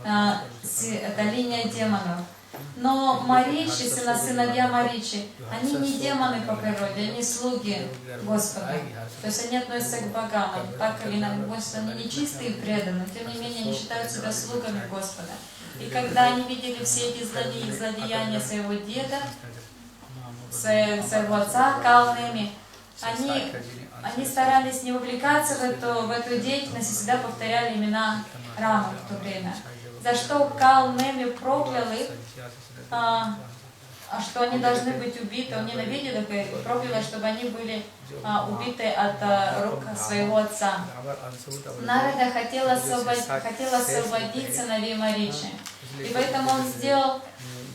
это линия демонов. Но Маричи, сыновья Маричи, они не демоны по природе, они слуги Господа. То есть они относятся к богам, так или иначе, они нечистые и преданные, тем не менее они считают себя слугами Господа. И когда они видели все эти злодеяния своего деда, своего отца Калнеми, они старались не вовлекаться в эту деятельность и всегда повторяли имена Рамы в то время. За что Калнеми проклял их, что они должны быть убиты, он ненавидел их и проклял, чтобы они были убитый от рук своего отца. Нарада хотел освободить сыновей Маричи. И поэтому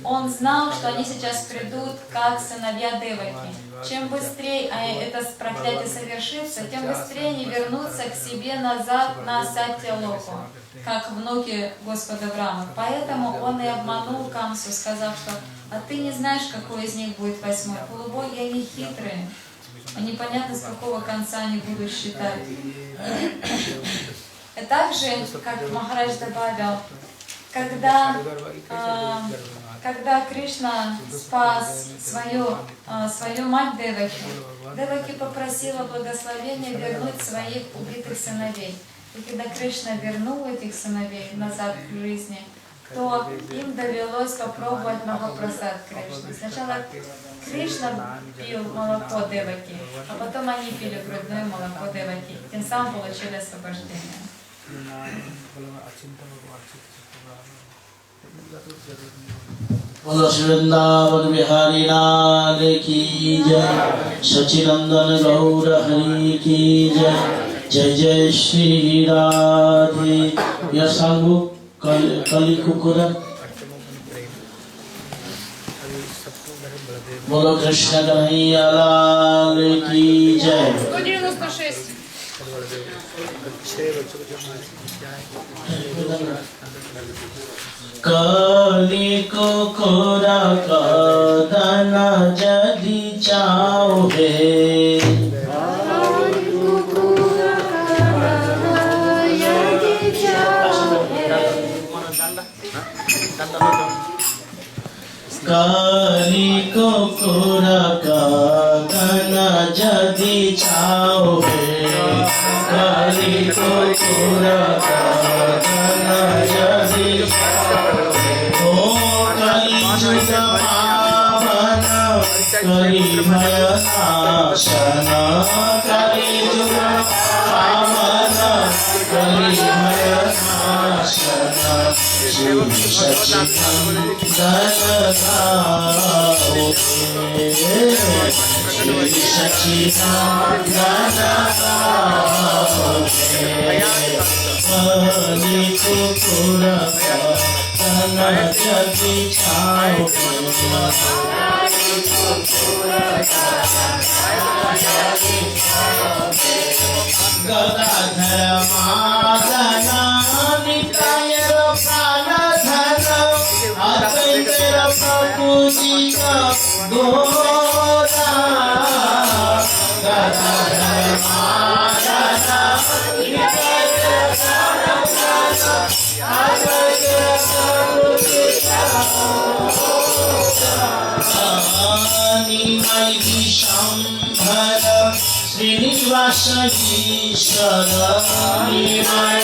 он знал, что они сейчас придут как сыновья Деваки. Чем быстрее это проклятие совершится, тем быстрее они вернутся к себе назад на Сатья-локу, как внуки Господа Брахмы. Поэтому он и обманул Камсу, сказав, что «А ты не знаешь, какой из них будет восьмой». Полубоги, они хитрые. Непонятно, с какого конца они будут считать. И также, как Махарадж добавил, когда Кришна спас свою мать Деваки, Деваки попросила благословения вернуть своих убитых сыновей. И когда Кришна вернул этих сыновей назад к жизни, то им довелось попробовать Махапрасад Кришны. Сначала Кришна пил молоко Деваки, а потом они пили грудное молоко Деваки. Тем самым получили освобождение. बोलो वृंदावन बिहारी लाल की जय, सच्चिदानंद गौर हरि की जय, जय जय श्री राधे यशंगु कलि कुकुर। बोलो कृष्ण कन्हैया लाल की जय। 196. कलि कुकुरा कदन जदि चाहे, कलि कुकुरा कदन जदि चाहे, कलि कुकुरा कदन जदि कलिमय नाशन, कलियुग पावन कलिमय नाशन, शिव सच्चिदानंद गाओ, शिव सच्चिदानंद गाओ, कलि कुकुरा कदन जदि चाहे, गदाधर मादन निताय प्राणधन, अद्वैत प्रभु जी का गोरा, गदाधर मादन निताय प्राणधन, अद्वैत प्रभु जी का निमय विशंभर श्रीनिवास ईश्वर, निमय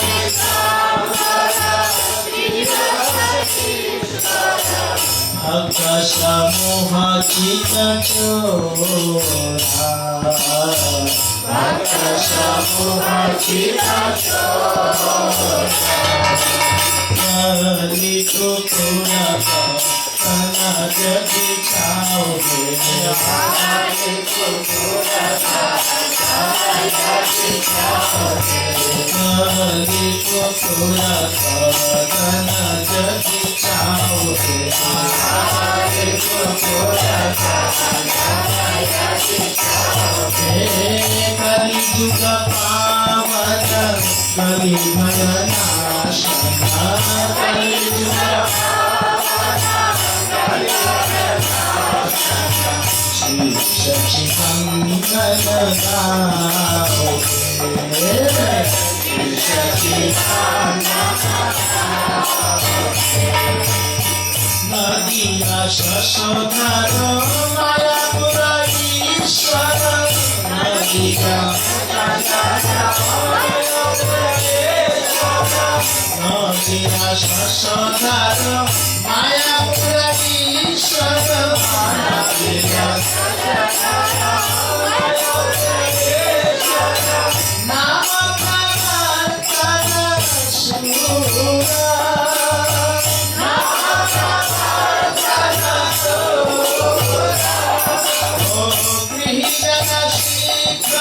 भक्त समूह चित चोरा, भक्त समूह चित चोरा, कलि कुकुरा कदन जदि चाहे, कलि कुकुरा कदन जदि चाहे, कलि कुकुरा कदन जदि चाहे, कलि कुकुरा कदन जदि चाहे, कलियुग पावन कलिमय नाशन, कलियुग शिव सच्चिदानंद गाओ, शिव सच्चिदानंद नदिया शशोधर मायापुर ईश्वर, नदिया नदिया शशोधर मायापुर ईश्वर, नदिया नाम प्रवर्तन शूरा, गृहजन शीघ्र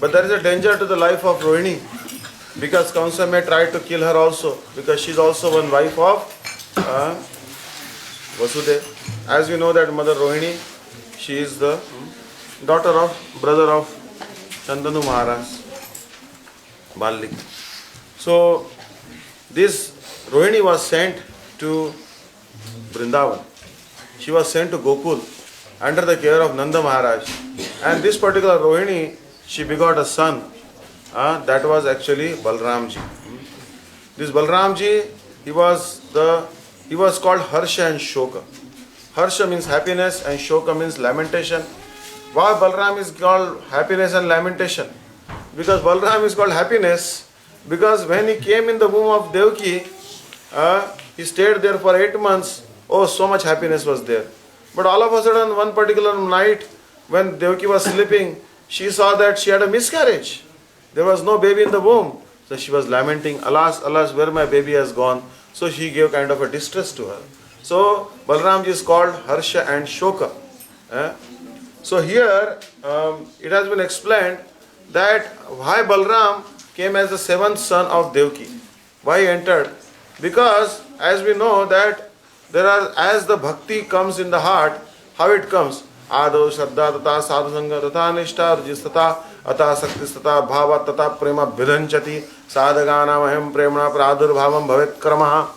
But there is a danger to the life of Rohini, because Kamsa may try to kill her also, because she is also one wife of Vasudeva. As we know that Mother Rohini, she is the daughter of brother of Chandanu Maharaj, Ballik. So this Rohini was sent to Vrindavan. She was sent to Gokul under the care of Nanda Maharaj. And this particular Rohini, she begot a son. That was actually Balramji. This Balramji, he was called Harsha and Shoka. Harsha means happiness and Shoka means lamentation. Why Balram is called happiness and lamentation? Because Balram is called happiness because when he came in the womb of Devaki, he stayed there for 8 months. Oh, so much happiness was there. But all of a sudden, one particular night, when Devaki was sleeping, she saw that she had a miscarriage. There was no baby in the womb. So she was lamenting, alas, alas, where my baby has gone. So she gave kind of a distress to her. So Balramji is called Harsha and Shoka. So here, it has been explained that why Balram came as the 7th son of Devaki. Why he entered? Because as we know that there are, as the bhakti comes in the heart, how it comes? Ado Shraddha Tata Sadhu Sangha Tata Nishta Rajistata Ata Saktistata Bhava Tata Prema Bhidanchati Sadhagana Maham Premna Pradurbhavam Bhavet Kramaha.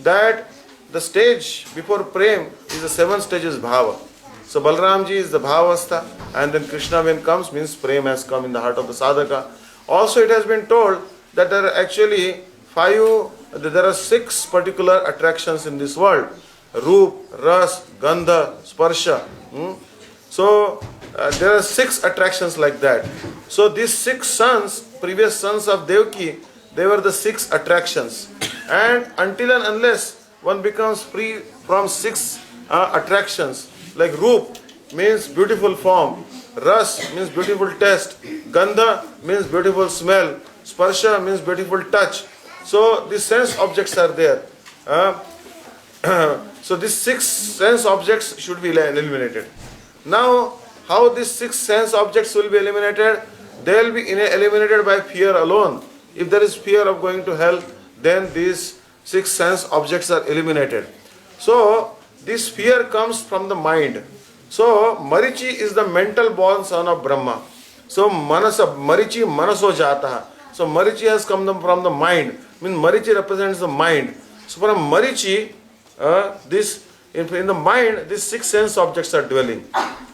That the stage before Prem is the 7th stage is Bhava. So Balramji is the Bhavastha, and then Krishna when comes means Prem has come in the heart of the sadhaka. Also it has been told that there are actually 6 particular attractions in this world. Roop, Ras, Gandha, Sparsha. So there are 6 attractions like that. So these 6 sons, previous sons of Devaki, they were the 6 attractions. And until and unless one becomes free from 6 attractions, like Roop means beautiful form, Ras means beautiful taste, Gandha means beautiful smell, Sparsha means beautiful touch. So these sense objects are there. So these 6 sense objects should be eliminated. Now, how these 6 sense objects will be eliminated? They will be eliminated by fear alone. If there is fear of going to hell, then these 6 sense objects are eliminated. So, this fear comes from the mind. So, Marichi is the mental born son of Brahma. So, Marichi manaso jataha. So, Marichi has come from the mind. Means Marichi represents the mind. So, from Marichi, in the mind, these 6 sense objects are dwelling.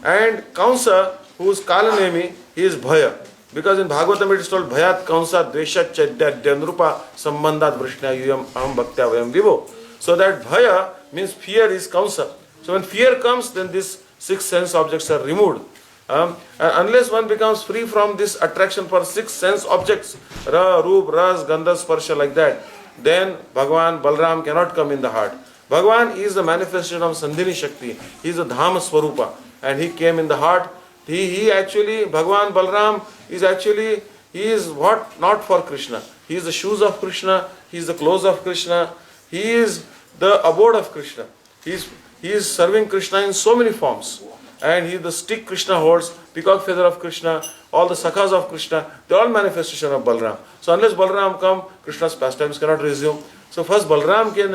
And Kamsa, who is Kalanemi, he is Bhaya. Because in Bhagavatam it is told, Bhayat Kamsa Dveshat Chadyat Dyanrupa Sambandhat Vrishna Yuyam Aham Bhaktya Vayam Vivo. So that Bhaya means fear is Kamsa. So when fear comes, then these 6 sense objects are removed. And unless one becomes free from this attraction for 6 sense objects, Ra, Roop, Ras, Gandha, Sparsha like that, then Bhagavan Balram cannot come in the heart. Bhagavan is the manifestation of Sandhini Shakti. He is the Dhama Swarupa. And he came in the heart. He actually, Bhagavan Balram is actually, he is what? Not for Krishna. He is the shoes of Krishna. He is the clothes of Krishna. He is the abode of Krishna. He is serving Krishna in so many forms. And he is the stick Krishna holds, peacock feather of Krishna, all the sakhas of Krishna, they are all manifestation of Balram. So unless Balram come, Krishna's pastimes cannot resume. So first Balram came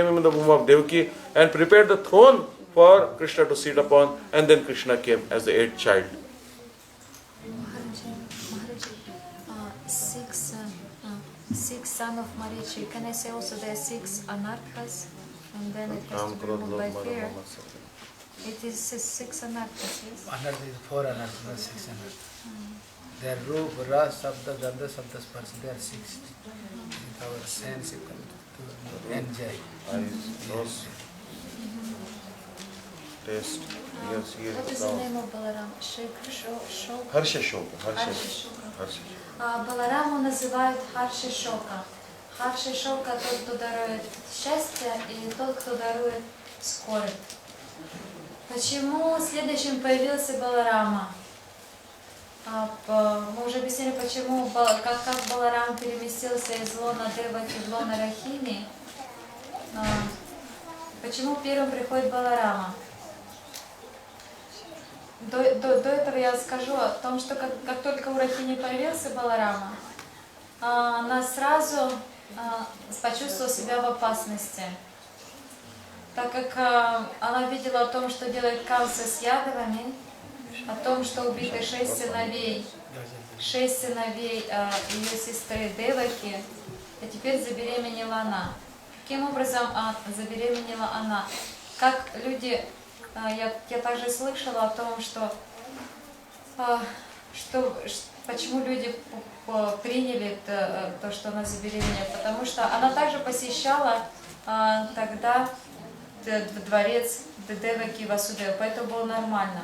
in the womb of Devaki and prepared the throne for Krishna to sit upon, and then Krishna came as the 8th child. Six sons of Marichi. Can I say also there are 6 anarthas? And then it has to be removed by fear. It is 6 anarthas, yes? Anartha is 4 anarthas, not 6 anarthas. They are Roop, Ras, Sabda, Gandha, Sabda, Sparsha. They are 6. With our sense, you come to enjoy. Eyes, nose, taste, ears, What is the name of Balaram? Harsha Shoka. Harsha. Балараму называют Харши Шока. Харши Шока тот, кто дарует счастье, и тот, кто дарует скорбь. Почему следующим появился Баларама? Мы уже объяснили, почему, как Баларам переместился из лона Деваки в лона Рахини. Почему первым приходит Баларама? До этого я скажу о том, что как только у Рахини появился Баларама, она сразу почувствовала себя в опасности, так как она видела о том, что делает Камса с Ядовами, о том, что убиты 6 сыновей ее сестры Деваки, а теперь забеременела она. Каким образом забеременела она? Как люди, я также слышала о том, почему люди приняли то, что она забеременела, потому что она также посещала тогда дворец Деваки Васудева, поэтому было нормально.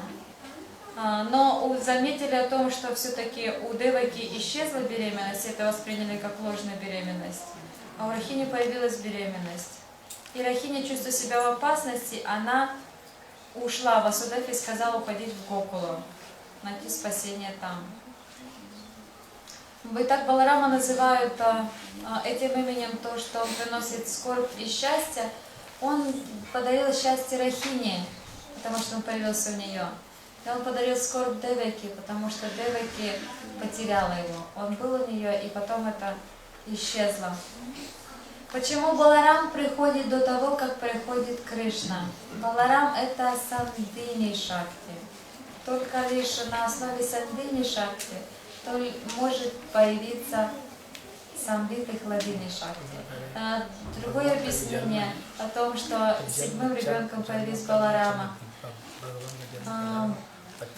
Но заметили о том, что все-таки у Деваки исчезла беременность, это восприняли как ложную беременность, а у Рахини появилась беременность. И Рахини, чувствуя себя в опасности, она ушла в Васудев и сказала уходить в Гокулу, найти спасение там. Итак, Баларама называют этим именем то, что он приносит скорбь и счастье. Он подарил счастье Рахине, потому что он появился у нее. И он подарил скорбь Деваки, потому что Деваки потеряла его. Он был у нее, и потом это исчезло. Почему Баларам приходит до того, как приходит Кришна? Баларам — это Сандини Шакти. Только лишь на основе Сандини Шакти то может появиться Самвиты Хладини Шакти. Другое объяснение о том, что седьмым ребенком появилась Баларама.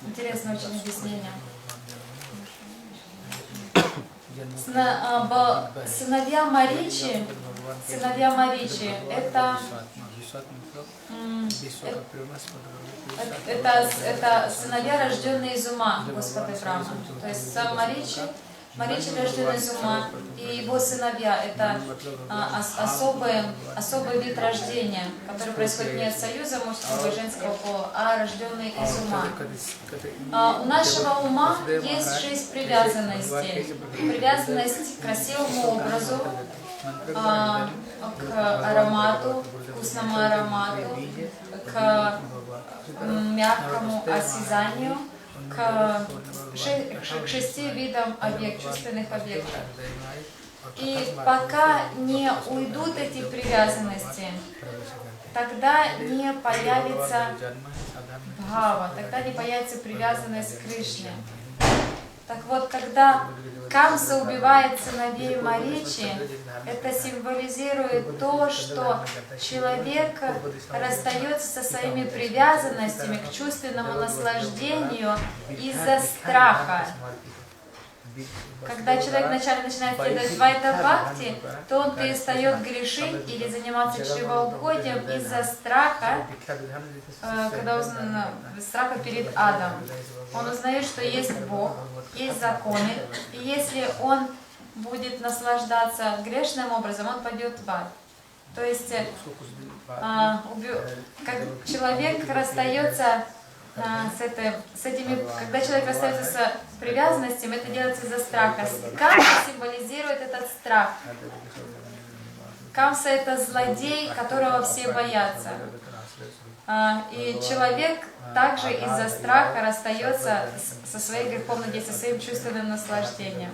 Интересное очень объяснение. Сыновья Маричи, это сыновья, рожденные из ума Господа Брахмы. То есть сам Маричи рожденный из ума, и его сыновья — это особый вид рождения, который происходит не от союза мужского и женского пола, а рожденный из ума. У нашего ума есть 6 привязанностей. Привязанность к красивому образу, к аромату, вкусному аромату, к мягкому осязанию, к 6 видам чувственных объектов. И пока не уйдут эти привязанности, тогда не появится бхава, тогда не появится привязанность к Кришне. Так вот, когда Камса убивает сыновей Маричи, это символизирует то, что человек расстается со своими привязанностями к чувственному наслаждению из-за страха. Когда человек вначале начинает следовать вайта-бхакти, то он перестает грешить или заниматься чревоугодием из-за страха, страха перед адом. Он узнает, что есть Бог, есть законы, и если он будет наслаждаться грешным образом, он пойдет в ад. То есть, как человек расстается когда человек расстается с привязанностями, это делается из-за страха. Камса символизирует этот страх. Камса — это злодей, которого все боятся. И человек также из-за страха расстается со своей греховной деятельностью, со своим чувственным наслаждением.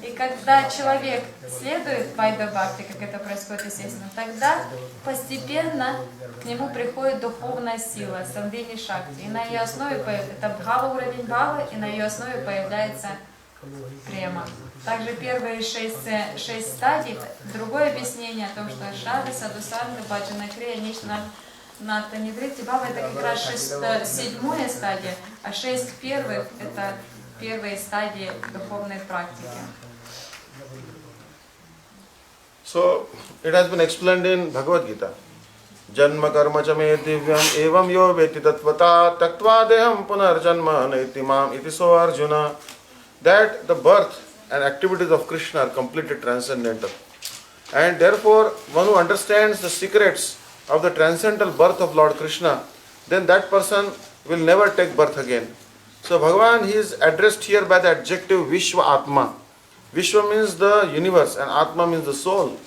И когда человек следует вайда-бхакти, как это происходит естественно, тогда постепенно к нему приходит духовная сила, сандини шакти. И на ее основе это бхава, уровень бхавы, и на ее основе появляется према. Также первые 6 стадий, другое объяснение о том, что шада, садусанга, баджана крия, нечто на танидрите бхава — это как раз 7-я стадия, а 6 первых — это первые стадии духовной практики. So, it has been explained in Bhagavad-gita. Janma karma chame divyam evam yo veti tatvata taktva deham punar janma naitimam iti so Arjuna. That the birth and activities of Krishna are completely transcendental. And therefore, one who understands the secrets of the transcendental birth of Lord Krishna, then that person will never take birth again. So Bhagavan, he is addressed here by the adjective Vishwa Atma. Vishwa means the universe and Atma means the soul.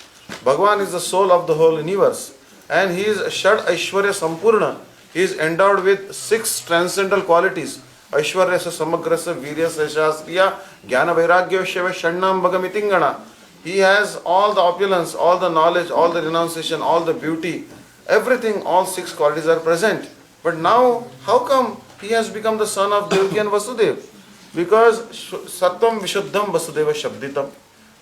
Bhagavan is the soul of the whole universe. And he is Shad Aishwarya Sampurna. He is endowed with 6 transcendental qualities. Aishwaryasa Samagrasa Viryasa Shasriya Jnana Vairagya Sheva Shannam Bhagamitingana. He has all the opulence, all the knowledge, all the renunciation, all the beauty. Everything, all 6 qualities are present. But now, how come he has become the son of Devaki and Vasudeva? Because Sattvam Vishuddham Vasudeva Shabditam.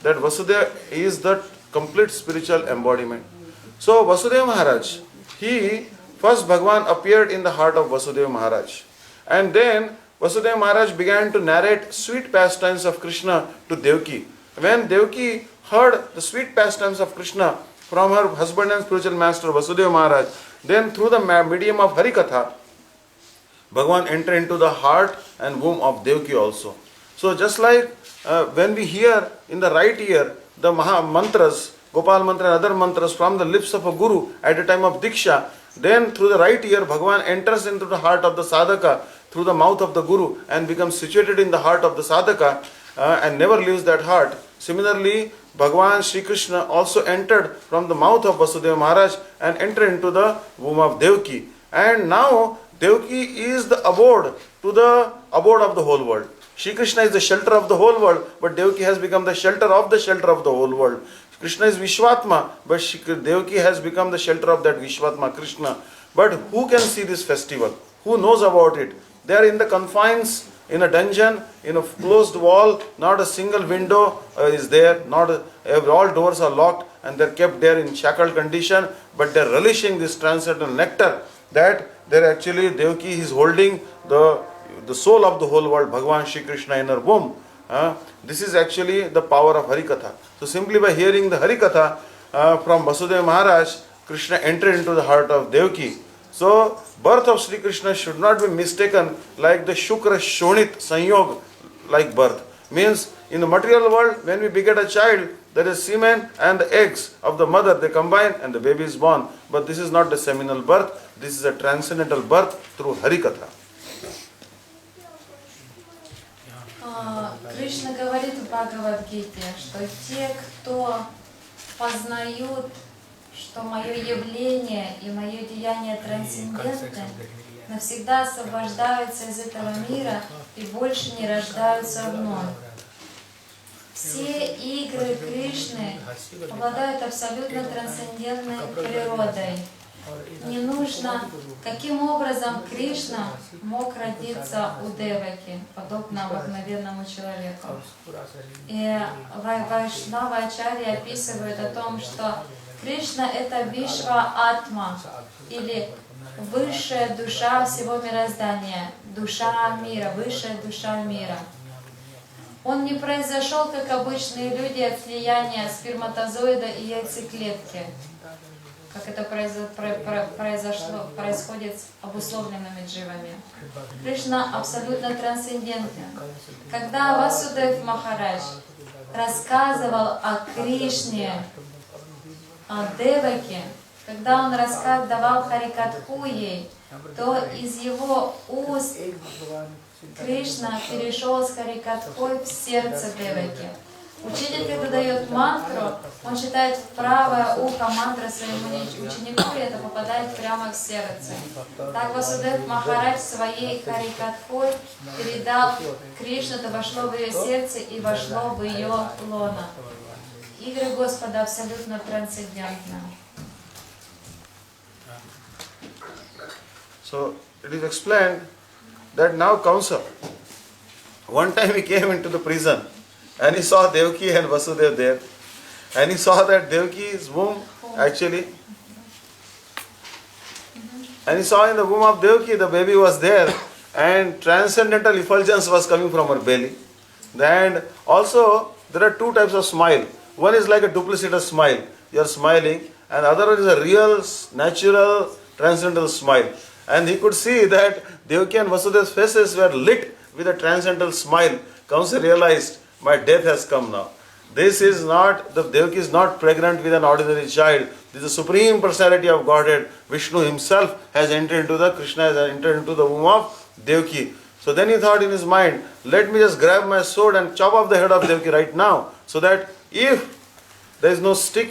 That Vasudeva is the complete spiritual embodiment. So Vasudeva Maharaj, first Bhagavan appeared in the heart of Vasudeva Maharaj. And then Vasudeva Maharaj began to narrate sweet pastimes of Krishna to Devaki. When Devaki heard the sweet pastimes of Krishna from her husband and spiritual master Vasudeva Maharaj, then through the medium of Harikatha, Bhagavan entered into the heart and womb of Devaki also. So just like when we hear in the right ear the mantras, Gopal mantra and other mantras from the lips of a guru at the time of Diksha, then through the right ear Bhagavan enters into the heart of the sadhaka through the mouth of the guru and becomes situated in the heart of the sadhaka and never leaves that heart. Similarly, Bhagavan Sri Krishna also entered from the mouth of Vasudeva Maharaj and entered into the womb of Devaki. And now Devaki is the abode of the whole world. Shri Krishna is the shelter of the whole world, but Devaki has become the shelter of the whole world. Krishna is Vishwatma, but Devaki has become the shelter of that Vishwatma Krishna. But who can see this festival? Who knows about it? They are in the confines, in a dungeon, in a closed wall, not a single window is there, all doors are locked and they are kept there in shackled condition, but they are relishing this transcendental nectar that Devaki is holding the soul of the whole world, Bhagavan Shri Krishna in her womb. This is actually the power of Harikatha. So simply by hearing the Harikatha from Vasudeva Maharaj, Krishna entered into the heart of Devaki. So birth of Sri Krishna should not be mistaken like the Shukra Shonit Sanyog like birth. Means in the material world, when we beget a child, there is semen and the eggs of the mother, they combine and the baby is born. But this is not the seminal birth, this is a transcendental birth through Harikatha. Кришна говорит в Бхагавад-гите, что те, кто познают, что мое явление и мое деяние трансцендентны, навсегда освобождаются из этого мира и больше не рождаются вновь. Все игры Кришны обладают абсолютно трансцендентной природой. Не нужно, каким образом Кришна мог родиться у Деваки, подобно обыкновенному человеку. И Вайшнава-ачарьи описывают о том, что Кришна — это Вишва-атма, или высшая душа всего мироздания, душа мира, высшая душа мира. Он не произошел, как обычные люди, от слияния сперматозоида и яйцеклетки, как это происходит с обусловленными дживами. Кришна абсолютно трансцендентен. Когда Васудев Махарадж рассказывал о Кришне, о Деваке, когда он давал Харикатху ей, то из его уст Кришна перешел с Харикатхой в сердце Деваки. Учитель, когда дает мантру, он читает в правое ухо мантры своему ученику, и это попадает прямо в сердце. Так Васудев Махарадж своей Харикатхой передал Кришну, это вошло в ее сердце и вошло в ее лоно. Игры Господа абсолютно трансцендентны. So it is explained that now Kamsa, one time he came into the prison and he saw Devaki and Vasudeva there, and he saw that Devaki's womb actually, and he saw in the womb of Devaki the baby was there and transcendental effulgence was coming from her belly. And also there are two types of smile. One is like a duplicitous smile, you are smiling, and the other one is a real, natural, transcendental smile. And he could see that Devaki and Vasudeva's faces were lit with a transcendental smile. Kamsa realized, my death has come now. This is not, the Devaki is not pregnant with an ordinary child. This is the Supreme Personality of Godhead. Vishnu himself has entered into Krishna has entered into the womb of Devaki. So then he thought in his mind, let me just grab my sword and chop off the head of Devaki right now. So that if there is no stick,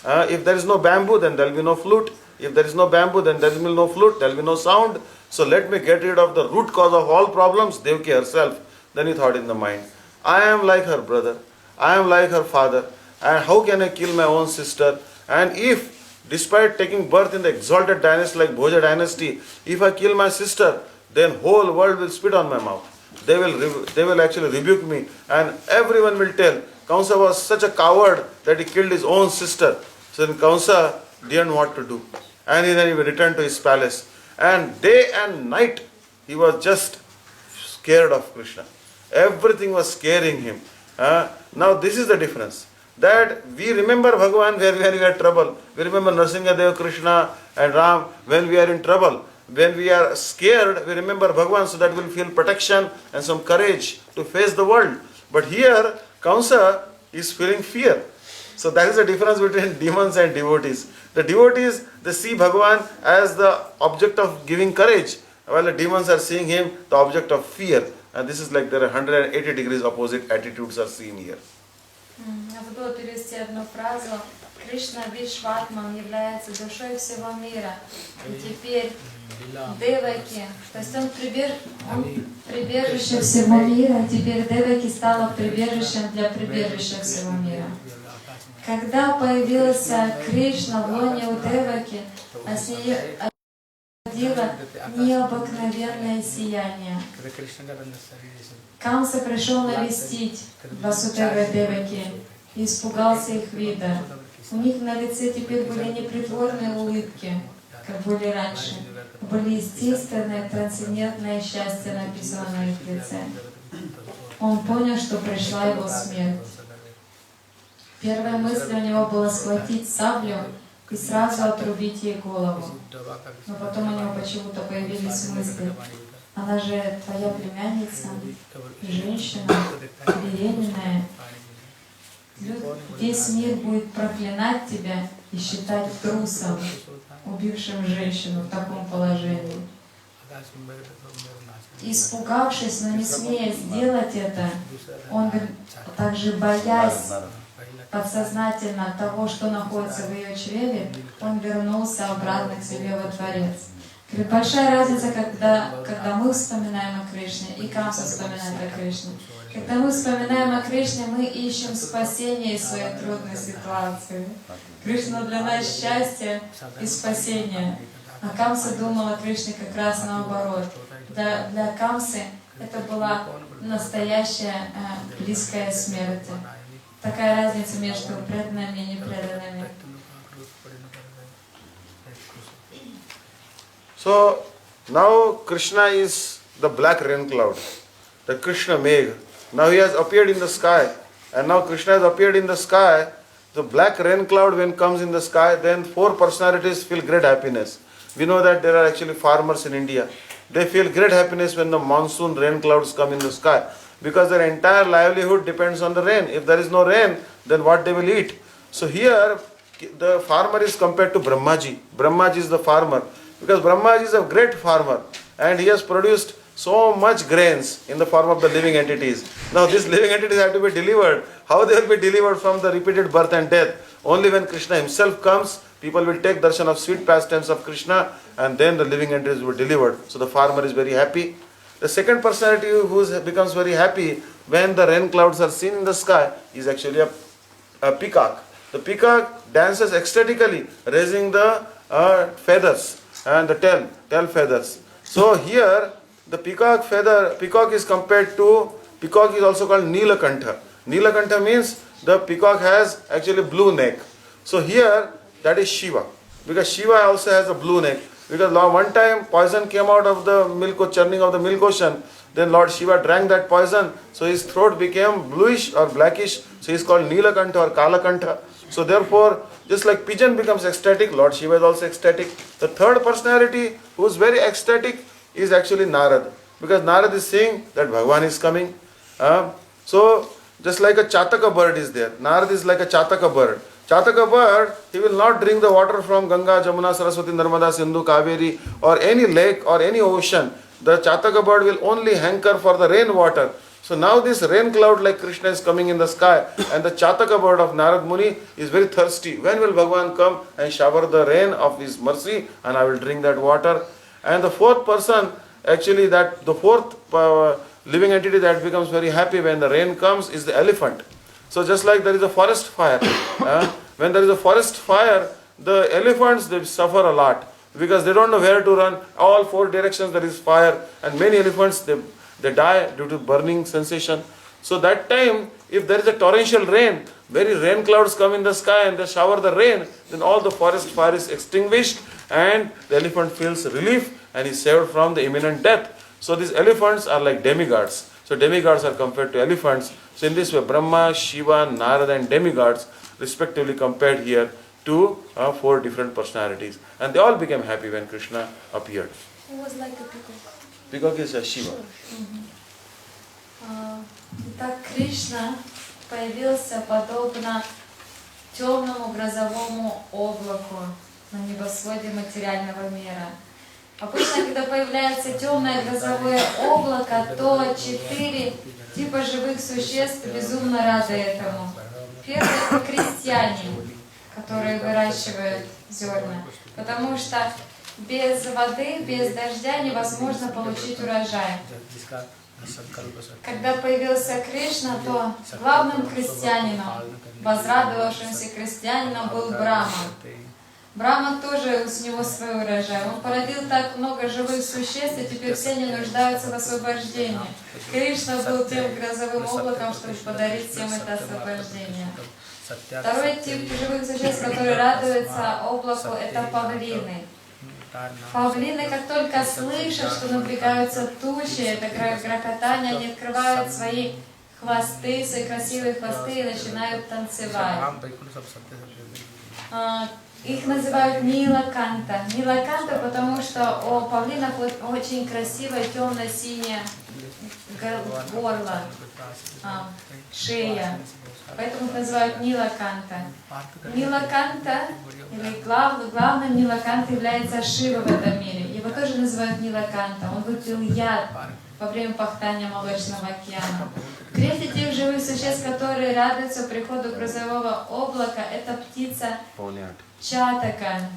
if there is no bamboo, then there will be no flute. If there is no bamboo, then there will be no flute, there will be no sound. So let me get rid of the root cause of all problems, Devaki herself. Then he thought in the mind, I am like her brother, I am like her father, and how can I kill my own sister? And if, despite taking birth in the exalted dynasty like Bhoja dynasty, if I kill my sister, then whole world will spit on my mouth. They will actually rebuke me, and everyone will tell, Kamsa was such a coward that he killed his own sister. So then Kamsa didn't know what to do. And then he returned to his palace. And day and night he was just scared of Krishna. Everything was scaring him. Now this is the difference. That we remember Bhagavan when we are in trouble. We remember Nrsimhadev, Krishna and Ram when we are in trouble. When we are scared, we remember Bhagavan so that we will feel protection and some courage to face the world. But here, Kamsa is feeling fear. So that is the difference between demons and devotees. The devotees, they see Bhagavan as the object of giving courage, while the demons are seeing him the object of fear. And this is like there are 180 degrees opposite attitudes are seen here. Я буду перевести одну фразу. Кришна Вишватман является душой всего мира. И теперь Деваки, то есть он прибежище всего мира, теперь Деваки стала прибежищем для прибежища всего мира. Когда появился Кришна в лоне у Деваки, охватило необыкновенное сияние. Камса пришел навестить Васудева и Деваки и испугался их вида. У них на лице теперь были непритворные улыбки, как были раньше. Были естественное, трансцендентное счастье написано на их лице. Он понял, что пришла его смерть. Первая мысль у него была схватить саблю и сразу отрубить ей голову. Но потом у него почему-то появились мысли. Она же твоя племянница, женщина, беременная. Весь мир будет проклинать тебя и считать трусом, убившим женщину в таком положении. Испугавшись, но не смея сделать это, он также боясь подсознательно того, что находится в ее чреве, он вернулся обратно к себе во дворец. Большая разница, когда мы вспоминаем о Кришне, и Камса вспоминает о Кришне. Когда мы вспоминаем о Кришне, мы ищем спасение из своей трудной ситуации. Кришна для нас счастье и спасение. А Камса думала о Кришне как раз наоборот. Для Камсы это была настоящая близкая смерть. Такая разница между преданными и непреданными. So now Krishna is the black rain cloud, the Krishna Megh. Now he has appeared in the sky, and now Krishna has appeared in the sky. The black rain cloud when comes in the sky, then four personalities feel great happiness. We know that there are actually farmers in India. They feel great happiness when the monsoon rain clouds come in the sky, because their entire livelihood depends on the rain. If there is no rain, then what they will eat? So here the farmer is compared to Brahmaji. Brahmaji is the farmer, because Brahmaji is a great farmer and he has produced so much grains in the form of the living entities. Now these living entities have to be delivered. How they will be delivered from the repeated birth and death? Only when Krishna himself comes, people will take darshan of sweet pastimes of Krishna, and then the living entities will be delivered. So the farmer is very happy. The second personality who becomes very happy when the rain clouds are seen in the sky is actually a peacock. The peacock dances ecstatically, raising the feathers and the tail feathers. So here the peacock is compared to, peacock is also called Nilakantha. Nilakantha means the peacock has actually blue neck. So here that is Shiva, because Shiva also has a blue neck. Because one time poison came out of the milk, churning of the milk ocean. Then Lord Shiva drank that poison, so his throat became bluish or blackish. So he is called Nilakantha or Kalakantha. So therefore, just like pigeon becomes ecstatic, Lord Shiva is also ecstatic. The third personality who is very ecstatic is actually Narad, because Narad is saying that Bhagavan is coming. So just like a Chataka bird is there, Narad is like a Chataka bird. Chataka bird, he will not drink the water from Ganga, Jamuna, Saraswati, Narmada, Sindhu, Kaveri or any lake or any ocean. The Chataka bird will only hanker for the rain water. So now this rain cloud like Krishna is coming in the sky, and the Chataka bird of Narad Muni is very thirsty. When will Bhagavan come and shower the rain of his mercy, and I will drink that water? And the fourth person, actually the fourth living entity that becomes very happy when the rain comes is the elephant. So just like there is a forest fire, when there is a forest fire, the elephants, they suffer a lot, because they don't know where to run. All four directions there is fire, and many elephants, they die due to burning sensation. So that time, if there is a torrential rain, very rain clouds come in the sky and they shower the rain, then all the forest fire is extinguished and the elephant feels relief and is saved from the imminent death. So these elephants are like demigods. So demigods are compared to elephants. So in this way, Brahma, Shiva, Narada and demigods respectively compared here to 4 different personalities. And they all became happy when Krishna appeared. Who was like a peacock? Peacock is Shiva. Итак, Кришна появился подобно темному грозовому облаку на небосводе материального мира. Обычно, когда появляется темное грозовое облако, то 4 типа живых существ безумно рады этому. Первый — это крестьяне, которые выращивают зерна, потому что без воды, без дождя невозможно получить урожай. Когда появился Кришна, то главным крестьянином, возрадовавшимся крестьянином, был Брахма. Брахма тоже с него свой урожай. Он породил так много живых существ, и теперь все они нуждаются в освобождении. Кришна был тем грозовым облаком, чтобы подарить всем это освобождение. Второй тип живых существ, который радуется облаку, это павлины. Павлины, как только слышат, что надвигаются тучи, это грохотание, они открывают свои хвосты, свои красивые хвосты и начинают танцевать. Их называют Нилаканта. Нилаканта, потому что у павлинов очень красивое темно-синее горло, шея. Поэтому их называют Нилаканта. Нилаканта, или главным Нилаканта является Шива в этом мире. Его тоже называют Нилаканта. Он выпил яд во время пахтания молочного океана. Третий тип живых существ, которые радуются приходу грозового облака, это птица Чатака.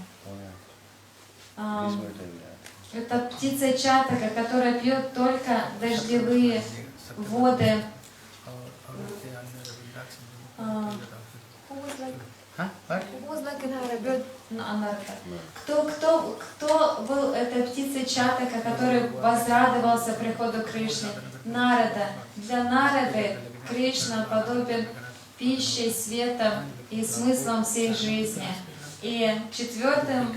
Это птица Чатака, которая пьет только дождевые воды. Кто был этой птицей Чатака, который возрадовался приходу Кришны? Нарада. Для Нарады Кришна подобен пищей, светом и смыслом всей жизни. И четвертым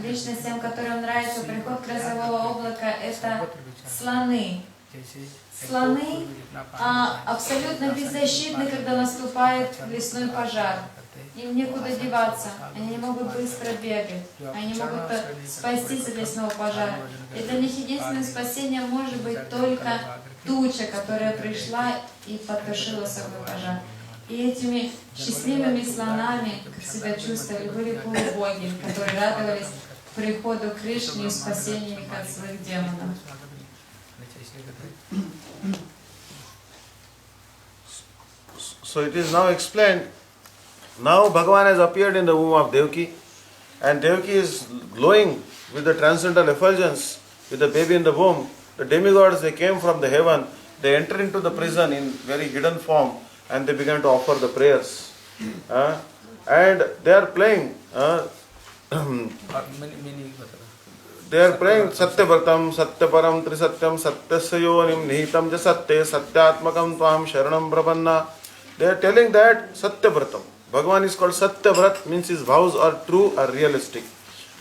личностям, которым нравится приход грозового облака, это слоны. Слоны абсолютно беззащитны, когда наступает лесной пожар. Им некуда деваться, они не могут быстро бегать, они не могут спастись от лесного пожара. И для них единственным спасением может быть только туча, которая пришла и потушила собой пожар. И этими счастливыми слонами, как себя чувствовали, были полубоги, которые радовались приходу Кришны и спасению их от злых демонов. So it is now explained. Now Bhagavan has appeared in the womb of Devaki, and Devaki is glowing with the transcendental effulgence with the baby in the womb. The demigods, they came from the heaven, they entered into the prison in very hidden form and they began to offer the prayers. And they are playing. They are praying Satyavartam, Satyaparam, Trisatyam, Satyasyonim, Nihitam ja Satya, Satyatmakam Tvam, Sharanam Prapanna. They are telling that Satyavartam. Bhagavan is called Satyavrat, means his vows are true, are realistic.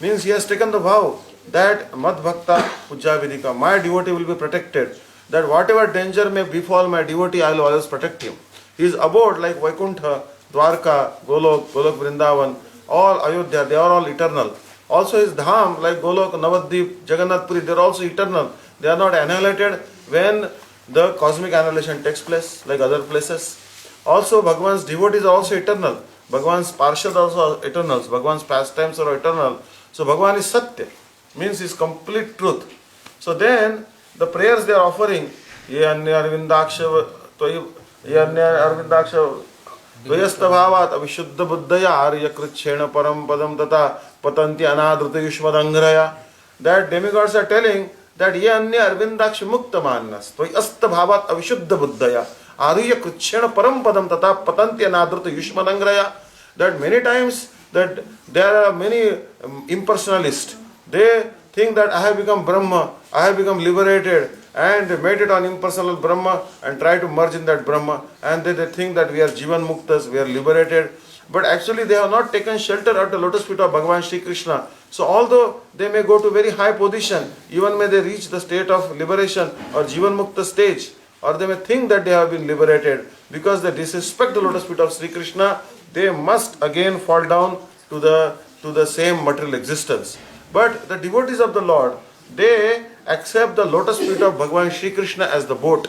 Means he has taken the vow that Mad Bhakta Pujjavidika, my devotee will be protected. That whatever danger may befall my devotee, I will always protect him. His abode like Vaikuntha, Dwarka, Golok, Golok Vrindavan, all Ayodhya, they are all eternal. Also his dham like Golok, Navadvip, Jagannath Puri, they are also eternal. They are not annihilated when the cosmic annihilation takes place like other places. Also Bhagavan's devotees are also eternal. Bhagavan's parshad are also eternal. Bhagavan's pastimes are eternal. So Bhagavan is Satya, means his complete truth. So then the prayers they are offering, Yanya Arvindaksha Dvayasthabhavat Avishuddha Buddhaya Arya Kritchena Param Padam Tata Patanti Anadruta Yushmadangraya. That demigods are telling that Yanya Arvindaksha Mukta Mannas Dvayasthabhavat Avishuddha Buddhaya Arya Kritchena Param Padam Tata Patanti Anadruta Yushmadangraya. That many times that there are many impersonalists. They think that I have become Brahma, I have become liberated, and meditate on impersonal Brahma and try to merge in that Brahma, and they think that we are Jivan Muktas, we are liberated. But actually they have not taken shelter at the lotus feet of Bhagavan Shri Krishna. So although they may go to very high position, even may they reach the state of liberation or Jivan Mukta stage, or they may think that they have been liberated, because they disrespect the lotus feet of Sri Krishna, they must again fall down to the same material existence. But the devotees of the Lord, they accept the lotus feet of Bhagavan Shri Krishna as the boat.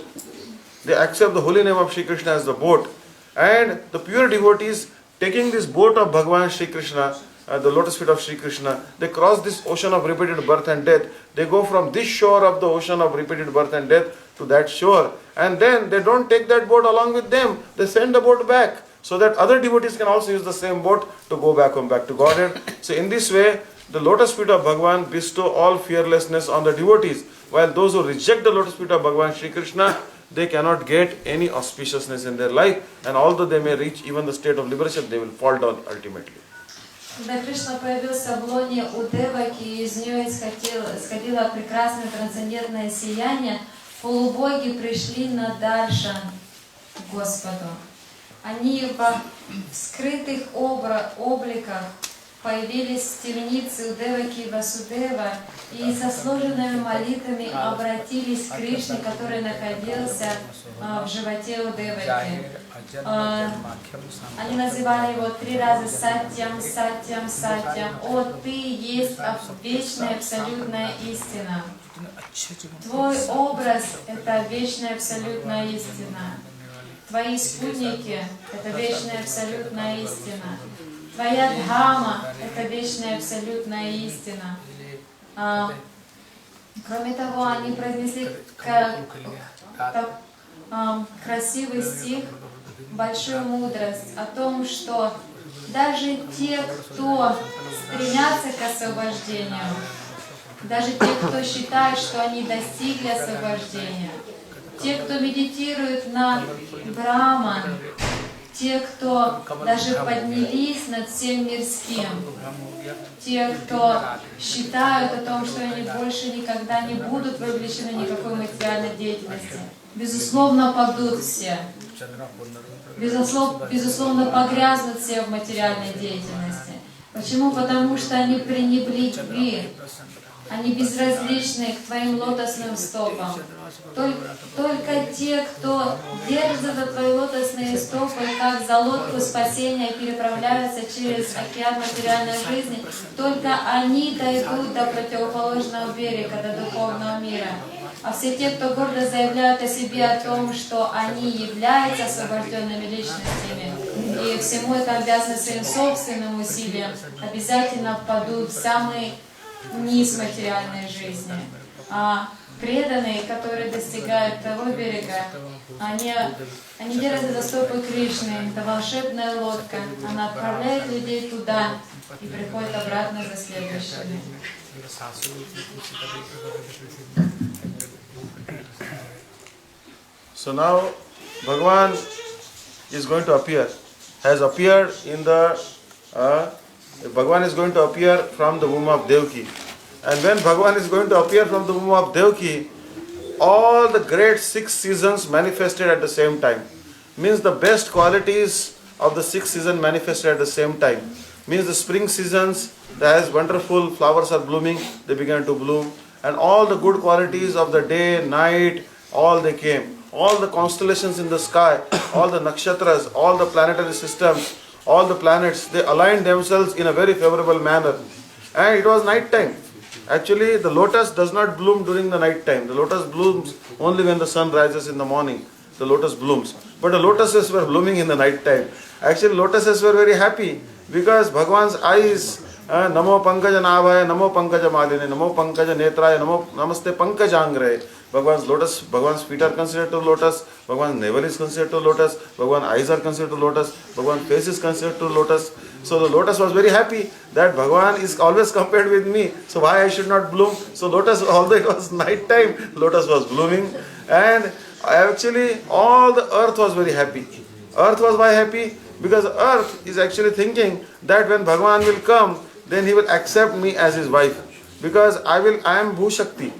They accept the holy name of Shri Krishna as the boat. And the pure devotees, taking this boat of Bhagavan Shri Krishna, the lotus feet of Shri Krishna, they cross this ocean of repeated birth and death. They go from this shore of the ocean of repeated birth and death to that shore. And then they don't take that boat along with them. They send the boat back, so that other devotees can also use the same boat to go back home, back to Godhead. So in this way, the lotus feet of Bhagavan bestow all fearlessness on the devotees, while those who reject the lotus feet of Bhagavan Shri Krishna, they cannot get any auspiciousness in their life, and although they may reach even the state of liberation, they will fall down ultimately. Когда Кришна появился в лоне у Деваки, из нее исходило прекрасное трансцендентное сияние, полубоги пришли на даршан к Господу. Они в скрытых обликах появились в темнице у Деваки и Васудева и со сложенными молитвами обратились к Кришне, который находился в животе у Деваки. Они называли его 3 раза Сатьям, Сатьям, Сатьям. О, Ты есть вечная абсолютная истина. Твой образ — это вечная абсолютная истина. Твои спутники — это вечная абсолютная истина. Твоя дхама — это вечная абсолютная истина. Кроме того, они произнесли красивый стих, большую мудрость о том, что даже те, кто стремятся к освобождению, даже те, кто считает, что они достигли освобождения, те, кто медитирует на Брахман, те, кто даже поднялись над всем мирским, те, кто считают о том, что они больше никогда не будут вовлечены в никакой материальной деятельности, безусловно, падут все. Безусловно, погрязнут все в материальной деятельности. Почему? Потому что они пренебрегли, они безразличны к Твоим лотосным стопам. Только те, кто держится за Твои лотосные стопы, как за лодку спасения, переправляются через океан материальной жизни, только они дойдут до противоположного берега, до духовного мира. А все те, кто гордо заявляют о себе о том, что они являются освобожденными личностями, и всему это обязаны своим собственным усилиям, обязательно впадут в самый низ материальной жизни. А преданные, которые достигают того берега, они держатся за стопы Кришны. Это волшебная лодка. Она отправляет людей туда и приходит обратно за следующими. So now Bhagavan is going to appear, has appeared in the Bhagavan is going to appear from the womb of Devaki. And when Bhagavan is going to appear from the womb of Devaki, all the great 6 seasons manifested at the same time. Means the best qualities of the 6 seasons manifested at the same time. Means the spring seasons, as wonderful flowers are blooming, they began to bloom. And all the good qualities of the day, night, all they came. All the constellations in the sky, all the nakshatras, all the planetary systems, all the planets, they aligned themselves in a very favorable manner. And it was night time. Actually, the lotus does not bloom during the night time. The lotus blooms only when the sun rises in the morning. The lotus blooms. But the lotuses were blooming in the night time. Actually, lotuses were very happy because Bhagavan's eyes, Namo Pankaja Navaya, Namo Pankaja Maline, Namo Pankaja Netraya, Namaste Pankajangre. Bhagavan's feet are considered to lotus, Bhagavan's navel is considered to lotus, Bhagavan's eyes are considered to lotus, Bhagavan's face is considered to lotus. So the lotus was very happy that Bhagavan is always compared with me, so why I should not bloom? So lotus, although it was night time, lotus was blooming. And actually all the earth was very happy. Earth was why happy? Because earth is actually thinking that when Bhagavan will come, then he will accept me as his wife. Because I am Bhushakti.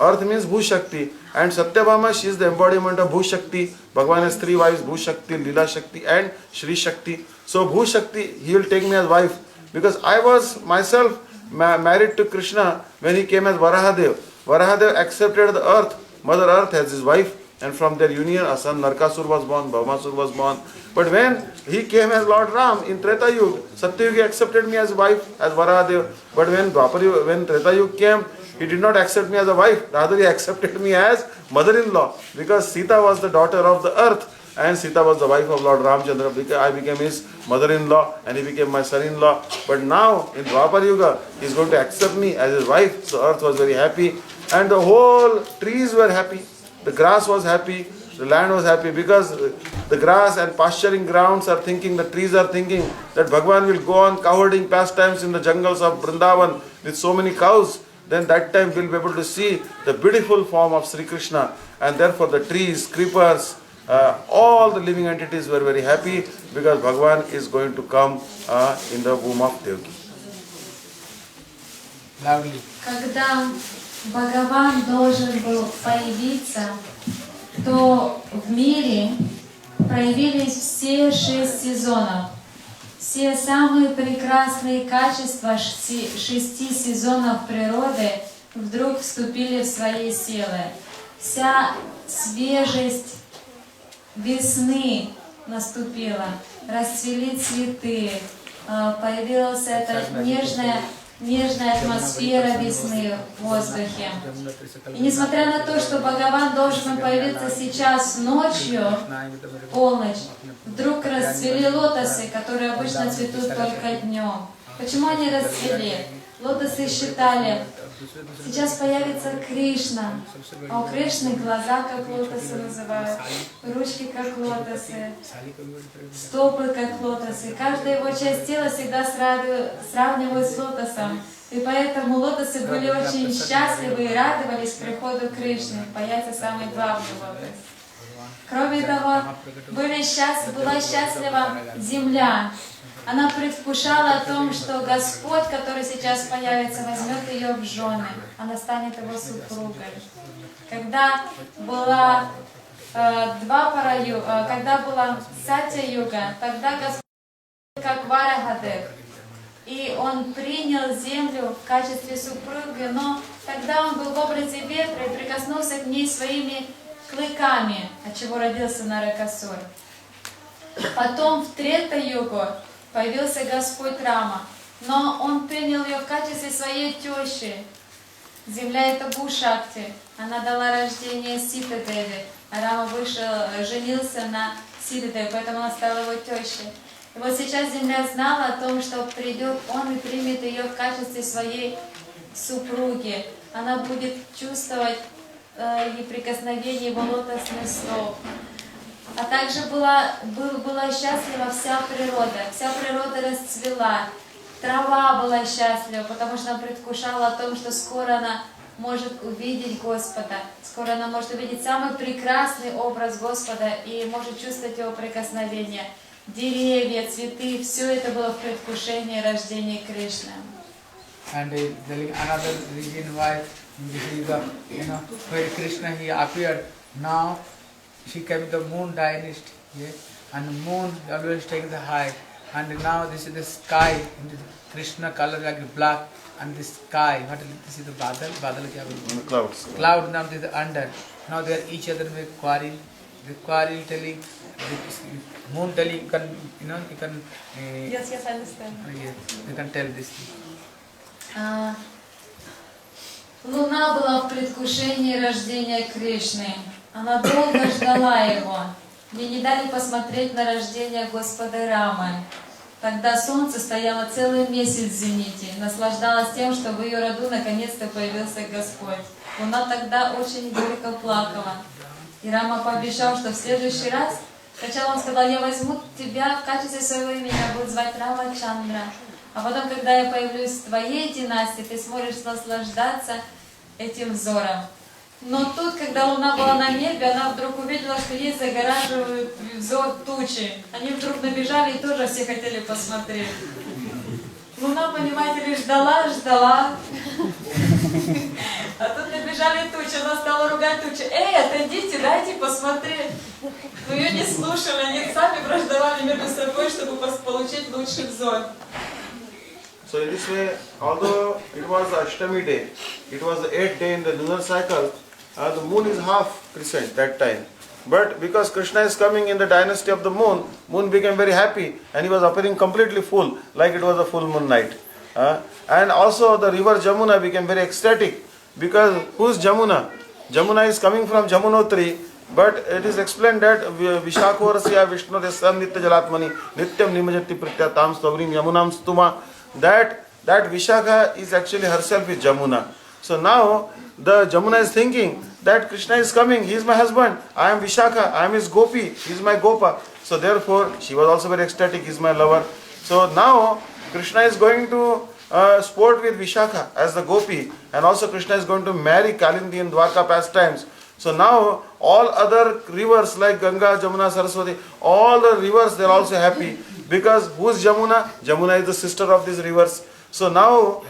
Earth means Bhu-Shakti. And Satyabhama, she is the embodiment of Bhu-Shakti. Bhagavan has three wives, Bhu-Shakti, Lila-Shakti and Shri-Shakti. So Bhu-Shakti, he will take me as wife. Because I was myself married to Krishna when he came as Varahadev. Varahadev accepted the earth, Mother Earth, as his wife. And from their union, a son Narkasur was born, Bhamasur was born. But when he came as Lord Ram in Treta Yuga, Satyayuga accepted me as wife, as Varahadev. But when Treta Yuga came, he did not accept me as a wife, rather he accepted me as mother-in-law. Because Sita was the daughter of the earth and Sita was the wife of Lord Ramchandra. Because I became his mother-in-law and he became my son-in-law. But now in Dwapar Yuga, he is going to accept me as his wife. So earth was very happy and the whole trees were happy. The grass was happy, the land was happy because the grass and pasturing grounds are thinking, the trees are thinking that Bhagavan will go on cowherding pastimes in the jungles of Vrindavan with so many cows. Then that time we'll be able to see the beautiful form of Sri Krishna. And therefore the trees, creepers, all the living entities were very happy because Bhagavan is going to come in the womb of Devaki. Loudly. Когда Бхагаван должен был появиться, то в мире проявились все 6 сезонов. Все самые прекрасные качества 6 сезонов природы вдруг вступили в свои силы. Вся свежесть весны наступила, расцвели цветы, появилась эта нежная атмосфера весны в воздухе. И несмотря на то, что Бхагаван должен появиться сейчас ночью, полночь, вдруг расцвели лотосы, которые обычно цветут только днем. Почему они расцвели? Лотосы считали, сейчас появится Кришна, а у Кришны глаза как лотосы называют, ручки как лотосы, стопы как лотосы. Каждая его часть тела всегда сравнивают с лотосом. И поэтому лотосы были очень счастливы и радовались приходу Кришны. Появится самый главный лотос. Кроме того, была счастлива земля. Она предвкушала о том, что Господь, который сейчас появится, возьмет ее в жены. Она станет его супругой. Когда была когда была Сатья-юга, тогда Господь как Варахадев. И он принял землю в качестве супруги, но тогда он был в образе ветра и прикоснулся к ней своими клыками, от чего родился Наракасур. Потом в Трета-югу появился Господь Рама, но он принял ее в качестве своей тещи. Земля — это Бху-Шакти. Она дала рождение Сита-деве, а Рама женился на Сита-деве, поэтому она стала его тещей. И вот сейчас земля знала о том, что придет он и примет ее в качестве своей супруги. Она будет чувствовать и прикосновение его лотосных стоп. А также была счастлива вся природа. Вся природа расцвела. Трава была счастлива, потому что она предвкушала о том, что скоро она может увидеть Господа. Скоро она может увидеть самый прекрасный образ Господа и может чувствовать его прикосновение. Деревья, цветы, все это было в предвкушении рождения Кришны. And another reason why where Krishna he appeared, now she came the moon dynasty, yeah? And the moon always takes the high. And now this is the sky, and the Krishna color like black, and the sky. What is this? Is the badal? Badal kya bolte? Clouds. Cloud now is the under. Now they are each other with quarrel. The quarrel telling, the moon telling, you can. Yes, I understand. Yes, you can tell this thing. Луна была в предвкушении рождения Кришны. Она долго ждала его. Ей не дали посмотреть на рождение Господа Рамы. Тогда солнце стояло целый месяц в зените, наслаждалось тем, что в ее роду наконец-то появился Господь. Луна тогда очень горько плакала. И Рама пообещал, что в следующий раз, сначала он сказал, я возьму тебя в качестве своего имени, я буду звать Рама Чандра. А потом, когда я появлюсь в твоей династии, ты сможешь наслаждаться этим взором. Но тут, когда Луна была на небе, она вдруг увидела, что ей загораживают взор тучи. Они вдруг набежали и тоже все хотели посмотреть. Луна, понимаете ли, ждала. А тут набежали набежали тучи, она стала ругать тучи. Отойдите, дайте посмотреть. Но ее не слушали, они сами враждовали между собой, чтобы получить лучший взор. So in this way, although it was the Ashtami day, it was the 8th day in the lunar cycle, the moon is half crescent that time. But because Krishna is coming in the dynasty of the moon, moon became very happy and he was appearing completely full, like it was a full moon night. And also the river Jamuna became very ecstatic, because who is Jamuna? Jamuna is coming from Jamunotri, but it is explained that Vishakhorasya Vishnudaivatam Nitya Jalatmani Nityam Nimajati Prityatam Stavrim Yamunam Stuma, that Vishakha is actually herself is Jamuna. So now the Jamuna is thinking that Krishna is coming, he is my husband, I am Vishakha, I am his gopi, he is my gopa. So therefore she was also very ecstatic, he is my lover. So now Krishna is going to sport with Vishakha as the gopi, and also Krishna is going to marry Kalindi in Dwarka pastimes. So now all other rivers like Ganga, Jamuna, Saraswati, all the rivers, they are also happy, because who is Jamuna? Jamuna is the sister of these rivers. So now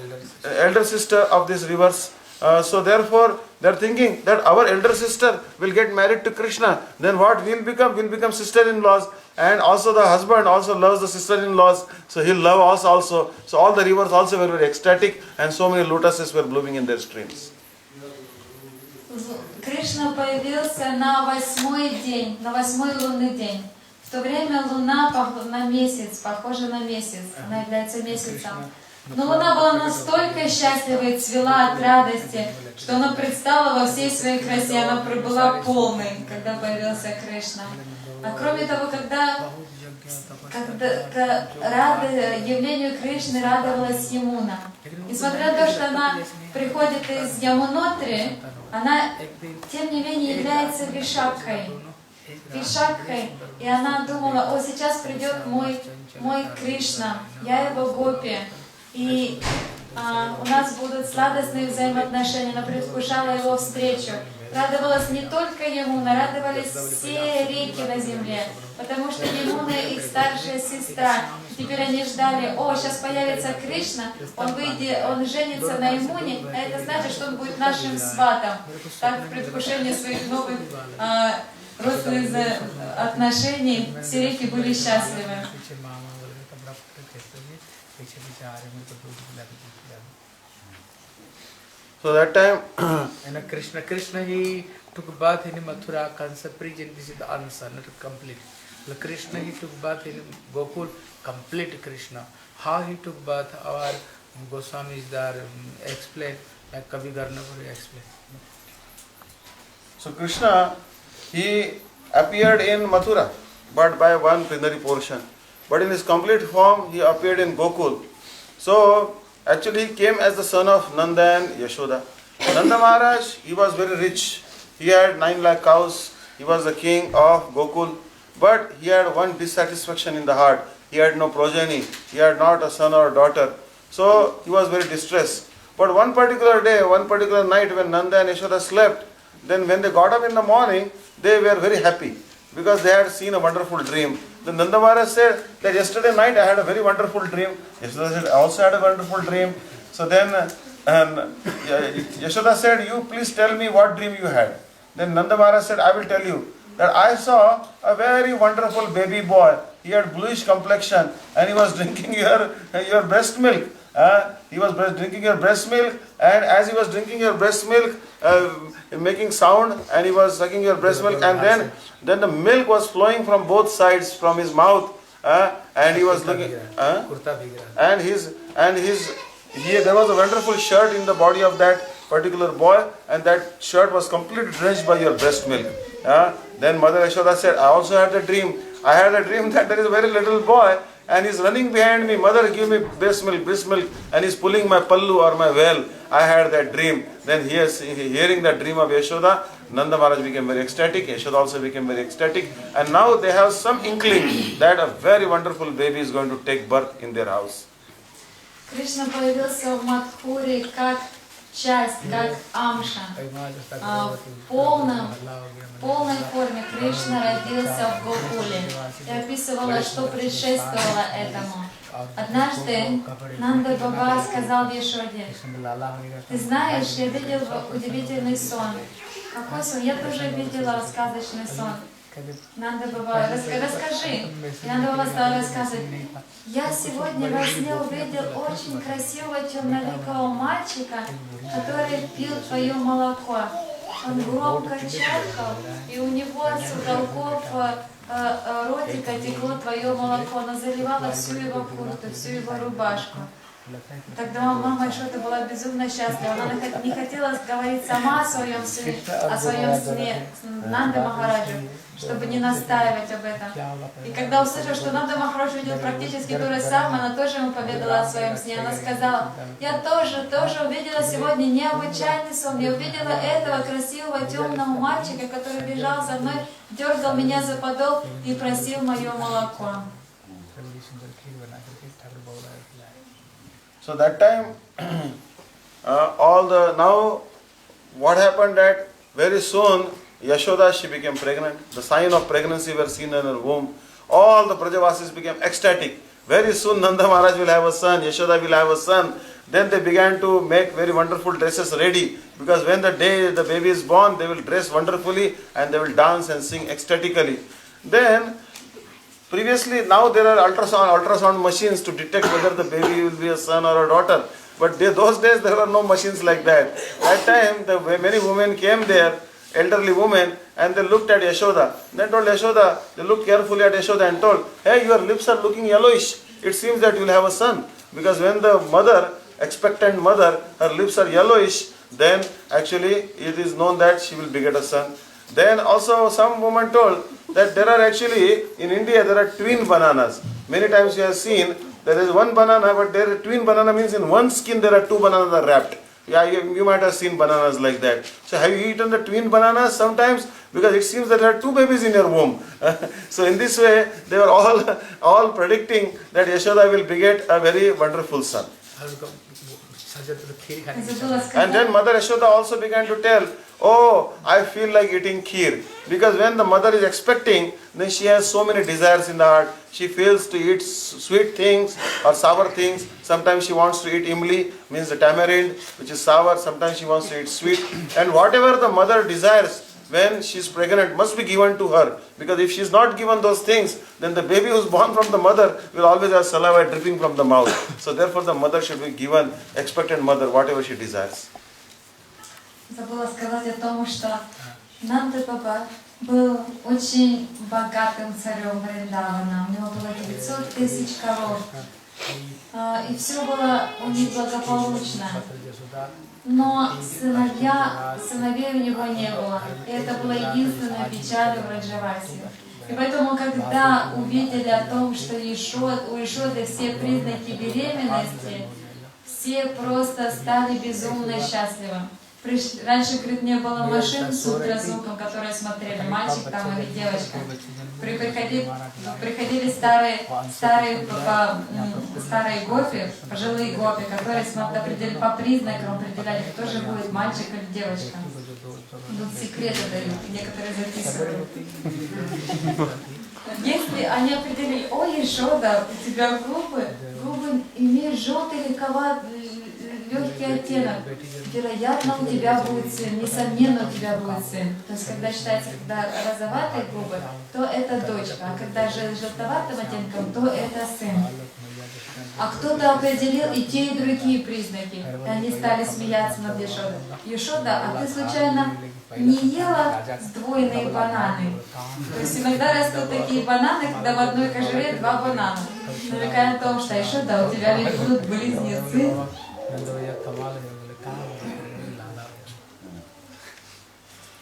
elder sister of these rivers. So therefore they are thinking that our elder sister will get married to Krishna. Then what will become? Will become sister-in-laws. And also the husband also loves the sister-in-laws. So he'll love us also. So all the rivers also were very ecstatic, and so many lotuses were blooming in their streams. Кришна появился на 8-й день, на 8-й лунный день. В то время луна на месяц, похожа на месяц, она является месяцем. Но луна была настолько счастлива и цвела от радости, что она предстала во всей своей красе, она была полной, когда появился Кришна. А кроме того, когда явлению Кришны радовалась Ямуна. Несмотря на то, что она приходит из Ямунотри, она, тем не менее, является Вишакхой. И она думала: о, сейчас придет мой Кришна, я его гопи. И у нас будут сладостные взаимоотношения. Она предвкушала его встречу. Радовалась не только Ямуна, радовались все реки на земле, потому что Ямуна их старшая сестра. Теперь они ждали: о, сейчас появится Кришна, он женится на Ямуне, а это значит, что он будет нашим сватом. Так, в предвкушении своих новых родственных отношений все реки были счастливы. So that time, and Krishna, he took bath in Mathura, Kansa preached, this is the answer, not complete. Krishna, he took bath in Gokul, complete Krishna. How he took bath, our Goswamis there explain, like Kavi Garnapuri explain. So Krishna, he appeared in Mathura, but by one plenary portion. But in his complete form, he appeared in Gokul. So actually he came as the son of Nanda and Yashoda. Nanda Maharaj, he was very rich. He had 9 lakh cows. He was the king of Gokul. But he had one dissatisfaction in the heart. He had no progeny. He had not a son or a daughter. So he was very distressed. But one particular day, one particular night, when Nanda and Yashoda slept, then when they got up in the morning, they were very happy, because they had seen a wonderful dream. Then Nanda Maharaj said that yesterday night I had a very wonderful dream. Yashoda said, I also had a wonderful dream. So then Yashoda said, you please tell me what dream you had. Then Nanda Maharaj said, I will tell you that I saw a very wonderful baby boy. He had bluish complexion and he was drinking your breast milk. He was drinking your breast milk, and as he was drinking your breast milk, making sound, and he was sucking your breast milk, and then the milk was flowing from both sides from his mouth, and he was looking, and there was a wonderful shirt in the body of that particular boy, and that shirt was completely drenched by your breast milk. Then Mother Yashoda said, I also had a dream. I had a dream that there is a very little boy, and he's running behind me, mother, give me breast milk, and he's pulling my pallu or my veil. I had that dream. Then hearing that dream of Yashoda, Nanda Maharaj became very ecstatic, Yashoda also became very ecstatic, and now they have some inkling that a very wonderful baby is going to take birth in their house. Кришна появился в Мадхуре как часть, как амша. В полной форме Кришна родился в Гокуле. И описывала, что предшествовало этому. Однажды Нанда Баба сказал Йашоде: ты знаешь, я видел удивительный сон. Какой сон? Я тоже видела сказочный сон. Нанда Баба, расскажи. И Нанда Баба стала рассказывать: я сегодня во сне увидел очень красивого темноликого мальчика, который пил твое молоко. Он громко чавкал, и у него с уголков ротика текло твое молоко, оно заливало всю его куртку, всю его рубашку. Тогда мама Йашода была безумно счастлива. Она не хотела говорить сама о своем сне Нанда Махараджу, чтобы не настаивать об этом. И когда услышала, что Нанда Махарадж видел практически то же самое, она тоже ему поведала о своем сне. Она сказала: я тоже увидела сегодня необычайный сон. Я увидела этого красивого темного мальчика, который бежал за мной, дергал меня за подол и просил мое молоко. So that time, now what happened that very soon Yashoda, she became pregnant. The sign of pregnancy were seen in her womb. All the Brajavasis became ecstatic. Very soon Nanda Maharaj will have a son, Yashoda will have a son. Then they began to make very wonderful dresses ready, because when the day the baby is born, they will dress wonderfully and they will dance and sing ecstatically. Then previously, now there are ultrasound machines to detect whether the baby will be a son or a daughter. But those days there were no machines like that. That time many women came there, elderly women, and they looked at Yashoda. They told Yashoda, they looked carefully at Yashoda and told, hey, your lips are looking yellowish. It seems that you will have a son. Because when the mother, expectant mother, her lips are yellowish, then actually it is known that she will beget a son. Then also some woman told that there are actually, in India there are twin bananas. Many times you have seen, there is one banana, but there is twin banana means in one skin there are two bananas are wrapped. Yeah, you might have seen bananas like that. So have you eaten the twin bananas sometimes? Because it seems that there are two babies in your womb. So in this way, they were all predicting that Yashoda will beget a very wonderful son. And then Mother Yashoda also began to tell, oh, I feel like eating kheer. Because when the mother is expecting, then she has so many desires in the heart. She feels to eat sweet things or sour things. Sometimes she wants to eat imli, means the tamarind, which is sour. Sometimes she wants to eat sweet. And whatever the mother desires when she is pregnant must be given to her. Because if she is not given those things, then the baby who is born from the mother will always have saliva dripping from the mouth. So therefore the mother should be given, expectant mother, whatever she desires. Забыла сказать о том, что Нанда Баба был очень богатым царем Вриндавана. У него было 900 тысяч коров. И все было у них благополучно. Но сыновей у него не было. И это была единственная печаль у Браджаваси. И поэтому, когда увидели о том, что у Йашоды все признаки беременности, все просто стали безумно счастливы. Раньше, говорит, не было машин с ультразвуком, которые смотрели, мальчик там или девочка. Приходили старые гопи, пожилые гопи, которые по признакам определяли, кто же будет, мальчик или девочка. Тут секреты дают, некоторые записывают. Если они определили: о, Йашода, у тебя губы имеют желтый легкий оттенок, вероятно, у тебя будет сын, несомненно, у тебя будет сын. То есть, когда считается, когда розоватые губы, то это дочка, а когда же желтоватым оттенком, то это сын. А кто-то определил и те, и другие признаки. И они стали смеяться над Йашодой. Йашода, а ты случайно не ела сдвоенные бананы? То есть иногда растут такие бананы, когда в одной кожуре два банана. Намекая на том, что Йашода, у тебя ведь будут близнецы.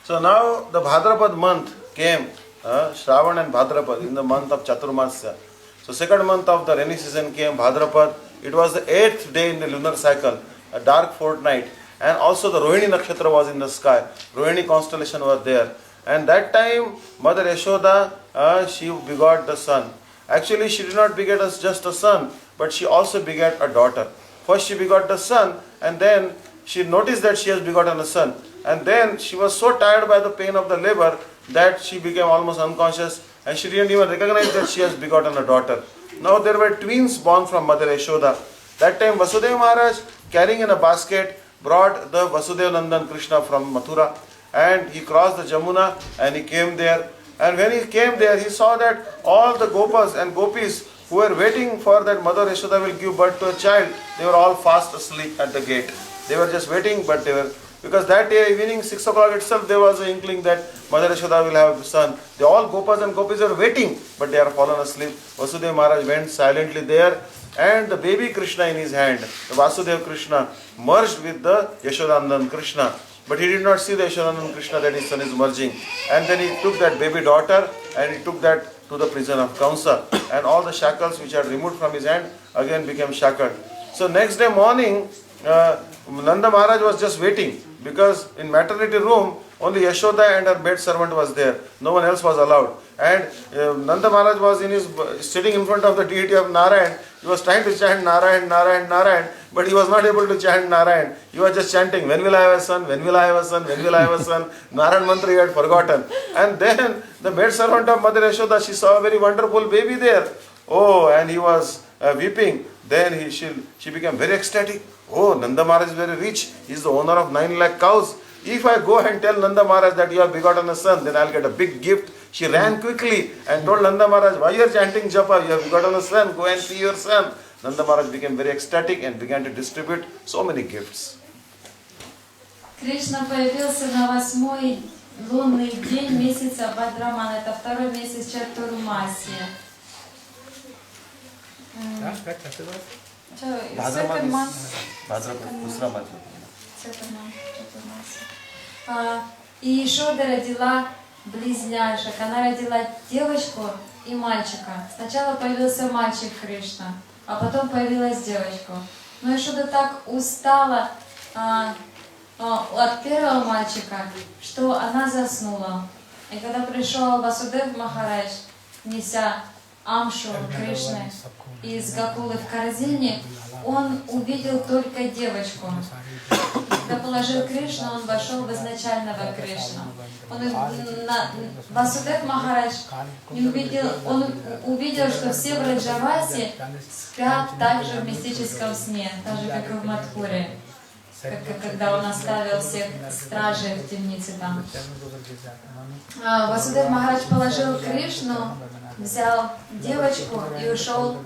So now the Bhadrapad month came, Shravan and Bhadrapad, in the month of Chaturmasya. So second month of the rainy season came, Bhadrapad. It was the 8th day in the lunar cycle, a dark fortnight. And also the Rohini Nakshatra was in the sky. Rohini constellation was there. And that time, Mother Yashoda, she begot the son. Actually, she did not beget just a son, but she also begat a daughter. First she begot the son, and then she noticed that she has begotten a son. And then she was so tired by the pain of the labor that she became almost unconscious, and she didn't even recognize that she has begotten a daughter. Now there were twins born from Mother Yashoda. That time Vasudeva Maharaj, carrying in a basket, brought the Vasudeva Nandan Krishna from Mathura, and he crossed the Jamuna and he came there. And when he came there, he saw that all the Gopas and Gopis who were waiting for that Mother Yashoda will give birth to a child, they were all fast asleep at the gate. They were just waiting, but they were, because that day evening 6 o'clock itself there was an inkling that Mother Yashoda will have a son. They all Gopas and Gopis were waiting, but they are fallen asleep. Vasudeva Maharaj went silently there, and the baby Krishna in his hand, the Vasudeva Krishna, merged with the Yashodanandan Krishna. But he did not see the Yashodanandan Krishna that his son is merging. And then he took that baby daughter and he took that to the prison of Kamsa. And all the shackles which had removed from his hand again became shackled. So next day morning, Nanda Maharaj was just waiting, because in maternity room only Yashoda and her maid servant was there. No one else was allowed. And Nanda Maharaj was sitting in front of the deity of Narayan. He was trying to chant Narayan, Narayan, Narayan, but he was not able to chant Narayan. He was just chanting, when will I have a son, when will I have a son, when will I have a son. Narayan mantra he had forgotten. And then the maid servant of Mother Yashoda, she saw a very wonderful baby there. Oh, and he was weeping. Then she became very ecstatic. Oh, Nanda Maharaj is very rich. He is the owner of 9 lakh cows. If I go and tell Nanda Maharaj that you have begotten a son, then I'll get a big gift. She ran quickly and told Nanda Maharaj, why you are chanting japa? You have begotten a son. Go and see your son. Nanda Maharaj became very ecstatic and began to distribute so many gifts. Кришна появился на 8-й лунный день месяца Бадраман. Это 2-й месяц Чатурмаси. И Ешода родила близняшек. Она родила девочку и мальчика. Сначала появился мальчик Кришна, а потом появилась девочка. Но Ешода так устала от первого мальчика, что она заснула. И когда пришел Васудев Махарадж, неся амшу Кришны из Гакулы в корзине, он увидел только девочку. Когда положил Кришну, он вошел в изначального Кришну. Васудев Махарадж он увидел, что все в Раджавасе спят также в мистическом сне, так же, как и в Мадхуре, когда он оставил всех стражей в темнице там. Васудев Махарадж положил Кришну, взял девочку и ушел,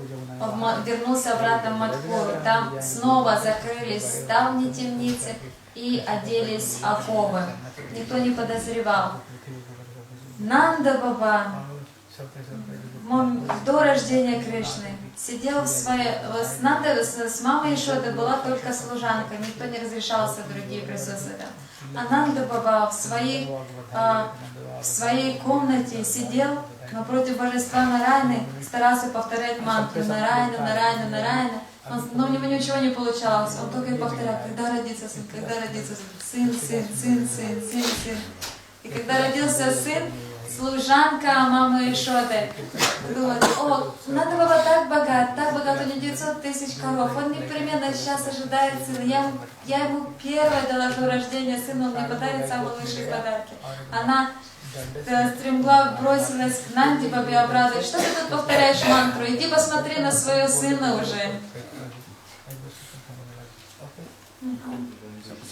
вернулся обратно в Мадхуру. Там снова закрылись ставни темницы и оделись оковы. Никто не подозревал. Нанда Баба до рождения Кришны сидел в своей... С мамой Ешоды была только служанка, никто не разрешался другие присутствовать. А Нанда Баба в своей комнате сидел напротив божества Нарайны, старался повторять мантру Нарайна, Нарайна, Нарайна. Но у него ничего не получалось. Он только и повторял, когда родится сын, когда родится сын, сын, сын, сын, сын, сын. И когда родился сын, служанка мамы Ешоды думает, о, Нанда Баба так богат, у него 900 тысяч коров, он непременно сейчас ожидает сына, я ему первой доложу рождение сына, он мне подарит самые лучшие подарки. Она стремглав бросилась к Нанде Бабе, обрадуясь, что ты тут повторяешь мантру, иди посмотри на своего сына уже.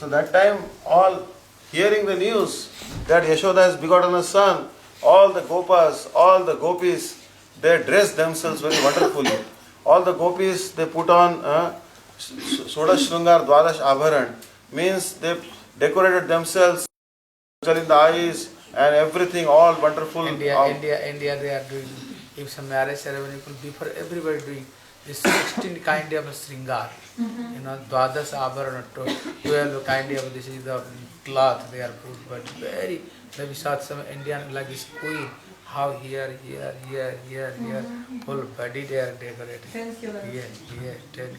So that time, all hearing the news that Yashoda has begotten a son, all the Gopas, all the Gopis, they dressed themselves very wonderfully. All the Gopis, they put on Sodash Shrungar Dwadash Abharan, means they decorated themselves in the eyes and everything, all wonderful. India, they are doing, if some marriage ceremony, before everybody doing this 16 kind of Sringar. You know, Dwadash Abharan, 12 kind of, this is the cloth they are put, but very, maybe saw some Indian like this queen, how here, whole body they are decorated. Thank you. Yeah, thank you.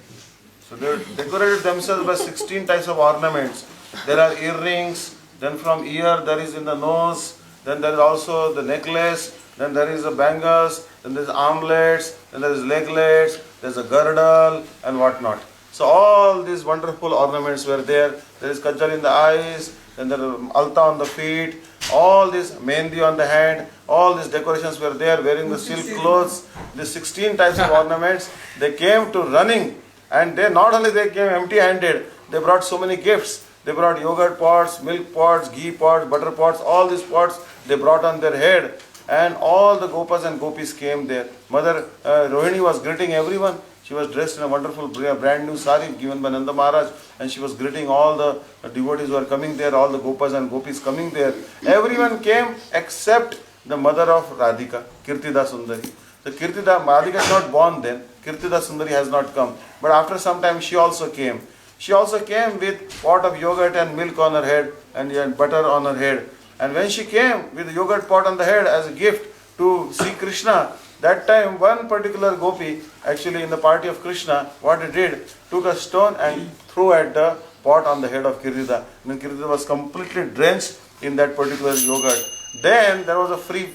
So they decorated themselves by 16 types of ornaments. There are earrings, then from ear there is in the nose, then there is also the necklace, then there is the bangles, then there is armlets, then there is leglets, there is a girdle and whatnot. So all these wonderful ornaments were there. There is kajal in the eyes, then there is alta on the feet, all this mehndi on the hand, all these decorations were there, wearing the silk clothes, the 16 types of ornaments. They came to running, and they not only they came empty-handed, they brought so many gifts. They brought yogurt pots, milk pots, ghee pots, butter pots, all these pots they brought on their head. And all the gopas and gopis came there. Mother Rohini was greeting everyone. She was dressed in a wonderful brand new sari given by Nanda Maharaj, and she was greeting all the devotees who were coming there, all the gopas and gopis coming there. Everyone came except the mother of Radhika, Kirtida Sundari. So Radhika is not born then. Kirtida Sundari has not come. But after some time she also came. She also came with pot of yogurt and milk on her head and butter on her head. And when she came with the yogurt pot on the head as a gift to see Krishna, that time one particular gopi, actually in the party of Krishna, what he did, took a stone and threw at the pot on the head of Kirtida. And Kirtida was completely drenched in that particular yogurt. Then there was a free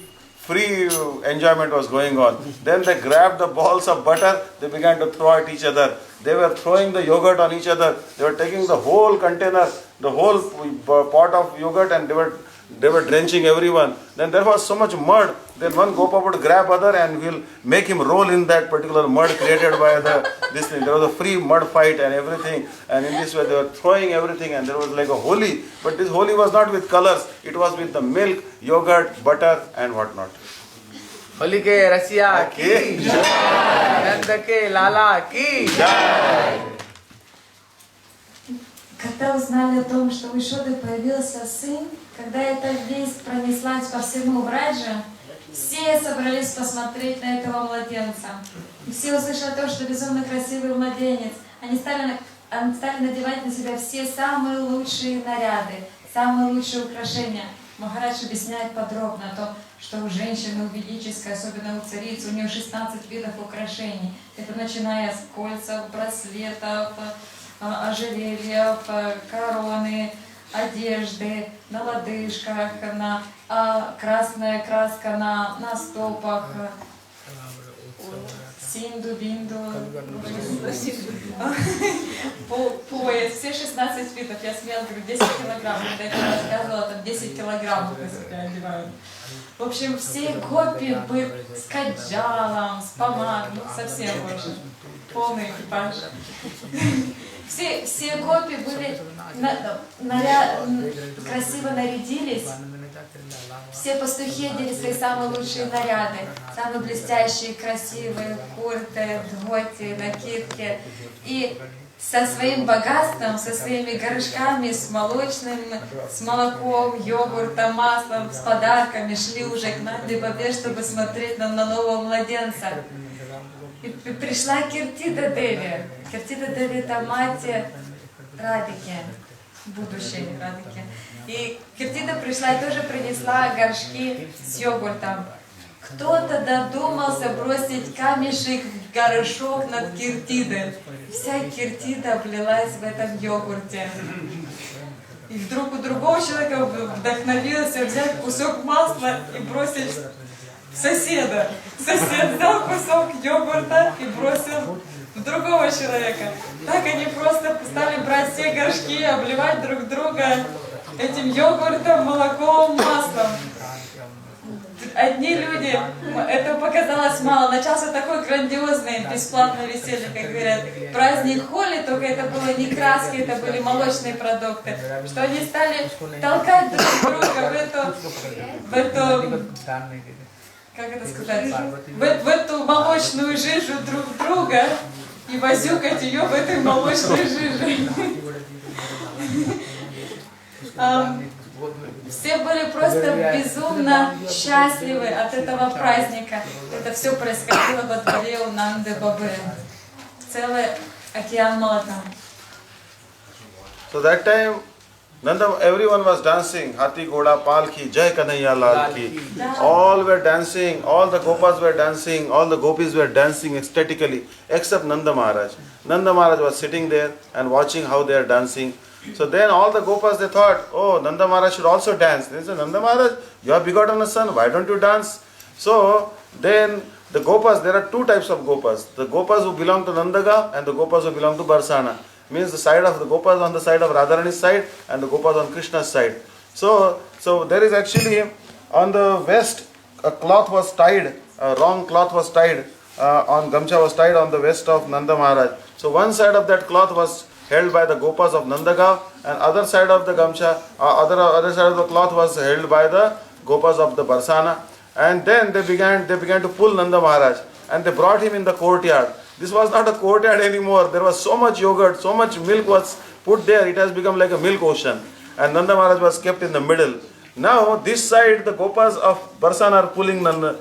enjoyment was going on. Then they grabbed the balls of butter, they began to throw at each other. They were throwing the yogurt on each other. They were taking the whole container, the whole pot of yogurt, and they were drenching everyone. Then there was so much mud. Then one Gopa would grab other and will make him roll in that particular mud created by this thing. There was a free mud fight and everything. And in this way they were throwing everything, and there was like a holi. But this holi was not with colors. It was with the milk, yogurt, butter and whatnot. Holi के रसिया की नंद के लाला की जय. Когда узнали о том, что у Ишоды появился сын, когда эта весть пронеслась по всему Враджа, все собрались посмотреть на этого младенца. И все услышали то, что безумно красивый младенец. Они стали надевать на себя все самые лучшие наряды, самые лучшие украшения. Махарадж объясняет подробно о том, что у женщины, у ведической, особенно у царицы, у нее 16 видов украшений. Это начиная с кольцев, браслетов, ожерельев, короны, одежды, на лодыжках, красная краска на стопах, синду, бинду, пояс, все 16 видов. Я смело говорю, 10 килограмм. Когда я рассказывала, там 10 килограммов на себя одевают. В общем, все гопи были с каджалом, с помадой, ну совсем больше. Полный экипаж. Все гопи были красиво нарядились. Все пастухи одели свои самые лучшие наряды, самые блестящие, красивые курты, дхоти, накидки. И со своим богатством, со своими горшками, с молочным, с молоком, йогуртом, маслом, с подарками шли уже к Нанди-Бабе, чтобы смотреть на нового младенца. И пришла Киртида Деви. Киртида Деви — это мать Радхики, будущей Радхики. И Киртида пришла и тоже принесла горшки с йогуртом. Кто-то додумался бросить камешек в горшок над Киртидой. Вся Киртида облилась в этом йогурте. И вдруг у другого человека вдохновился взять кусок масла и бросить в соседа. Сосед взял кусок йогурта и бросил в другого человека. Так они просто стали брать все горшки и обливать друг друга этим йогуртом, молоком, маслом. Одни люди, это показалось мало, начался такой грандиозный бесплатное веселье, как говорят, праздник Холи, только это было не краски, это были молочные продукты, что они стали толкать друг друга в эту как это сказать, в эту молочную жижу друг друга и возюкать ее в этой молочной жиже. Все были просто безумно счастливы от этого праздника. Это все происходило во дворе у Нанды-Бабы. Целый океан молока. So that time, everyone was dancing. Hathi Ghoda Palki, Jai Kanhaiya Lal Ki. All were dancing, all the Gopas were dancing, all the Gopis were dancing ecstatically, except Nanda Maharaj. Nanda Maharaj was sitting there and watching how they are dancing. So then all the Gopas, they thought, oh, Nanda Maharaj should also dance. They said, Nanda Maharaj, you have begotten a son, why don't you dance? So then the Gopas, there are two types of Gopas. The Gopas who belong to Nandaga and the Gopas who belong to Barsana. Means the side of the Gopas on the side of Radharani's side and the Gopas on Krishna's side. So there is actually on the west a cloth was tied, a wrong cloth was tied, on gamcha was tied on the west of Nanda Maharaj. So one side of that cloth was held by the Gopas of Nandagaon, and other side of the gamcha, other side of the cloth was held by the Gopas of the Barsana. And then they began to pull Nanda Maharaj, and they brought him in the courtyard. This was not a courtyard anymore. There was so much yogurt, so much milk was put there. It has become like a milk ocean. And Nanda Maharaj was kept in the middle. Now this side the Gopas of Barsana are pulling Nanda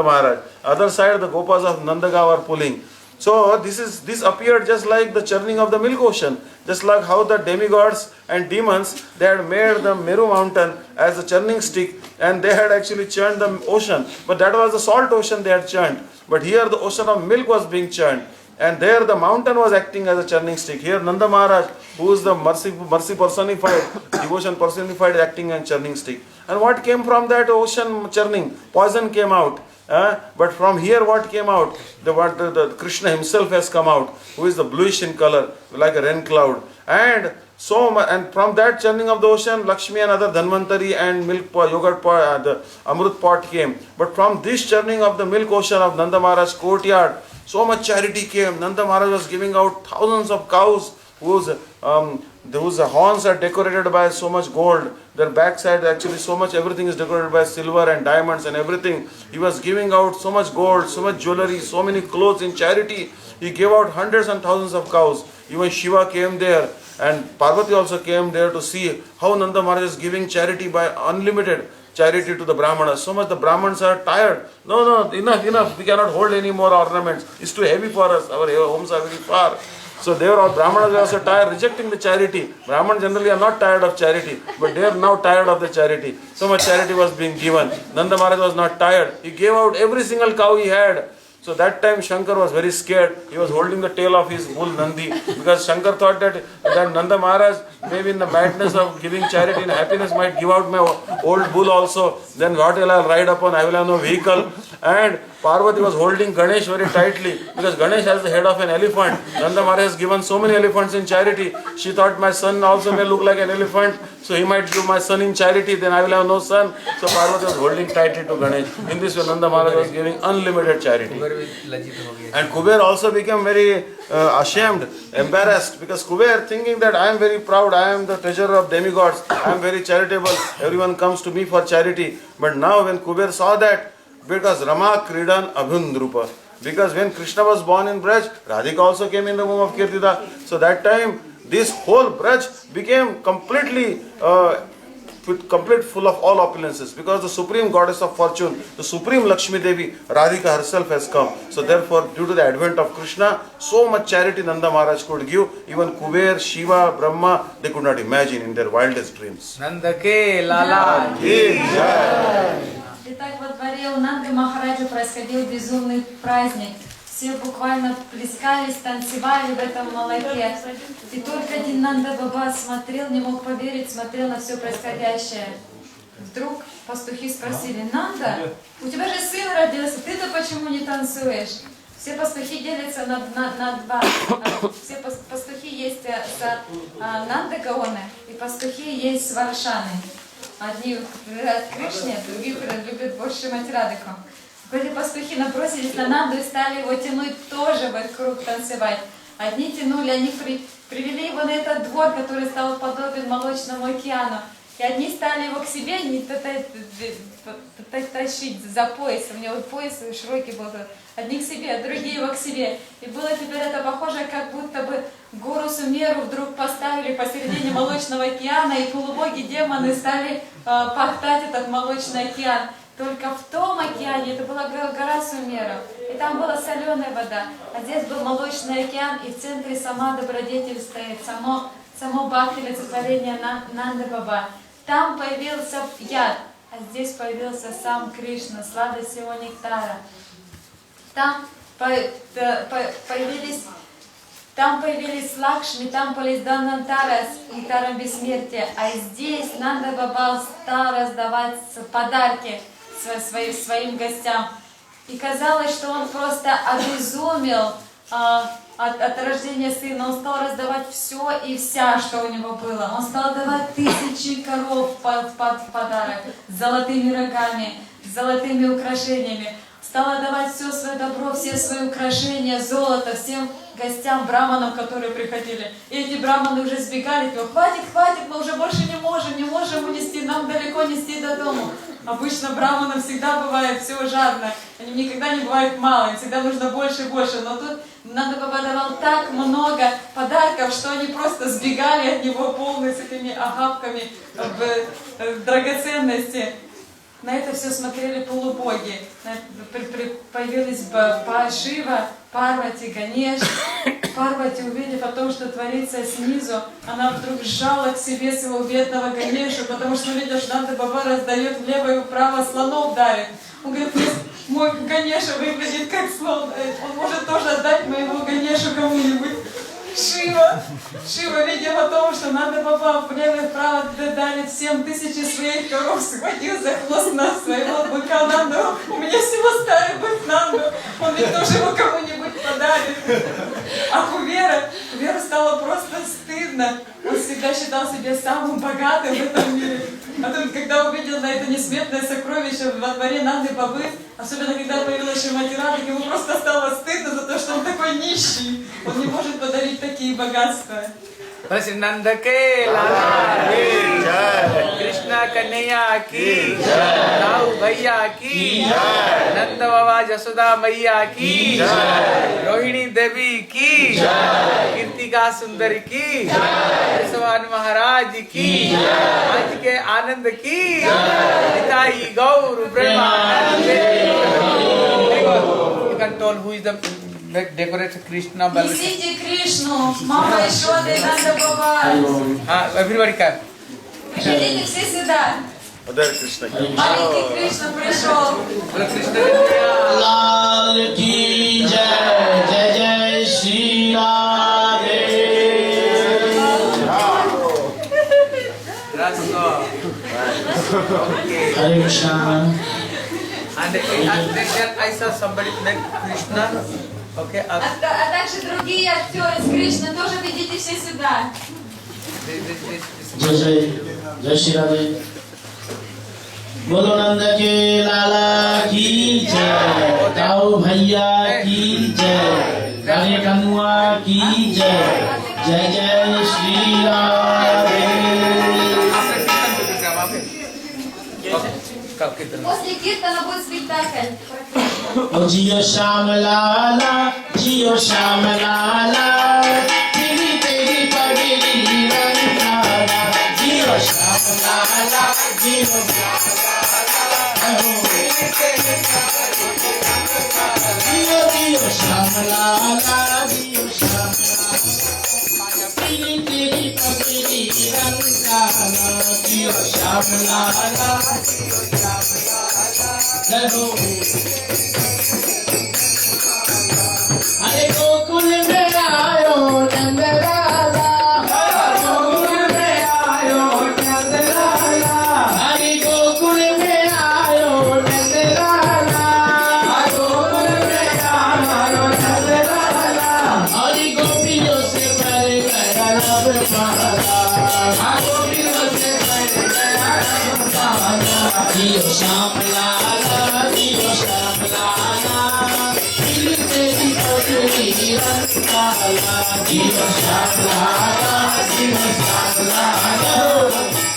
Maharaj. Other side the Gopas of Nandagaon are pulling. So this appeared just like the churning of the milk ocean, just like how the demigods and demons, they had made the Meru mountain as a churning stick, and they had actually churned the ocean. But that was the salt ocean they had churned. But here the ocean of milk was being churned, and there the mountain was acting as a churning stick. Here Nanda Maharaj, who is the mercy personified, devotion personified, acting as churning stick. And what came from that ocean churning? Poison came out. But from here what came out? The Krishna himself has come out, who is the bluish in color, like a rain cloud. And from that churning of the ocean, Lakshmi and other Dhanvantari and milk pot, yogurt pot, the Amrut pot came. But from this churning of the milk ocean of Nanda Maharaj's courtyard, so much charity came. Nanda Maharaj was giving out thousands of cows whose horns are decorated by so much gold. Their backside actually so much, everything is decorated by silver and diamonds and everything. He was giving out so much gold, so much jewelry, so many clothes in charity. He gave out hundreds and thousands of cows. Even Shiva came there, and Parvati also came there to see how Nanda Maharaj is giving charity by unlimited charity to the Brahmanas. So much the Brahmans are tired. No, enough. We cannot hold any more ornaments. It's too heavy for us. Our homes are very far. So they were all, Brahmanas were also tired, rejecting the charity. Brahmans generally are not tired of charity, but they are now tired of the charity. So much charity was being given. Nanda Maharaj was not tired. He gave out every single cow he had. So that time Shankar was very scared. He was holding the tail of his bull Nandi, because Shankar thought that Nanda Maharaj, maybe in the madness of giving charity and happiness, might give out my old bull also. Then what will I ride upon? I will have no vehicle. And Parvati was holding Ganesh very tightly, because Ganesh has the head of an elephant. Nanda Maharaj has given so many elephants in charity. She thought my son also may look like an elephant, so he might give my son in charity, then I will have no son. So Parvati was holding tightly to Ganesh. In this way Nanda Maharaj was giving unlimited charity. And Kuber also became very ashamed, embarrassed, because Kuber, thinking that I am very proud, I am the treasurer of demigods, I am very charitable, everyone comes to me for charity. But now when Kuber saw that, because Rama Kridan Abhundrupa, because when Krishna was born in Braj, Radhika also came in the womb of Kirtida. So that time this whole Braj became completely complete full of all opulences, because the supreme goddess of fortune, the supreme Lakshmi Devi, Radhika herself has come. So therefore, due to the advent of Krishna, so much charity Nanda Maharaj could give, even Kuber, Shiva, Brahma, they could not imagine in their wildest dreams. Nanda ke lala ki jai. Итак, во дворе у Нанды Махараджа происходил безумный праздник. Все буквально плескались, танцевали в этом молоке. И только один Нанда Баба смотрел, не мог поверить, смотрел на все происходящее. Вдруг пастухи спросили: Нанда, у тебя же сын родился, ты-то почему не танцуешь? Все пастухи делятся на два. Все пастухи есть Нанда Гаоны, и пастухи есть Варшаны. Одни к Кришне, другие любят больше мать Радыку. Эти пастухи набросились на Нанду и стали его тянуть тоже вокруг танцевать. Одни тянули, они привели его на этот двор, который стал подобен молочному океану. И одни стали его к себе тащить за пояс. У него пояс широкий был. Одни к себе, другие его к себе. И было теперь это похоже, как будто бы гору Сумеру вдруг поставили посередине молочного океана, и полубоги демоны стали пахтать этот молочный океан. Только в том океане, это была гора Сумера, и там была соленая вода, а здесь был молочный океан, и в центре сама добродетель стоит, само бхакти олицетворение Нанды Баба. Там появился яд, а здесь появился сам Кришна, сладость его нектара. Там появились Лакшми, там появились Дханвантара с нектаром бессмертия, а здесь Нанда Баба стал раздавать подарки своим гостям. И казалось, что он просто обезумел от рождения сына, он стал раздавать все и вся, что у него было. Он стал давать 1000 коров в подарок с золотыми рогами, с золотыми украшениями. Стал отдавать все свое добро, все свои украшения, золото всем гостям, браманам, которые приходили. И эти браманы уже сбегали, говорят: хватит, хватит, мы уже больше не можем унести, нам далеко нести до дома. Обычно браманам всегда бывает все жадно, они никогда не бывает мало, им всегда нужно больше и больше. Но тут Нанда Баба давал так много подарков, что они просто сбегали от него полные с этими охапками в драгоценности. На это все смотрели полубоги. Появились Шива, Парвати, Ганеш. Парвати, увидев о том, что творится снизу, она вдруг сжала к себе своего бедного Ганешу, потому что увидела, что Нанда Баба раздает влево и вправо, слонов дарит. Он говорит: мой Ганеша выглядит как слон, он может тоже отдать моего Ганешу кому-нибудь. Шива, видев о том, что Нанда Баба влево и вправо дарит всем 1000 своих коров, схватил за хвост своего быка Нанду. У меня всего старый бык Нанду, он ведь тоже его кому-нибудь подарит. А Куверу стало просто стыдно. Он всегда считал себя самым богатым в этом мире. А тут, когда увидел на это несметное сокровище во дворе Нанды Бабы, особенно когда появилась Шримати-радха, ему просто стало стыдно за то, что он такой нищий. Он не может подарить такие богатства. नंद के लाला की जय, कृष्णा कन्हैया की जय, ताऊ भैया की जय, नंद बाबा जसोदा मैया की जय, रोहिणी देवी की जय, कीर्तिका सुंदरी की जय, भगवान महाराज की जय, आज के आनंद की जय, निताई गौर ब्रह्मानंद। You can tell who is the decorated Krishna Balaram. Несите Кришну, мама Ишода и Нанда Баба. Everybody can. Идите все сюда. Маленький Кришна пришел. लाल की जय, जय जय श्री राधे। हरे Krishna. And then I saw somebody like Krishna. Okay. А также другие актеры с Кришной тоже ведите все сюда. जय जय जय श्री राधे। बोलो नंद के लाला की जय, ताऊ भैया की जय, राधे कनुआ की जय, जय जय श्री राधे। После киртана будет спектакль. ओ जियो श्याम लाला, जियो श्याम लाला, तेरी तेरी पगड़ी रंग लाला, जियो श्याम लाला, जियो श्याम लाला, जियो जियो श्याम लाला, जियो श्याम लाला, तेरी तेरी पगड़ी रंग लाला, जियो श्याम लाला, जियो श्याम लाला, जय हो। अरे गोकुल में आयो नंद लाला, गोकुल में आयो नंद लाला, अरे गोकुल में आयो नंद लाला, गोकुल में आयो नंद लाला, अरे गोपियों से भर गया रब माला, गोपियों से भर गया रब माला, जियो श्याम लाला, जियो श्याम लाला, तेरी पगड़ी रंग लाला, जियो श्याम लाला, जियो श्याम लाला,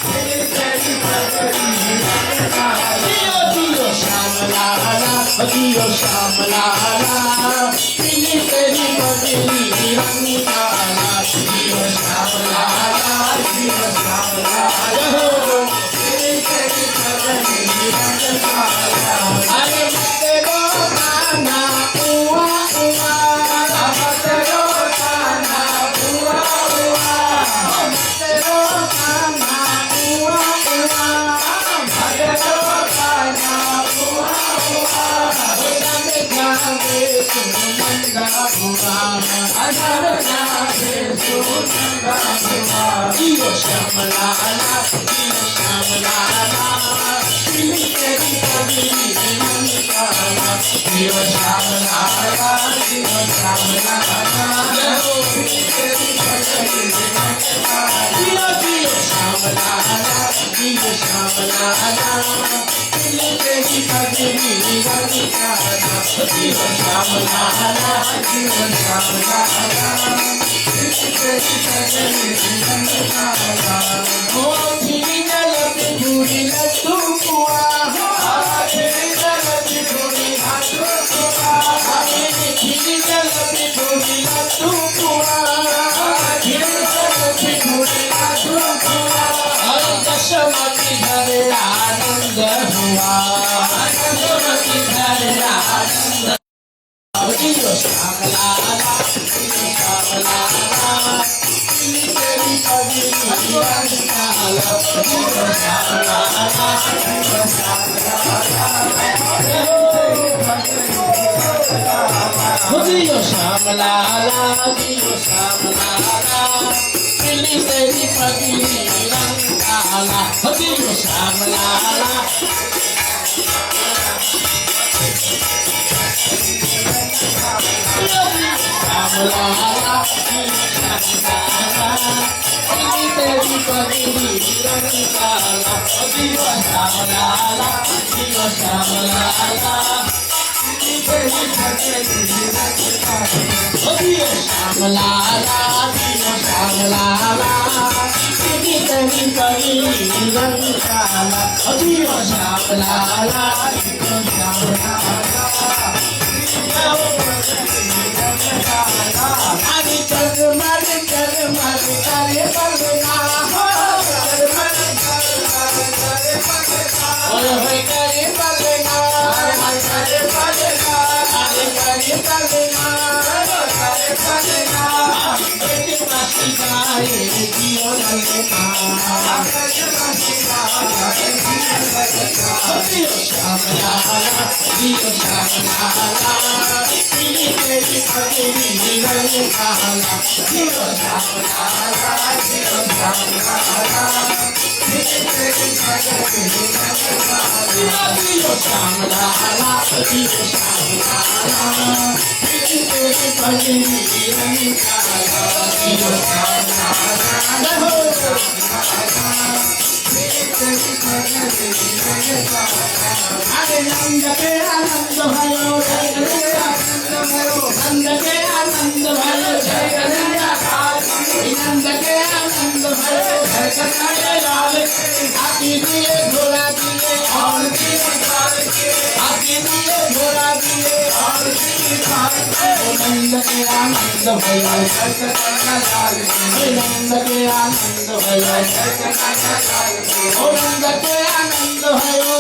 तेरी पगड़ी रंग लाला, जियो जियो श्याम लाला, जियो श्याम लाला, तेरी पगड़ी रंग लाला, जियो श्याम लाला, जियो श्याम लाला, तेरी पगड़ी रंग लाला। अरे मत रो गाना उआ उआ, मत रो गाना उआ उआ, मत रो गाना उआ उआ, मत रो गाना उआ उआ, जाने जाने सुनंदा बुआ, जाने जाने सुनंदा बुआ, जियो श्याम लाला, जियो श्याम लाला, तेरी पगड़ी रंग लाला, जीव श्याम लाला जीव श्याम लाला जीव श्याम लाला जीव श्याम लाला तेरी पगड़ी रंग काला जीव श्याम लाला जीव श्याम लाला तेरी पगड़ी रंग काला ओ तेरी गलती पूरी लट्टू कुआ तेरी गलती पूरी लट्टू कुआ तेरी गलती पूरी लट्टू कुआ तेरी गलती पूरी लट्टू कुआ दशमती घर आनंद हुआ दशमती घर आनंद जीव श्याम लाला जीव श्याम लाला तेरी पगड़ी रंग काला जीव श्याम लाला जीव श्याम लाला जीव श्याम लाला जीव श्याम लाला तेरी पगड़ी रंग काला जीव श्याम लाला श्याम लाला तेरी पगड़ी रंग काला जीव श्याम लाला जीव श्याम लाला तेरी पगड़ी रंग काला जीव श्याम लाला जीव श्याम लाला तेरी पगड़ी रंग काला जीव श्याम लाला जीव श्याम लाला हरे चल मर करे बलना होए करे बलना करे बलना हरे करे बलना करे बलना बेटी मस्ती गाए जियो लगना बेटी मस्ती गाए जियो लगना जीव श्याम लाला जीव श्याम लाला तेरी पगड़ी रंग काला जीव श्याम लाला जीव श्याम लाला तेरी पगड़ी रंग काला जीव श्याम लाला जीव श्याम लाला तेरी पगड़ी रंग काला जीव श्याम लाला अरे नंद के आनंद भयो नंद के आनंद भयो जय कन्हैया नंद के आनंद भयो जय कन्हैया लाल हाथी दिए घोड़ा दिए और हाथी दिए घोड़ा दिए और नंद के आनंद भयो जय कन्हैया लाल नंद के आनंद भयो जय कन्हैया लाल नंद के आनंद भयो